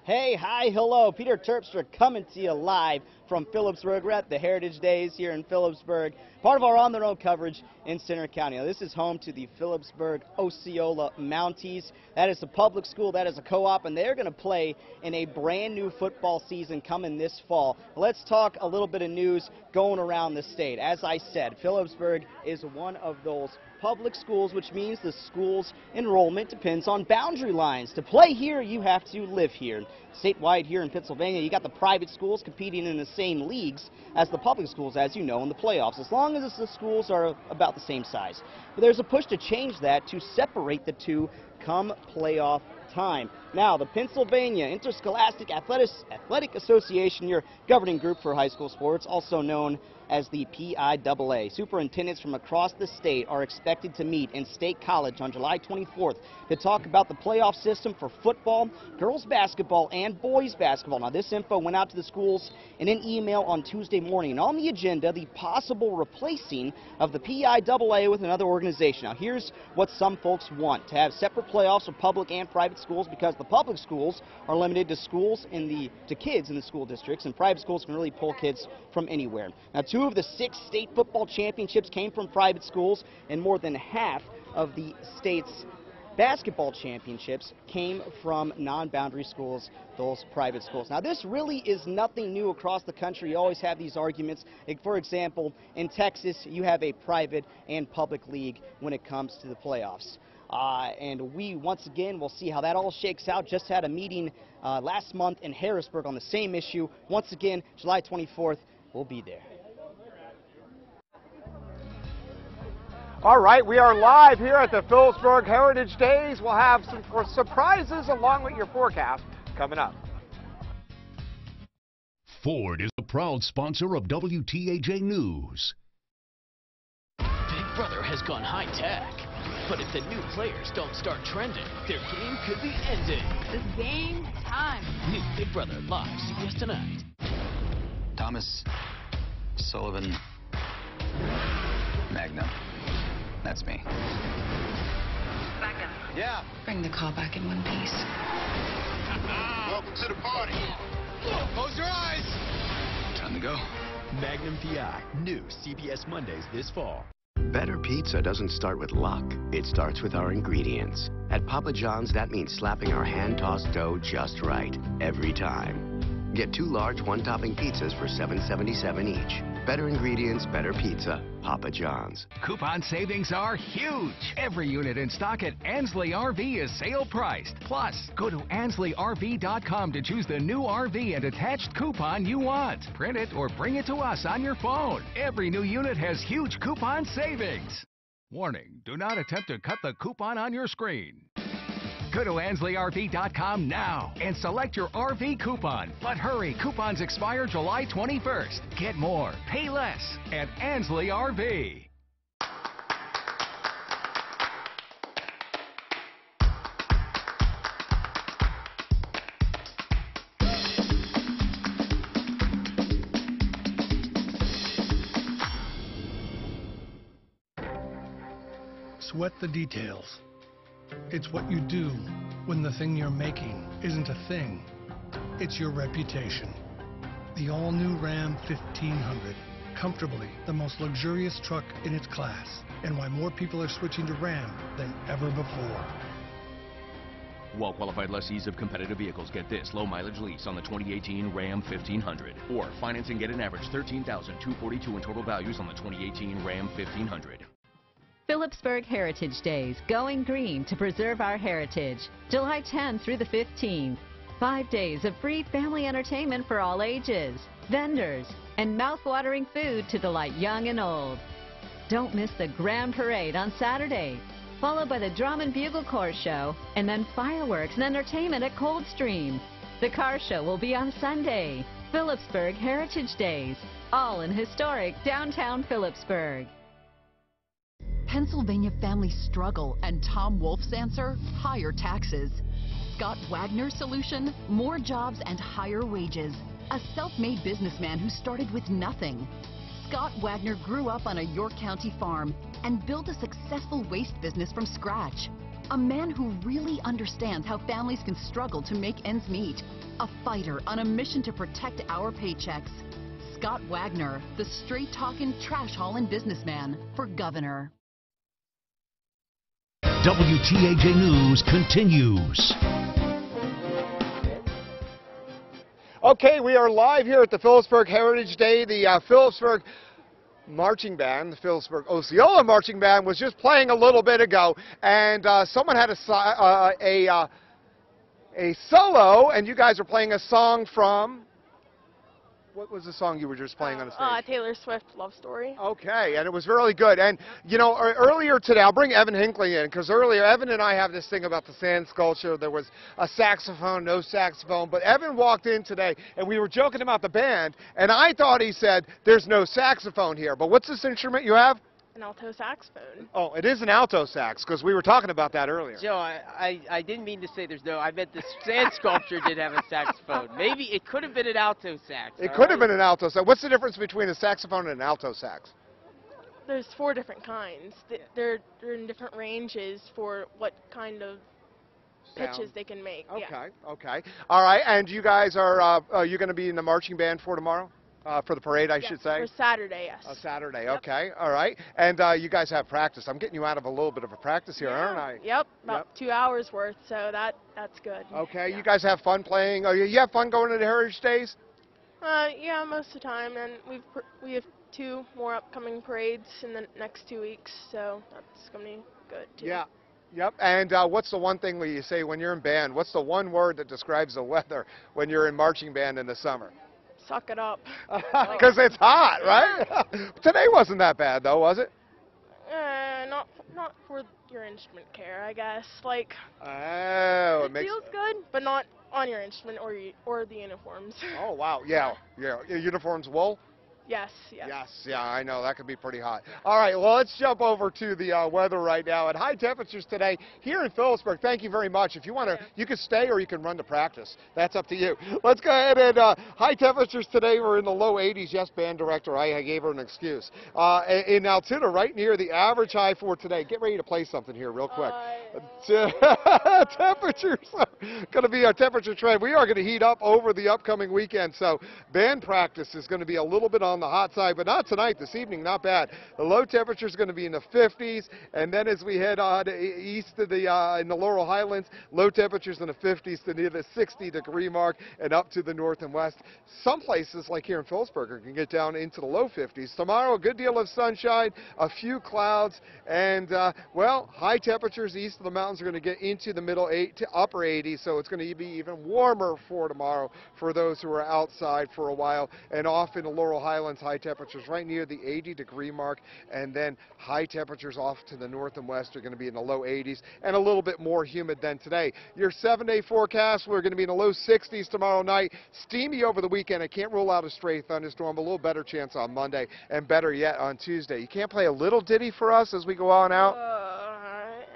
Hey, hi, hello. Peter Terpstra coming to you live from Phillipsburg. We're at the Heritage Days here in Phillipsburg, part of our On the Road coverage in Center County. Now, this is home to the Phillipsburg Osceola Mounties. That is a public school, that is a co-op, and they're going to play in a brand new football season coming this fall. Let's talk a little bit of news going around the state. As I said, Phillipsburg is one of those public schools, which means the school's enrollment depends on boundary lines. To play here, you have to live here. Statewide here in Pennsylvania, you got the private schools competing in the same leagues as the public schools, as you know, in the playoffs, as long as the schools are about the same size. But there's a push to change that to separate the two come playoff time. Now, the Pennsylvania Interscholastic Athletic Association, your governing group for high school sports, also known as the PIAA. Superintendents from across the state are expected to meet in State College on July 24th to talk about the playoff system for football, girls basketball, and boys basketball. Now, this info went out to the schools in an email on Tuesday morning. And on the agenda, the possible replacing of the PIAA with another organization. Now, here's what some folks want: to have separate playoffs for public and private schools, because the public schools are limited to kids in the school districts, and private schools can really pull kids from anywhere. Now, 2 of the 6 state football championships came from private schools, and more than half of the state's basketball championships came from non-boundary schools, those private schools. Now, this really is nothing new across the country. You always have these arguments. Like, for example, in Texas, you have a private and public league when it comes to the playoffs. And we, once again, will see how that all shakes out. Just had a meeting last month in Harrisburg on the same issue. Once again, July 24th, we'll be there. All right, we are live here at the Phillipsburg Heritage Days. We'll have some surprises along with your forecast coming up. Ford is a proud sponsor of WTAJ News. Big Brother has gone high-tech, but if the new players don't start trending, their game could be ended. It's game time. New Big Brother live CBS tonight. Thomas, Sullivan, Magnum. That's me. Backup. Yeah. Bring the call back in one piece. Welcome to the party. Close your eyes. Time to go. Magnum PI. New CBS Mondays this fall. Better pizza doesn't start with luck. It starts with our ingredients. At Papa John's, that means slapping our hand-tossed dough just right, every time. Get 2 large one-topping pizzas for $7.77 each. Better ingredients, better pizza. Papa John's. Coupon savings are huge. Every unit in stock at Ansley RV is sale priced. Plus, go to AnsleyRV.com to choose the new RV and attached coupon you want. Print it or bring it to us on your phone. Every new unit has huge coupon savings. Warning, do not attempt to cut the coupon on your screen. Go to AnsleyRV.com now and select your RV coupon. But hurry, coupons expire July 21st. Get more, pay less at Ansley RV. Sweat the details. It's what you do when the thing you're making isn't a thing. It's your reputation. The all-new Ram 1500. Comfortably the most luxurious truck in its class, and why more people are switching to Ram than ever before. Well-qualified lessees of competitive vehicles get this low-mileage lease on the 2018 Ram 1500. Or finance and get an average $13,242 in total values on the 2018 Ram 1500. Phillipsburg Heritage Days, going green to preserve our heritage. July 10th through the 15th. 5 days of free family entertainment for all ages, vendors, and mouth-watering food to delight young and old. Don't miss the Grand Parade on Saturday, followed by the Drum and Bugle Corps show, and then fireworks and entertainment at Coldstream. The car show will be on Sunday. Phillipsburg Heritage Days, all in historic downtown Phillipsburg. Pennsylvania families struggle, and Tom Wolf's answer? Higher taxes. Scott Wagner's solution? More jobs and higher wages. A self-made businessman who started with nothing. Scott Wagner grew up on a York County farm and built a successful waste business from scratch. A man who really understands how families can struggle to make ends meet. A fighter on a mission to protect our paychecks. Scott Wagner, the straight-talking, trash-hauling businessman for governor. WTAJ News continues. Okay, we are live here at the Phillipsburg Heritage Day. The Phillipsburg Marching Band, the Phillipsburg Osceola Marching Band, was just playing a little bit ago, and someone had a solo, and you guys are playing a song from... What was the song you were just playing on the stage? Taylor Swift, Love Story. Okay, and it was really good. And, you know, earlier today, I'll bring Evan Hinckley in, because earlier, Evan and I have this thing about the sand sculpture. There was a saxophone, no saxophone. But Evan walked in today, and we were joking about the band, and I thought he said, there's no saxophone here. But what's this instrument you have? An alto saxophone. Oh, it is an alto sax, because we were talking about that earlier. Joe, I didn't mean to say there's no. I meant the sand sculpture did have a saxophone. Maybe it could have been an alto sax. It could have been an alto sax. What's the difference between a saxophone and an alto sax? There's 4 different kinds. They're in different ranges for what kind of pitches they can make. Okay, yeah. Okay. All right, and you guys are you going to be in the marching band for tomorrow? For the parade, I should say? For Saturday, yes. Saturday, yep. Okay, all right. And you guys have practice. I'm getting you out of a little bit of a practice here, aren't I? Yep, about 2 hours worth, so that's good. Okay, yeah. You guys have fun playing. You have fun going to the Heritage Days? Yeah, most of the time, and we have 2 more upcoming parades in the next 2 weeks, so that's going to be good, too. Yeah. Yep, and what's the one thing you say when you're in band? What's the one word that describes the weather when you're in marching band in the summer? Suck it up. Because it's hot, right? Today wasn't that bad, though, was it? Not for your instrument care, I guess. Like, it feels good, but not on your instrument or the uniforms. Oh, wow, yeah. Uniforms wool? Yes. Yeah, I know. That could be pretty hot. All right, well, let's jump over to the weather right now. At high temperatures today here in Phillipsburg. Thank you very much. If you want to, you can stay or you can run to practice. That's up to you. Let's go ahead and high temperatures today. We're in the low 80s. Yes, band director, I gave her an excuse. In Altoona, right near the average high for today. Get ready to play something here real quick. Temperatures are going to be our temperature trend. We are going to heat up over the upcoming weekend. So band practice is going to be a little bit on the hot side, but not tonight. This evening, not bad. The low temperature is going to be in the 50s, and then as we head on east of in the Laurel Highlands, low temperatures in the 50s to near the 60-degree mark and up to the north and west. Some places, like here in Phillipsburg, can get down into the low 50s. Tomorrow, a good deal of sunshine, a few clouds, and, well, high temperatures east of the mountains are going to get into the middle to upper 80s, so it's going to be even warmer for tomorrow for those who are outside for a while. And off in the Laurel Highlands, high temperatures right near the 80-degree mark, and then high temperatures off to the north and west are going to be in the low 80s and a little bit more humid than today. Your 7-day forecast, we're going to be in the low 60s tomorrow night. Steamy over the weekend. I can't rule out a stray thunderstorm. A little better chance on Monday, and better yet on Tuesday. You can't play a little ditty for us as we go on out?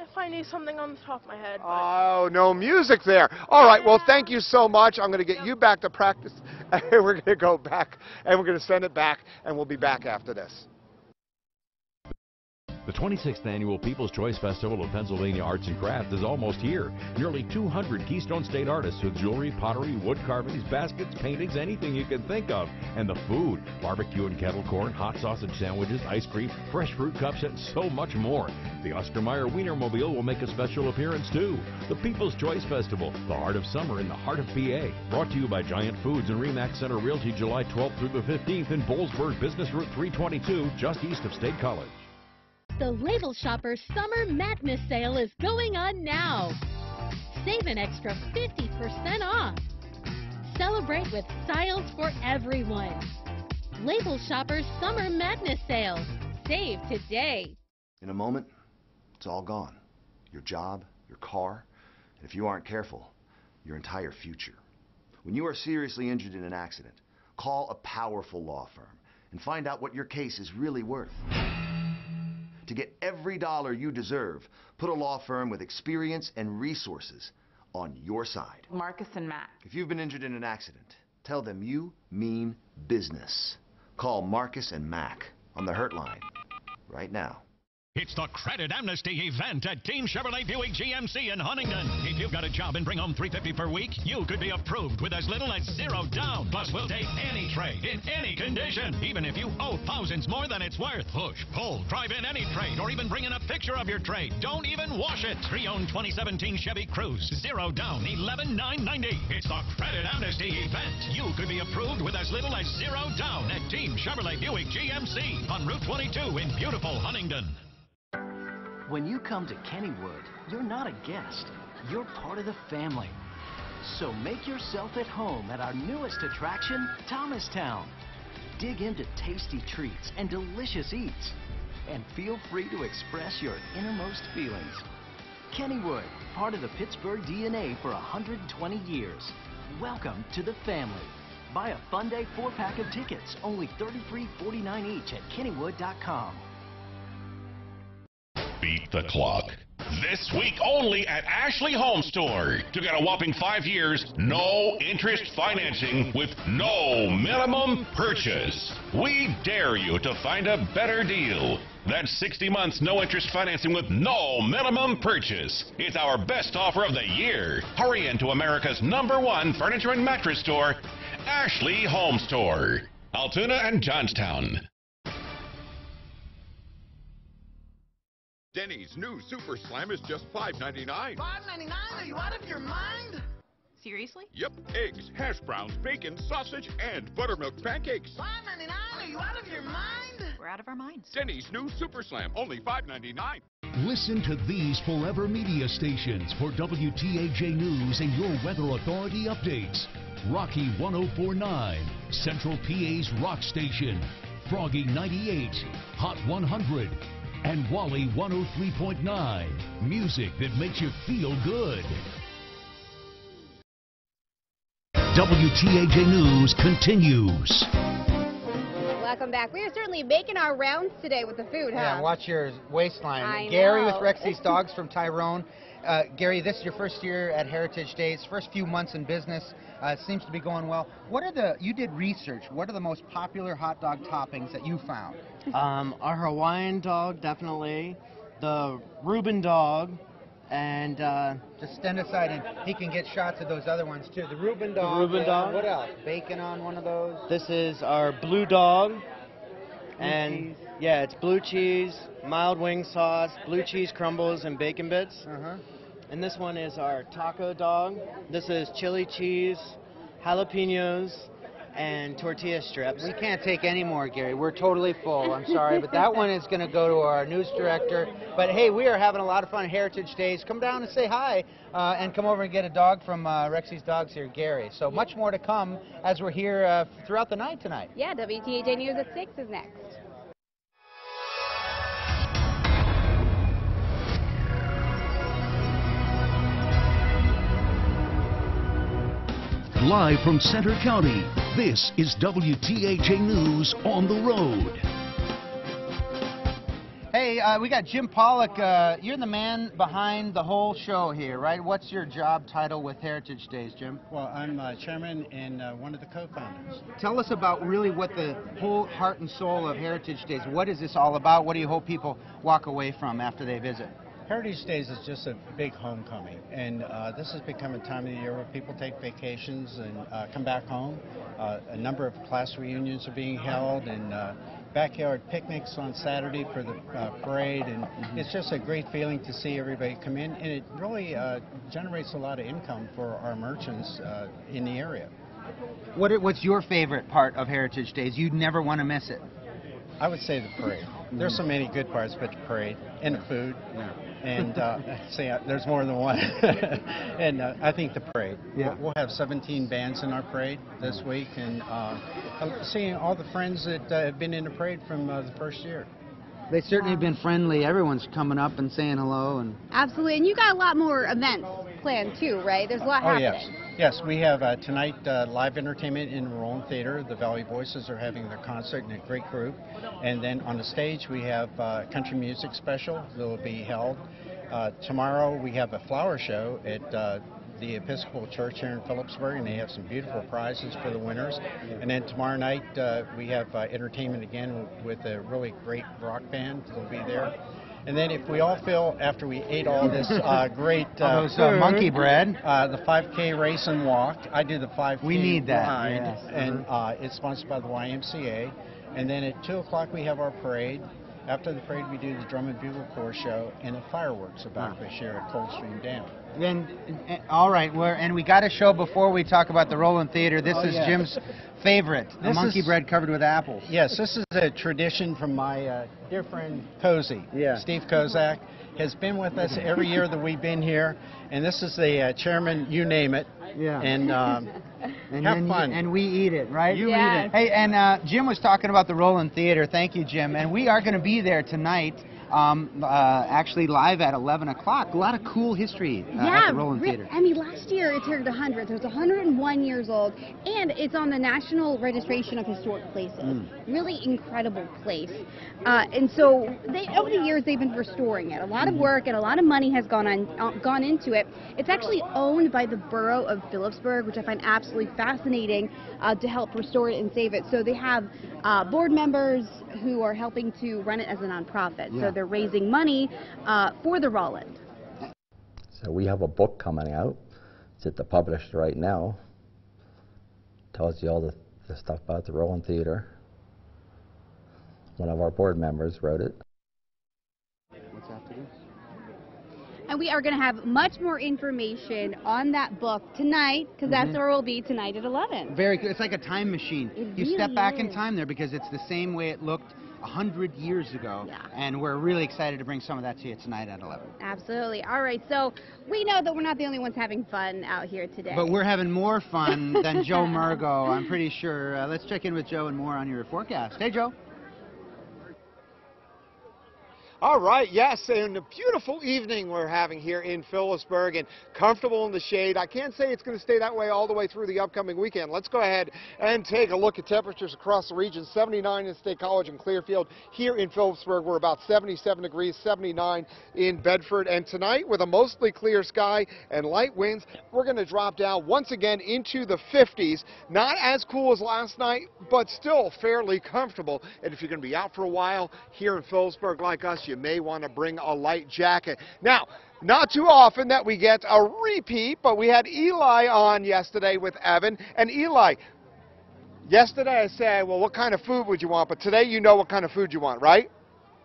If I knew something on the top of my head. Oh, no music there. All right, well, thank you so much. I'm going to get you back to practice, and we're going to go back, and we're going to send it back, and we'll be back after this. The 26th Annual People's Choice Festival of Pennsylvania Arts and Crafts is almost here. Nearly 200 Keystone State artists with jewelry, pottery, wood carvings, baskets, paintings, anything you can think of. And the food, barbecue and kettle corn, hot sausage sandwiches, ice cream, fresh fruit cups, and so much more. The Ostermeyer Wienermobile will make a special appearance too. The People's Choice Festival, the heart of summer in the heart of PA. Brought to you by Giant Foods and Remax Center Realty, July 12th through the 15th in Boalsburg, Business Route 322, just east of State College. The Label Shopper Summer Madness Sale is going on now. Save an extra 50% off. Celebrate with styles for everyone. Label Shopper Summer Madness Sale. Save today. In a moment, it's all gone. Your job, your car, and if you aren't careful, your entire future. When you are seriously injured in an accident, call a powerful law firm and find out what your case is really worth. To get every dollar you deserve, put a law firm with experience and resources on your side. Marcus and Matt. If you've been injured in an accident, tell them you mean business. Call Marcus and Mac on the Hurt Line right now. It's the Credit Amnesty event at Team Chevrolet Buick GMC in Huntington. If you've got a job and bring home $350 per week, you could be approved with as little as $0 down. Plus, we'll take any trade in any condition, even if you owe thousands more than it's worth. Push, pull, drive in any trade, or even bring in a picture of your trade. Don't even wash it. Pre-owned 2017 Chevy Cruze, $0 down, $11,990. It's the Credit Amnesty event. You could be approved with as little as $0 down at Team Chevrolet Buick GMC on Route 22 in beautiful Huntington. When you come to Kennywood, you're not a guest. You're part of the family. So make yourself at home at our newest attraction, Thomastown. Dig into tasty treats and delicious eats. And feel free to express your innermost feelings. Kennywood, part of the Pittsburgh DNA for 120 years. Welcome to the family. Buy a Fun Day 4-pack of tickets, only $33.49 each at Kennywood.com. Beat the clock. This week only at Ashley Home Store. To get a whopping 5 years, no interest financing with no minimum purchase. We dare you to find a better deal. That's 60 months no interest financing with no minimum purchase. It's our best offer of the year. Hurry into America's #1 furniture and mattress store, Ashley Home Store. Altoona and Johnstown. Denny's new Super Slam is just $5.99. $5.99? Are you out of your mind? Seriously? Yep. Eggs, hash browns, bacon, sausage, and buttermilk pancakes. $5.99? Are you out of your mind? We're out of our minds. Denny's new Super Slam, only $5.99. Listen to these Forever Media stations for WTAJ News and your Weather Authority updates. Rocky 104.9, Central PA's Rock Station, Froggy 98, Hot 100, and Wally 103.9. Music that makes you feel good. WTAJ News continues. Welcome back. We are certainly making our rounds today with the food, huh? Yeah, watch your waistline. I Gary know. with Rexy's Dogs from Tyrone. Gary, this is your first year at Heritage Days, first few months in business. It seems to be going well. You did research. What are the most popular hot dog toppings that you found? Our Hawaiian dog, definitely. The Reuben dog. And just stand aside and he can get shots of those other ones too. The Reuben dog. The Reuben dog. What else? Bacon on one of those. This is our blue dog. Cheese. Yeah, it's blue cheese, mild wing sauce, blue cheese crumbles, and bacon bits. And this one is our taco dog. This is chili cheese, jalapenos, and tortilla strips. We can't take any more, Gary. We're totally full. I'm sorry, but that one is going to go to our news director. But hey, we are having a lot of fun at Heritage Days. Come down and say hi, and come over and get a dog from Rexy's Dogs here, Gary. So much more to come as we're here throughout the night tonight. Yeah, WTAJ News at 6 is next. Live from Center County, this is WTAJ News on the road. Hey, Hey, we got Jim Pollock. You're the man behind the whole show here, right? What's your job title with Heritage Days, Jim? Well, I'm chairman and one of the co-founders. Tell us about really what the whole heart and soul of Heritage Days. What is this all about? What do you hope people walk away from after they visit? Heritage Days is just a big homecoming, and this has become a time of the year where people take vacations and come back home. A number of class reunions are being held, and backyard picnics on Saturday for the parade, and it's just a great feeling to see everybody come in, and it really generates a lot of income for our merchants in the area. What's your favorite part of Heritage Days? You'd never want to miss it. I would say the parade. There's so many good parts, but the parade and the food. Yeah. And there's more than one. And I think the parade. Yeah. We'll have 17 bands in our parade this week, and seeing all the friends that have been in the parade from the first year. They certainly have been friendly. Everyone's coming up and saying hello. And Absolutely, and you got a lot more events planned too, right? There's a lot happening. Yes. Yes, we have tonight live entertainment in the Roland Theater. The Valley Voices are having their concert in a great group. And then on the stage we have country music special that will be held. Tomorrow we have a flower show at the Episcopal Church here in Phillipsburg, and they have some beautiful prizes for the winners. And then tomorrow night we have entertainment again with a really great rock band that will be there. And then if we all feel, after we ate all this great food, monkey bread, the 5K race and walk. I do the 5K we need that, ride, yes. And it's sponsored by the YMCA. And then at 2 o'clock we have our parade. After the parade, we do the Drum and Bugle Corps show, and the fireworks are back this year at Coldstream Dam. All right, and we got a show before we talk about the Roland Theater. This is Jim's favorite, the monkey bread covered with apples. Yes, this is a tradition from my dear friend Cozy. Steve Kozak has been with us every year that we've been here, and this is the chairman, you name it. Yeah. And have fun. And we eat it, right? You eat it. Hey, and Jim was talking about the Roland Theater. Thank you, Jim. And we are going to be there tonight. Actually live at 11 o'clock. A lot of cool history at the Roland Theater. I mean, last year it turned 100. So it's 101 years old, and it's on the National Registration of Historic Places. Really incredible place. And so over the years they've been restoring it. A lot of work and a lot of money has gone into it. It's actually owned by the borough of Phillipsburg, which I find absolutely fascinating to help restore it and save it. So they have board members who are helping to run it as a nonprofit. So they're raising money for the Roland. So we have a book coming out. It's at the publisher right now. Tells you all the stuff about the Roland Theater. One of our board members wrote it. What's after this? And we are going to have much more information on that book tonight, because that's where we'll be tonight at 11. Very good. It's like a time machine. You really step back in is. time there because it's the same way it looked 100 years ago. And we're really excited to bring some of that to you tonight at 11. Absolutely. All right, so we know that we're not the only ones having fun out here today. But we're having more fun than Joe Murgo, I'm pretty sure. Let's check in with Joe and more on your forecast. Hey, Joe. All right, yes, and a beautiful evening we're having here in Phillipsburg, and comfortable in the shade. I can't say it's going to stay that way all the way through the upcoming weekend. Let's go ahead and take a look at temperatures across the region. 79 in State College and Clearfield. Here in Phillipsburg, we're about 77 degrees, 79 in Bedford. And tonight, with a mostly clear sky and light winds, we're going to drop down once again into the 50s. Not as cool as last night, but still fairly comfortable. And if you're going to be out for a while here in Phillipsburg like us, you may want to bring a light jacket. Now, not too often that we get a repeat, but we had Eli on yesterday with Evan. And Eli, yesterday I said, well, what kind of food would you want? But today you know what kind of food you want, right?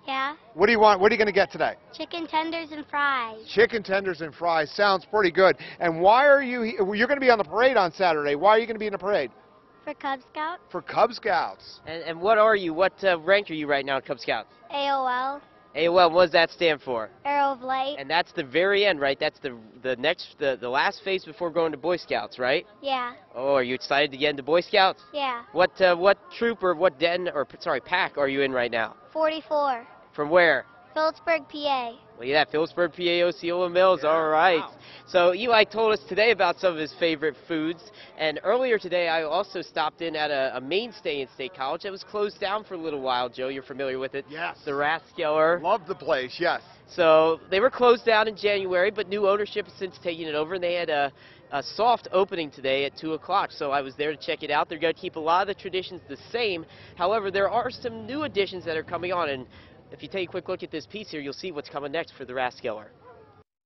Yeah. What do you want? What are you going to get today? Chicken tenders and fries. Chicken tenders and fries. Sounds pretty good. And why are you, you're going to be on the parade on Saturday. Why are you going to be in the parade? For Cub Scouts. For Cub Scouts. And what are you? What rank are you right now at Cub Scouts? AOL. AOL, what does that stand for? Arrow of Light. And that's the very end, right? That's the last phase before going to Boy Scouts, right? Yeah. Oh, are you excited to get into Boy Scouts? Yeah. What troop or what pack are you in right now? 44. From where? Phillipsburg, PA. Look at that, Phillipsburg, PA, Osceola Mills. Yeah, all right. wow. So Eli told us today about some of his favorite foods. And earlier today, I also stopped in at a mainstay in State College that was closed down for a little while. Joe, you're familiar with it. Yes. The Rathskeller. Love the place, yes. So they were closed down in January, but new ownership has since taken it over, and they had a soft opening today at 2 o'clock. So I was there to check it out. They're going to keep a lot of the traditions the same. However, there are some new additions that are coming on, and if you take a quick look at this piece here, you'll see what's coming next for the Rathskeller.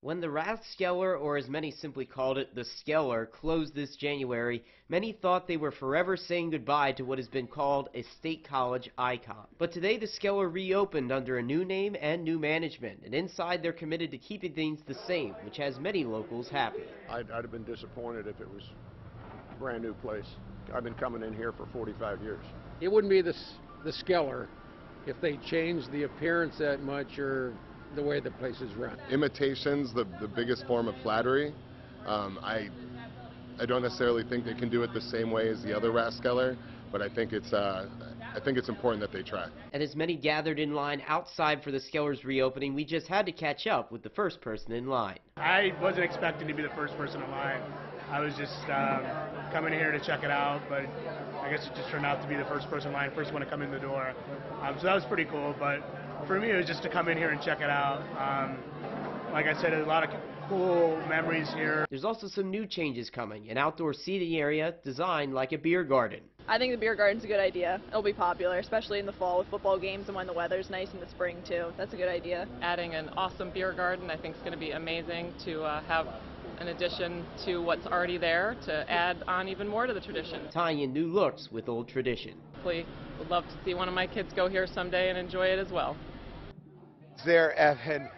When the Rathskeller, or as many simply called it, the Skeller, closed this January, many thought they were forever saying goodbye to what has been called a State College icon. But today the Skeller reopened under a new name and new management, and inside they're committed to keeping things the same, which has many locals happy. I'd have been disappointed if it was a brand new place. I've been coming in here for 45 years. It wouldn't be the Skeller if they changed the appearance that much or the way the place is run. Imitation's the biggest form of flattery. I don't necessarily think they can do it the same way as the other Rathskeller, but I think it's important that they try. And as many gathered in line outside for the Skeller's reopening, we just had to catch up with the first person in line. I wasn't expecting to be the first person in line. I was just coming here to check it out, but I guess it just turned out to be the first person in line, first one to come in the door. So that was pretty cool, but for me it was just to come in here and check it out. Like I said, there's a lot of cool memories here. There's also some new changes coming, an outdoor seating area designed like a beer garden. I think the beer garden's a good idea. It'll be popular, especially in the fall with football games and when the weather's nice in the spring too. That's a good idea. Adding an awesome beer garden I think is going to be amazing to have an addition to what's already there to add on even more to the tradition. Tying in new looks with old tradition. Hopefully, would love to see one of my kids go here someday and enjoy it as well. There, Evan.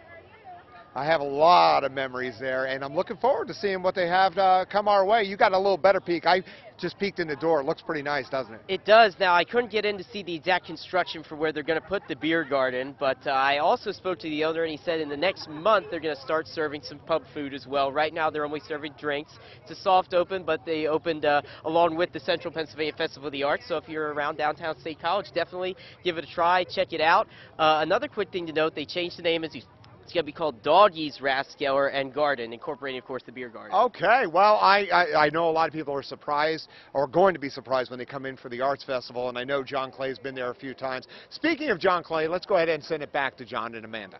I have a lot of memories there, and I'm looking forward to seeing what they have come our way. You got a little better peek. I just peeked in the door. It looks pretty nice, doesn't it? It does. Now, I couldn't get in to see the exact construction for where they're going to put the beer garden, but I also spoke to the owner, and he said in the next month they're going to start serving some pub food as well. Right now, they're only serving drinks. It's a soft open, but they opened along with the Central Pennsylvania Festival of the Arts, so if you're around downtown State College, definitely give it a try, check it out. Another quick thing to note, they changed the name as you. It's going to be called Doggy's Rathskeller and Garden, incorporating, of course, the beer garden. Okay, well, I know a lot of people are surprised, or going to be surprised when they come in for the Arts Festival, and I know John Clay's been there a few times. Speaking of John Clay, let's go ahead and send it back to John and Amanda.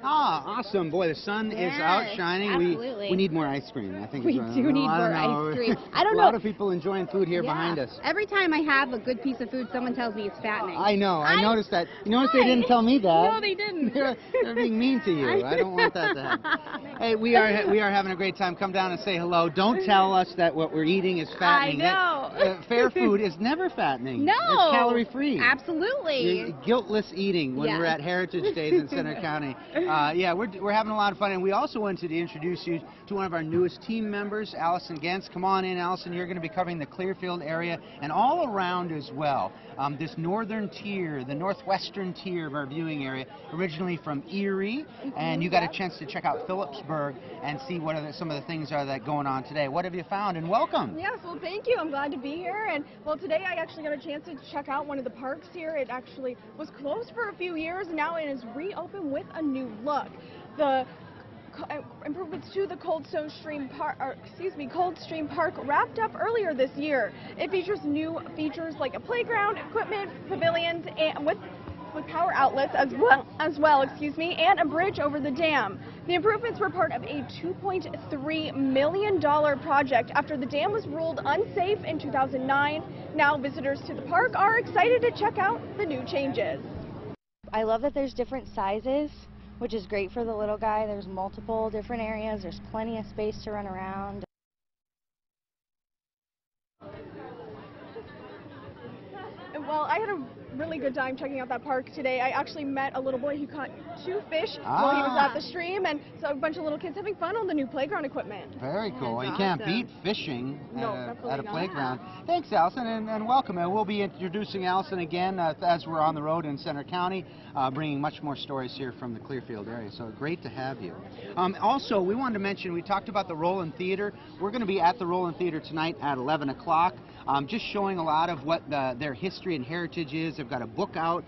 Ah, awesome. Boy, the sun is out shining. Absolutely. We need more ice cream. I think we do need more ice cream. I don't know. A lot of people enjoying food here behind us. Every time I have a good piece of food, someone tells me it's fattening. I know. I noticed that. You notice they didn't tell me that. No, they didn't. They're being mean to you. I don't want that to happen. Hey, we are having a great time. Come down and say hello. Don't tell us that what we're eating is fattening. I know. Fair food is never fattening. No. It's calorie-free. Absolutely. Guiltless eating when we're at Heritage Days in Center County. Yeah, we're having a lot of fun, and we also wanted to introduce you to one of our newest team members, Allison Gens. Come on in, Allison. You're going to be covering the Clearfield area and all around as well. This northern tier, the northwestern tier of our viewing area, originally from Erie, and you got a chance to check out Phillipsburg and see what some of the things are that going on today. What have you found? And welcome. Yes, well, thank you. I'm glad to be here. And well, today I actually got a chance to check out one of the parks here. It actually was closed for a few years, and now it is reopened with a new look. The improvements to the Coldstream Park wrapped up earlier this year. It features new features like a playground, equipment, pavilions, and with power outlets as well, and a bridge over the dam. The improvements were part of a $2.3 million project after the dam was ruled unsafe in 2009. Now visitors to the park are excited to check out the new changes. I love that there's different sizes, which is great for the little guy. There's multiple different areas. There's plenty of space to run around. Well, I had a really good time checking out that park today. I actually met a little boy who caught 2 fish while he was at the stream, and so a bunch of little kids having fun on the new playground equipment. Very cool. You can't beat fishing at a playground. Not. Thanks, Allison, and welcome. And we'll be introducing Allison again as we're on the road in Center County, bringing much more stories here from the Clearfield area. So great to have you. Also, we wanted to mention, we talked about the Roland Theater. We're going to be at the Roland Theater tonight at 11 o'clock. Just showing a lot of what their history and heritage is. They've got a book out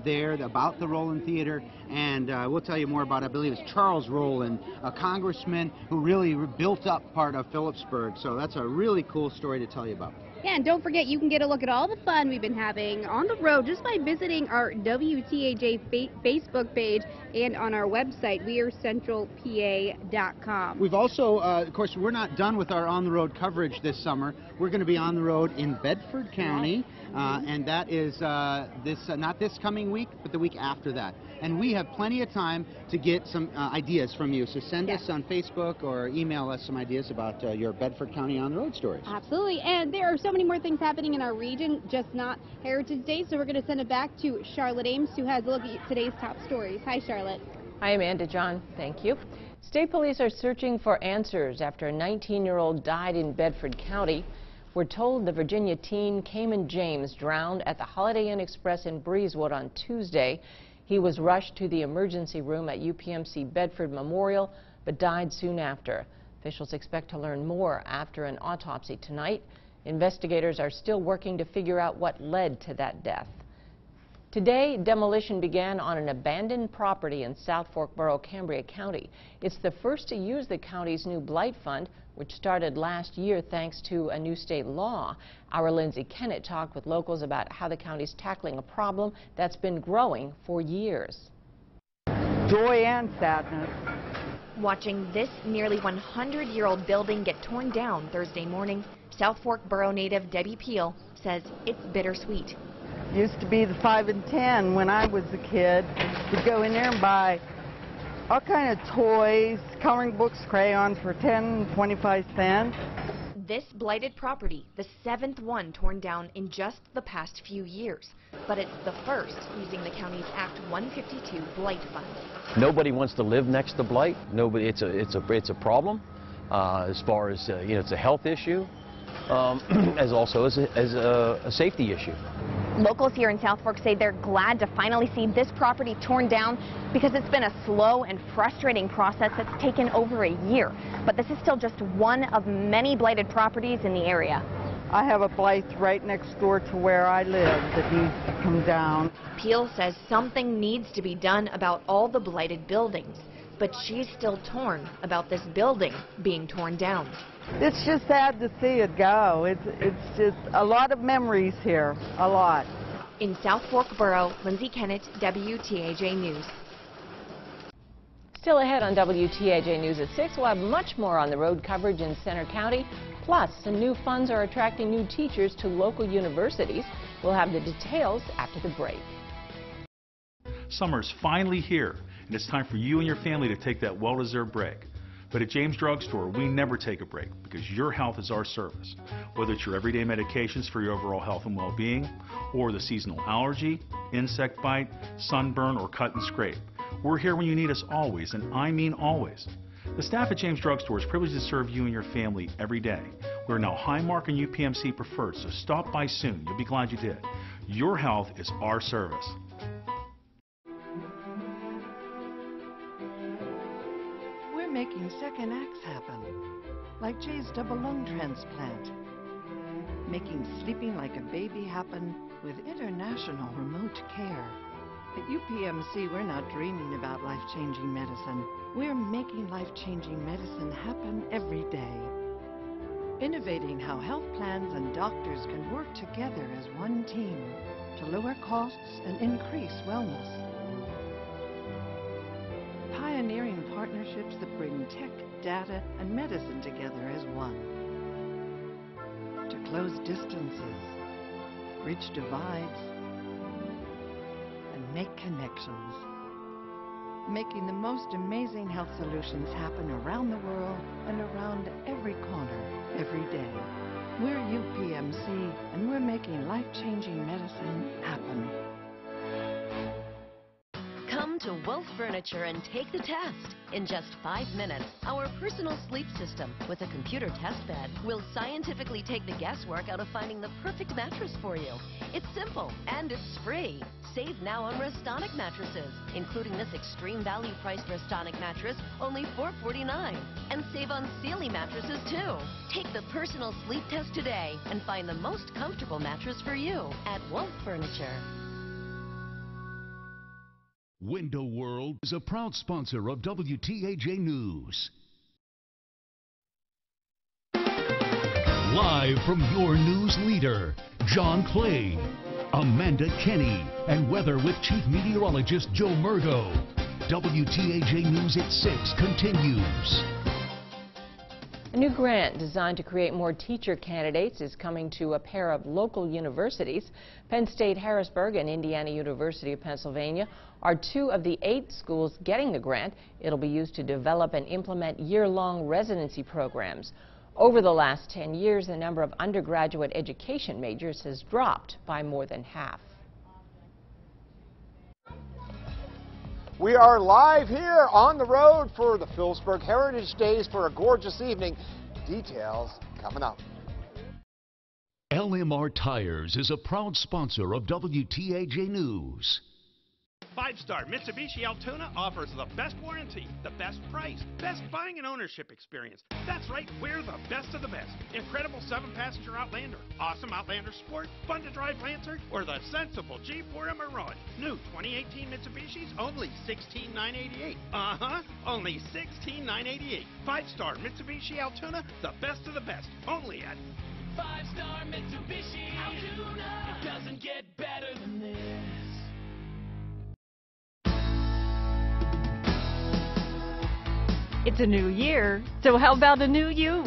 there about the Rowland Theater, and we'll tell you more about, I believe it's Charles Rowland, a congressman who really built up part of Phillipsburg. So that's a really cool story to tell you about. Yeah, and don't forget, you can get a look at all the fun we've been having on the road just by visiting our WTAJ Facebook page and on our website, wearecentralpa.com. We've also, of course, we're not done with our on-the-road coverage this summer. We're going to be on the road in Bedford County, and that is not this coming week, but the week after that. And we have plenty of time to get some ideas from you, so send us on Facebook or email us some ideas about your Bedford County on-the-road stories. Absolutely, and there are so many more things happening in our region, just not Heritage Day, so we're going to send it back to Charlotte Ames, who has a look at today's top stories. Hi, Charlotte. Hi, Amanda. John, thank you. State police are searching for answers after a 19-year-old died in Bedford County. We're told the Virginia teen Cayman James drowned at the Holiday Inn Express in Breezewood on Tuesday. He was rushed to the emergency room at UPMC Bedford Memorial, but died soon after. Officials expect to learn more after an autopsy tonight. Investigators are still working to figure out what led to that death. Today, demolition began on an abandoned property in South Fork Borough, Cambria County. It's the first to use the county's new blight fund, which started last year thanks to a new state law. Our Lindsay Kennett talked with locals about how the county's tackling a problem that's been growing for years. Joy and sadness. Watching this nearly 100-year-old building get torn down Thursday morning, South Fork Borough native Debbie Peel says it's bittersweet. Used to be the 5 and 10 when I was a kid. We'd go in there and buy all kind of toys, coloring books, crayons for 10, 25 cents. This blighted property, the 7th one torn down in just the past few years. But it's the first using the county's Act 152 blight fund. Nobody wants to live next to blight. Nobody. It's a problem as far as it's a health issue, as also as a safety issue. Locals here in South Fork say they're glad to finally see this property torn down because it's been a slow and frustrating process that's taken over a year. But this is still just one of many blighted properties in the area. I have a blight right next door to where I live that needs to come down. Peel says something needs to be done about all the blighted buildings, but she's still torn about this building being torn down. It's just sad to see it go. It's just a lot of memories here, a lot. In South Fork Borough, Lindsay Kennett, WTAJ News. Still ahead on WTAJ News at 6, we'll have much more on the road coverage in Center County. Plus, some new funds are attracting new teachers to local universities. We'll have the details after the break. Summer's finally here, and it's time for you and your family to take that well-deserved break. But at James Drugstore, we never take a break because your health is our service. Whether it's your everyday medications for your overall health and well-being, or the seasonal allergy, insect bite, sunburn, or cut and scrape, we're here when you need us always, and I mean always. The staff at James Drugstore is privileged to serve you and your family every day. We're now Highmark and UPMC preferred, so stop by soon. You'll be glad you did. Your health is our service. Making second acts happen, like Jay's double lung transplant. Making sleeping like a baby happen with international remote care. At UPMC, we're not dreaming about life-changing medicine. We're making life-changing medicine happen every day. Innovating how health plans and doctors can work together as one team to lower costs and increase wellness. Pioneering partnerships that bring tech, data, and medicine together as one. To close distances, bridge divides, and make connections. Making the most amazing health solutions happen around the world and around every corner, every day. We're UPMC, and we're making life-changing medicine happen. Come to Wolf Furniture and take the test. In just 5 minutes, our personal sleep system with a computer test bed will scientifically take the guesswork out of finding the perfect mattress for you. It's simple and it's free. Save now on Restonic mattresses, including this extreme value priced Restonic mattress, only $449. And save on Sealy mattresses too. Take the personal sleep test today and find the most comfortable mattress for you at Wolf Furniture. Window World is a proud sponsor of WTAJ News. Live from your news leader, John Clay, Amanda Kenny, and weather with Chief Meteorologist Joe Murgo. WTAJ News at 6 continues. A new grant designed to create more teacher candidates is coming to a pair of local universities. Penn State Harrisburg and Indiana University of Pennsylvania are two of the 8 schools getting the grant. It'll be used to develop and implement year-long residency programs. Over the last 10 years, the number of undergraduate education majors has dropped by more than half. We are live here on the road for the Phillipsburg Heritage Days for a gorgeous evening. Details coming up. LMR Tires is a proud sponsor of WTAJ News. 5-star Mitsubishi Altoona offers the best warranty, the best price, best buying and ownership experience. That's right, we're the best of the best. Incredible 7-passenger Outlander, awesome Outlander Sport, fun to drive Lancer, or the sensible G4 Mirage. New 2018 Mitsubishis, only $16,988. Only $16,988. 5-star Mitsubishi Altoona, the best of the best. Only at 5-star Mitsubishi Altoona. It doesn't get better than this. It's a new year, so how about a new you?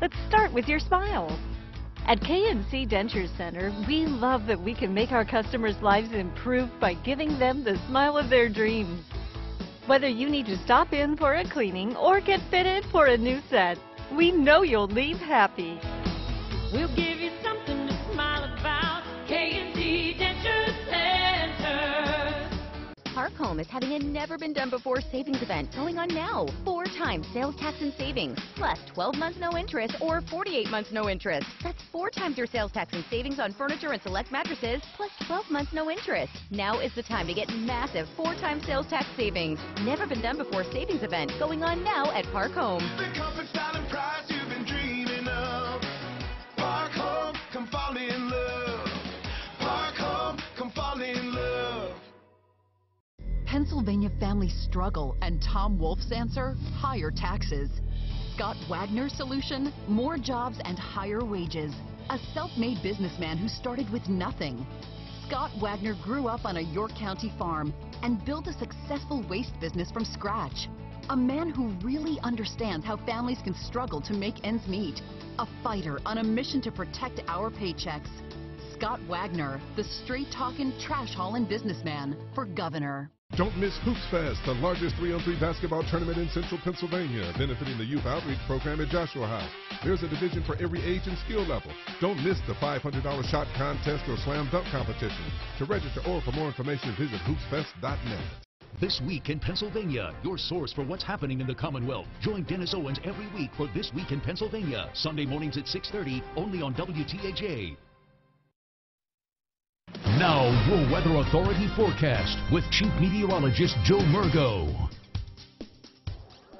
Let's start with your smile. At KNC Denture Center, we love that we can make our customers' lives improve by giving them the smile of their dreams. Whether you need to stop in for a cleaning or get fitted for a new set, we know you'll leave happy. We'll give you something to smile about. KNC Denture Center. Park Home is having a never-been-done-before savings event going on now. 4 times sales tax and savings, plus 12 months no interest or 48 months no interest. That's 4 times your sales tax and savings on furniture and select mattresses, plus 12 months no interest. Now is the time to get massive 4 times sales tax savings. Never-been-done-before savings event going on now at Park Home. The comfort, style, and price you've been dreaming of. Park Home, come fall in love. Park Home, come fall in love. Pennsylvania families struggle, and Tom Wolf's answer? Higher taxes. Scott Wagner's solution? More jobs and higher wages. A self-made businessman who started with nothing. Scott Wagner grew up on a York County farm and built a successful waste business from scratch. A man who really understands how families can struggle to make ends meet. A fighter on a mission to protect our paychecks. Scott Wagner, the straight-talking, trash-hauling businessman for governor. Don't miss Hoops Fest, the largest 3-on-3 basketball tournament in Central Pennsylvania, benefiting the Youth Outreach Program at Joshua House. There's a division for every age and skill level. Don't miss the $500 shot contest or slam dunk competition. To register or for more information, visit hoopsfest.net. This Week in Pennsylvania, your source for what's happening in the Commonwealth. Join Dennis Owens every week for This Week in Pennsylvania, Sunday mornings at 6:30, only on WTAJ. Now, your Weather Authority forecast with Chief Meteorologist Joe Murgo.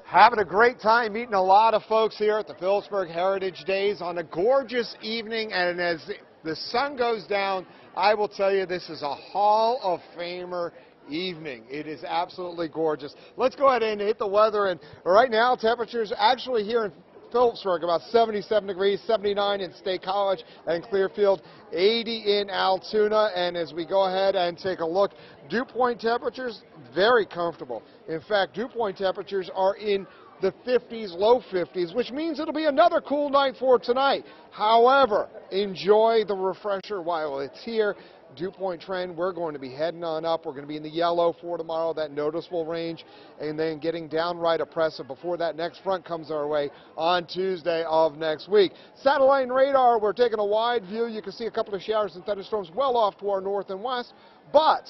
Having a great time meeting a lot of folks here at the Phillipsburg Heritage Days on a gorgeous evening, and as the sun goes down, I will tell you this is a Hall of Famer evening. It is absolutely gorgeous. Let's go ahead and hit the weather, and right now temperatures actually here in Phillipsburg about 77 degrees, 79 in State College and Clearfield, 80 in Altoona. And as we go ahead and take a look, dew point temperatures very comfortable. In fact, dew point temperatures are in the 50s, low 50s, which means it'll be another cool night for tonight. However, enjoy the refresher while it's here. Dew point trend, we're going to be heading on up. We're going to be in the yellow for tomorrow, that noticeable range, and then getting downright oppressive before that next front comes our way on Tuesday of next week. Satellite and radar, we're taking a wide view. You can see a couple of showers and thunderstorms well off to our north and west, but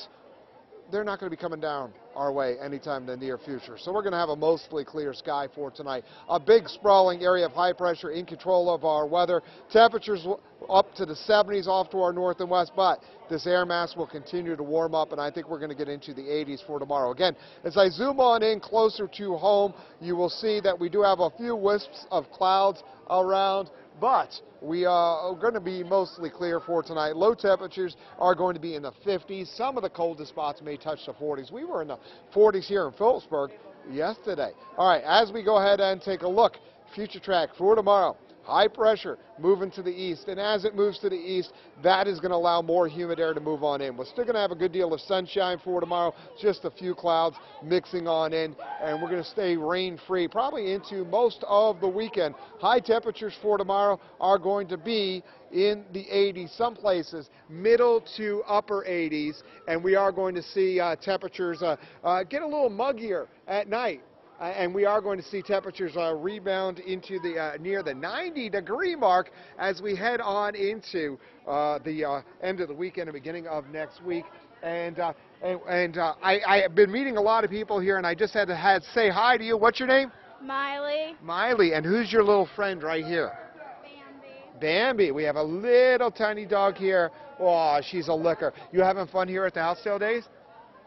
they're not going to be coming down our way anytime in the near future. So we're going to have a mostly clear sky for tonight. A big sprawling area of high pressure in control of our weather. Temperatures up to the 70s off to our north and west, but this air mass will continue to warm up, and I think we're going to get into the 80s for tomorrow. Again, as I zoom on in closer to home, you will see that we do have a few wisps of clouds around, but we are going to be mostly clear for tonight. Low temperatures are going to be in the 50s. Some of the coldest spots may touch the 40s. We were in the 40s here in Phillipsburg yesterday. All right, as we go ahead and take a look, future track for tomorrow. High pressure moving to the east, and as it moves to the east, that is going to allow more humid air to move on in. We're still going to have a good deal of sunshine for tomorrow, just a few clouds mixing on in, and we're going to stay rain-free probably into most of the weekend. High temperatures for tomorrow are going to be in the 80s, some places middle to upper 80s, and we are going to see temperatures get a little muggier at night. And we are going to see temperatures rebound into the near the 90-degree mark as we head on into the end of the weekend and beginning of next week. I have been meeting a lot of people here, and I just had to say hi to you. What's your name? Miley. Miley. And who's your little friend right here? Bambi. Bambi. We have a little tiny dog here. Oh, she's a licker. You having fun here at the house sale days?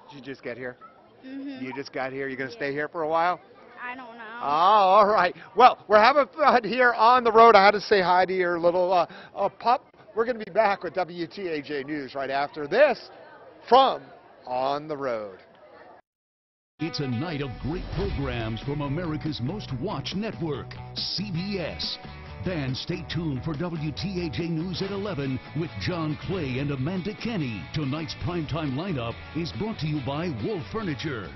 Did you just get here? Mm-hmm. You just got here. You're going to stay here for a while? I don't know. Oh, all right. Well, we're having fun here on the road. I had to say hi to your little pup. We're going to be back with WTAJ News right after this from On the Road. It's a night of great programs from America's most watched network, CBS. Then stay tuned for WTAJ News at 11 with John Clay and Amanda Kenny. Tonight's primetime lineup is brought to you by Wolf Furniture.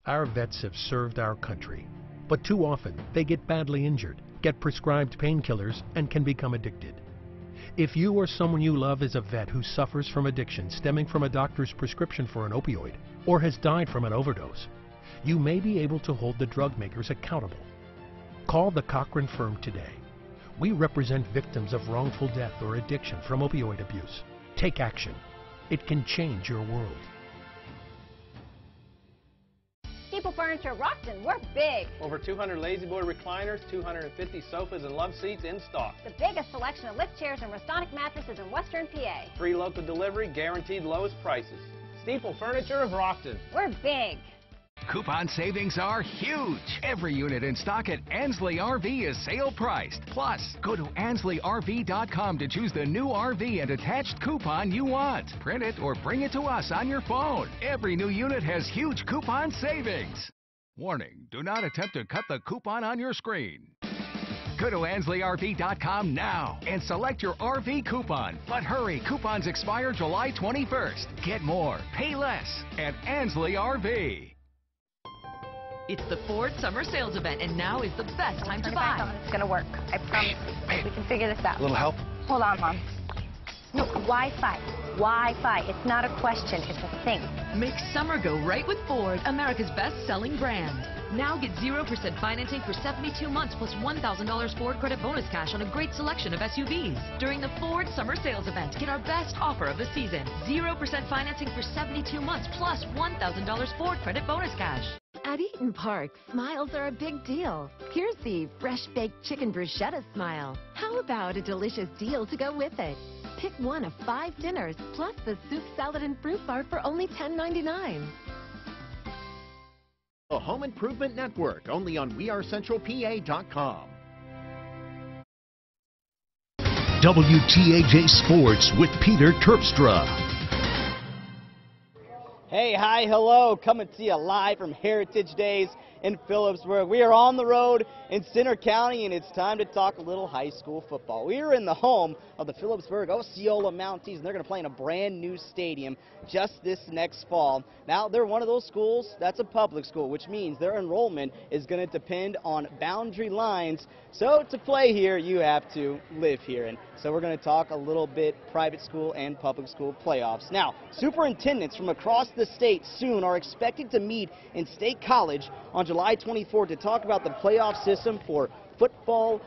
Our vets have served our country, but too often they get badly injured, get prescribed painkillers, and can become addicted. If you or someone you love is a vet who suffers from addiction stemming from a doctor's prescription for an opioid or has died from an overdose, you may be able to hold the drug makers accountable. Call the Cochran firm today. We represent victims of wrongful death or addiction from opioid abuse. Take action. It can change your world. CPAL Furniture of Rockton, we're big. Over 200 Lazy Boy recliners, 250 sofas and love seats in stock. The biggest selection of lift chairs and Restonic mattresses in Western PA. Free local delivery, guaranteed lowest prices. CPAL Furniture of Rockton. We're big. Coupon savings are huge. Every unit in stock at Ansley RV is sale priced. Plus, go to AnsleyRV.com to choose the new RV and attached coupon you want. Print it or bring it to us on your phone. Every new unit has huge coupon savings. Warning, do not attempt to cut the coupon on your screen. Go to AnsleyRV.com now and select your RV coupon. But hurry, coupons expire July 21st. Get more, pay less at Ansley RV. It's the Ford Summer Sales Event, and now is the best time to buy. It's going to work. I promise. We can figure this out. A little help? Hold on, Mom. No, Wi-Fi. Wi-Fi. It's not a question. It's a thing. Make summer go right with Ford, America's best-selling brand. Now get 0% financing for 72 months plus $1,000 Ford credit bonus cash on a great selection of SUVs. During the Ford Summer Sales Event, get our best offer of the season. 0% financing for 72 months plus $1,000 Ford credit bonus cash. At Eaton Park, smiles are a big deal. Here's the fresh-baked chicken bruschetta smile. How about a delicious deal to go with it? Pick one of 5 dinners, plus the soup, salad, and fruit bar for only $10.99. The Home Improvement Network, only on WeAreCentralPA.com. WTAJ Sports with Peter Terpstra. Hey, hi, hello, coming to you live from Heritage Days in Phillipsburg. We are on the road in Center County, and it's time to talk a little high school football. We are in the home of the Phillipsburg Osceola Mounties, and they're going to play in a brand new stadium just this next fall. Now, they're one of those schools that's a public school, which means their enrollment is going to depend on boundary lines. So to play here, you have to live here. And so we're going to talk a little bit private school and public school playoffs. Now, superintendents from across the state soon are expected to meet in State College on July 24th to talk about the playoff system for football,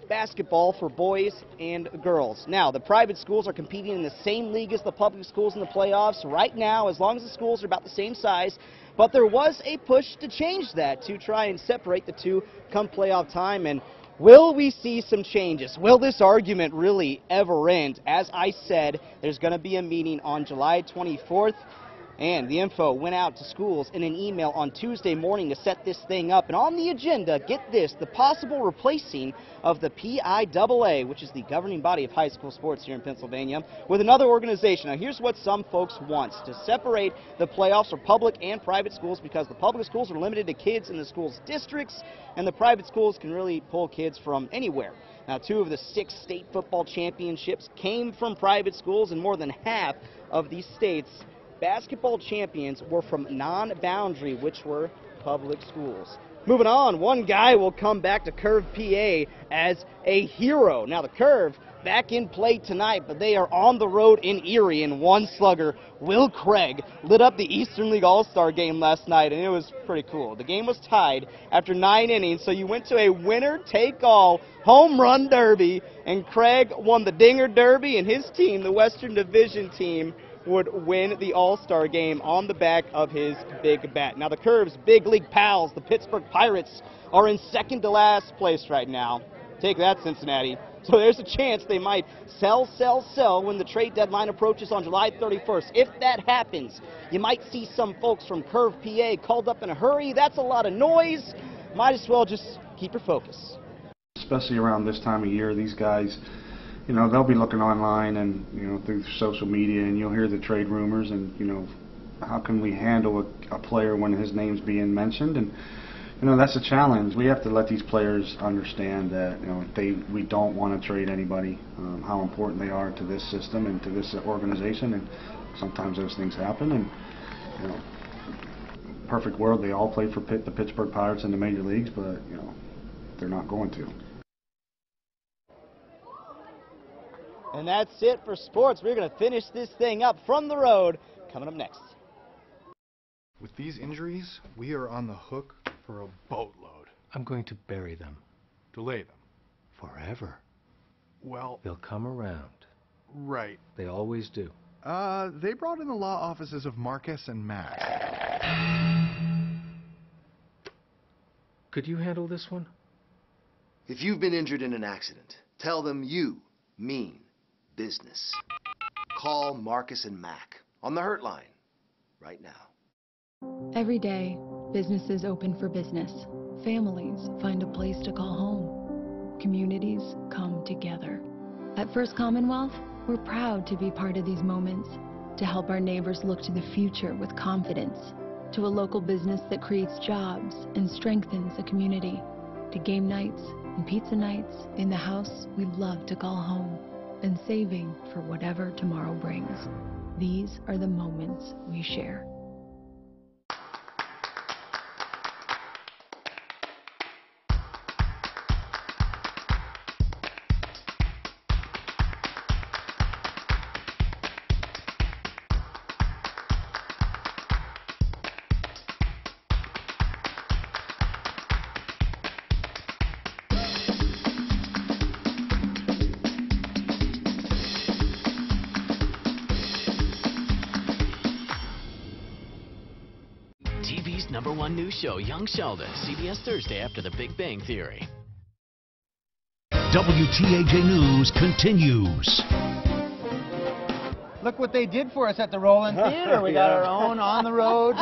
basketball for boys and girls. Now, the private schools are competing in the same league as the public schools in the playoffs right now, as long as the schools are about the same size. But there was a push to change that, to try and separate the two come playoff time. And will we see some changes? Will this argument really ever end? As I said, there's going to be a meeting on July 24th. And the info went out to schools in an email on Tuesday morning to set this thing up. And on the agenda, get this, the possible replacing of the PIAA, which is the governing body of high school sports here in Pennsylvania, with another organization. Now, here's what some folks want, to separate the playoffs for public and private schools, because the public schools are limited to kids in the school's districts, and the private schools can really pull kids from anywhere. Now, 2 of the 6 state football championships came from private schools, and more than half of these states' basketball champions were from non-boundary, which were public schools. Moving on, one guy will come back to Curve, PA as a hero. Now, the Curve back in play tonight, but they are on the road in Erie, and one slugger, Will Craig, lit up the Eastern League All-Star game last night, and it was pretty cool. The game was tied after 9 innings, so you went to a winner-take-all home run derby, and Craig won the Dinger Derby, and his team, the Western Division team, would win the All-Star game on the back of his big bat. Now, the Curve's big league pals, the Pittsburgh Pirates, are in second to last place right now. Take that, Cincinnati. So there's a chance they might sell when the trade deadline approaches on July 31st. If that happens, you might see some folks from Curve, PA called up in a hurry. That's a lot of noise. Might as well just keep your focus. Especially around this time of year, these guys, you know, they'll be looking online and, you know, through social media, and you'll hear the trade rumors, and, you know, how can we handle a player when his name's being mentioned? And, you know, that's a challenge. We have to let these players understand that, you know, we don't want to trade anybody, how important they are to this system and to this organization, and sometimes those things happen, and, you know, perfect world, they all play for the Pittsburgh Pirates in the major leagues, but, you know, they're not going to. And that's it for sports. We're going to finish this thing up from the road coming up next. With these injuries, we are on the hook for a boatload. I'm going to bury them. Delay them. Forever. Well, They'll come around. right. They always do. They brought in the law offices of Marcus and Mac. Could you handle this one? If you've been injured in an accident, tell them you mean business. Call Marcus and Mac on the Hurt Line right now. Every day, businesses open for business. Families find a place to call home. Communities come together. At First Commonwealth, we're proud to be part of these moments, to help our neighbors look to the future with confidence, to a local business that creates jobs and strengthens a community, to game nights and pizza nights in the house we love to call home, and saving for whatever tomorrow brings. These are the moments we share. TV's #1 news show, Young Sheldon, CBS Thursday after The Big Bang Theory. WTAJ News continues. Look what they did for us at the Roland Theater. We got our own on-the-road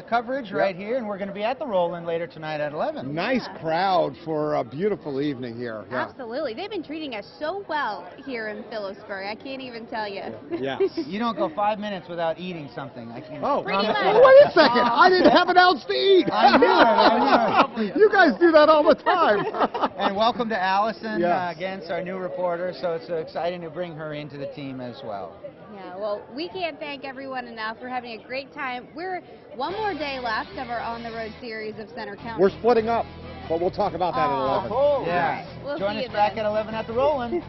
coverage right here, and we're going to be at the Roland later tonight at 11. Nice crowd for a beautiful evening here. Yeah. Absolutely. They've been treating us so well here in Phillipsburg. I can't even tell you. Yes. You don't go 5 minutes without eating something. I can't. Oh, Pretty much. wait a second. I didn't have an ounce to eat. I knew it. You guys do that all the time. And welcome to Allison, Yes. against our new reporter. So it's exciting to bring her into the team as well. Yeah, well, we can't thank everyone enough. We're having a great time. We're one more day left of our on-the-road series of Center County. We're splitting up, but we'll talk about that at 11. Yeah. Right. We'll Join see us you back then. at 11 at the Roland.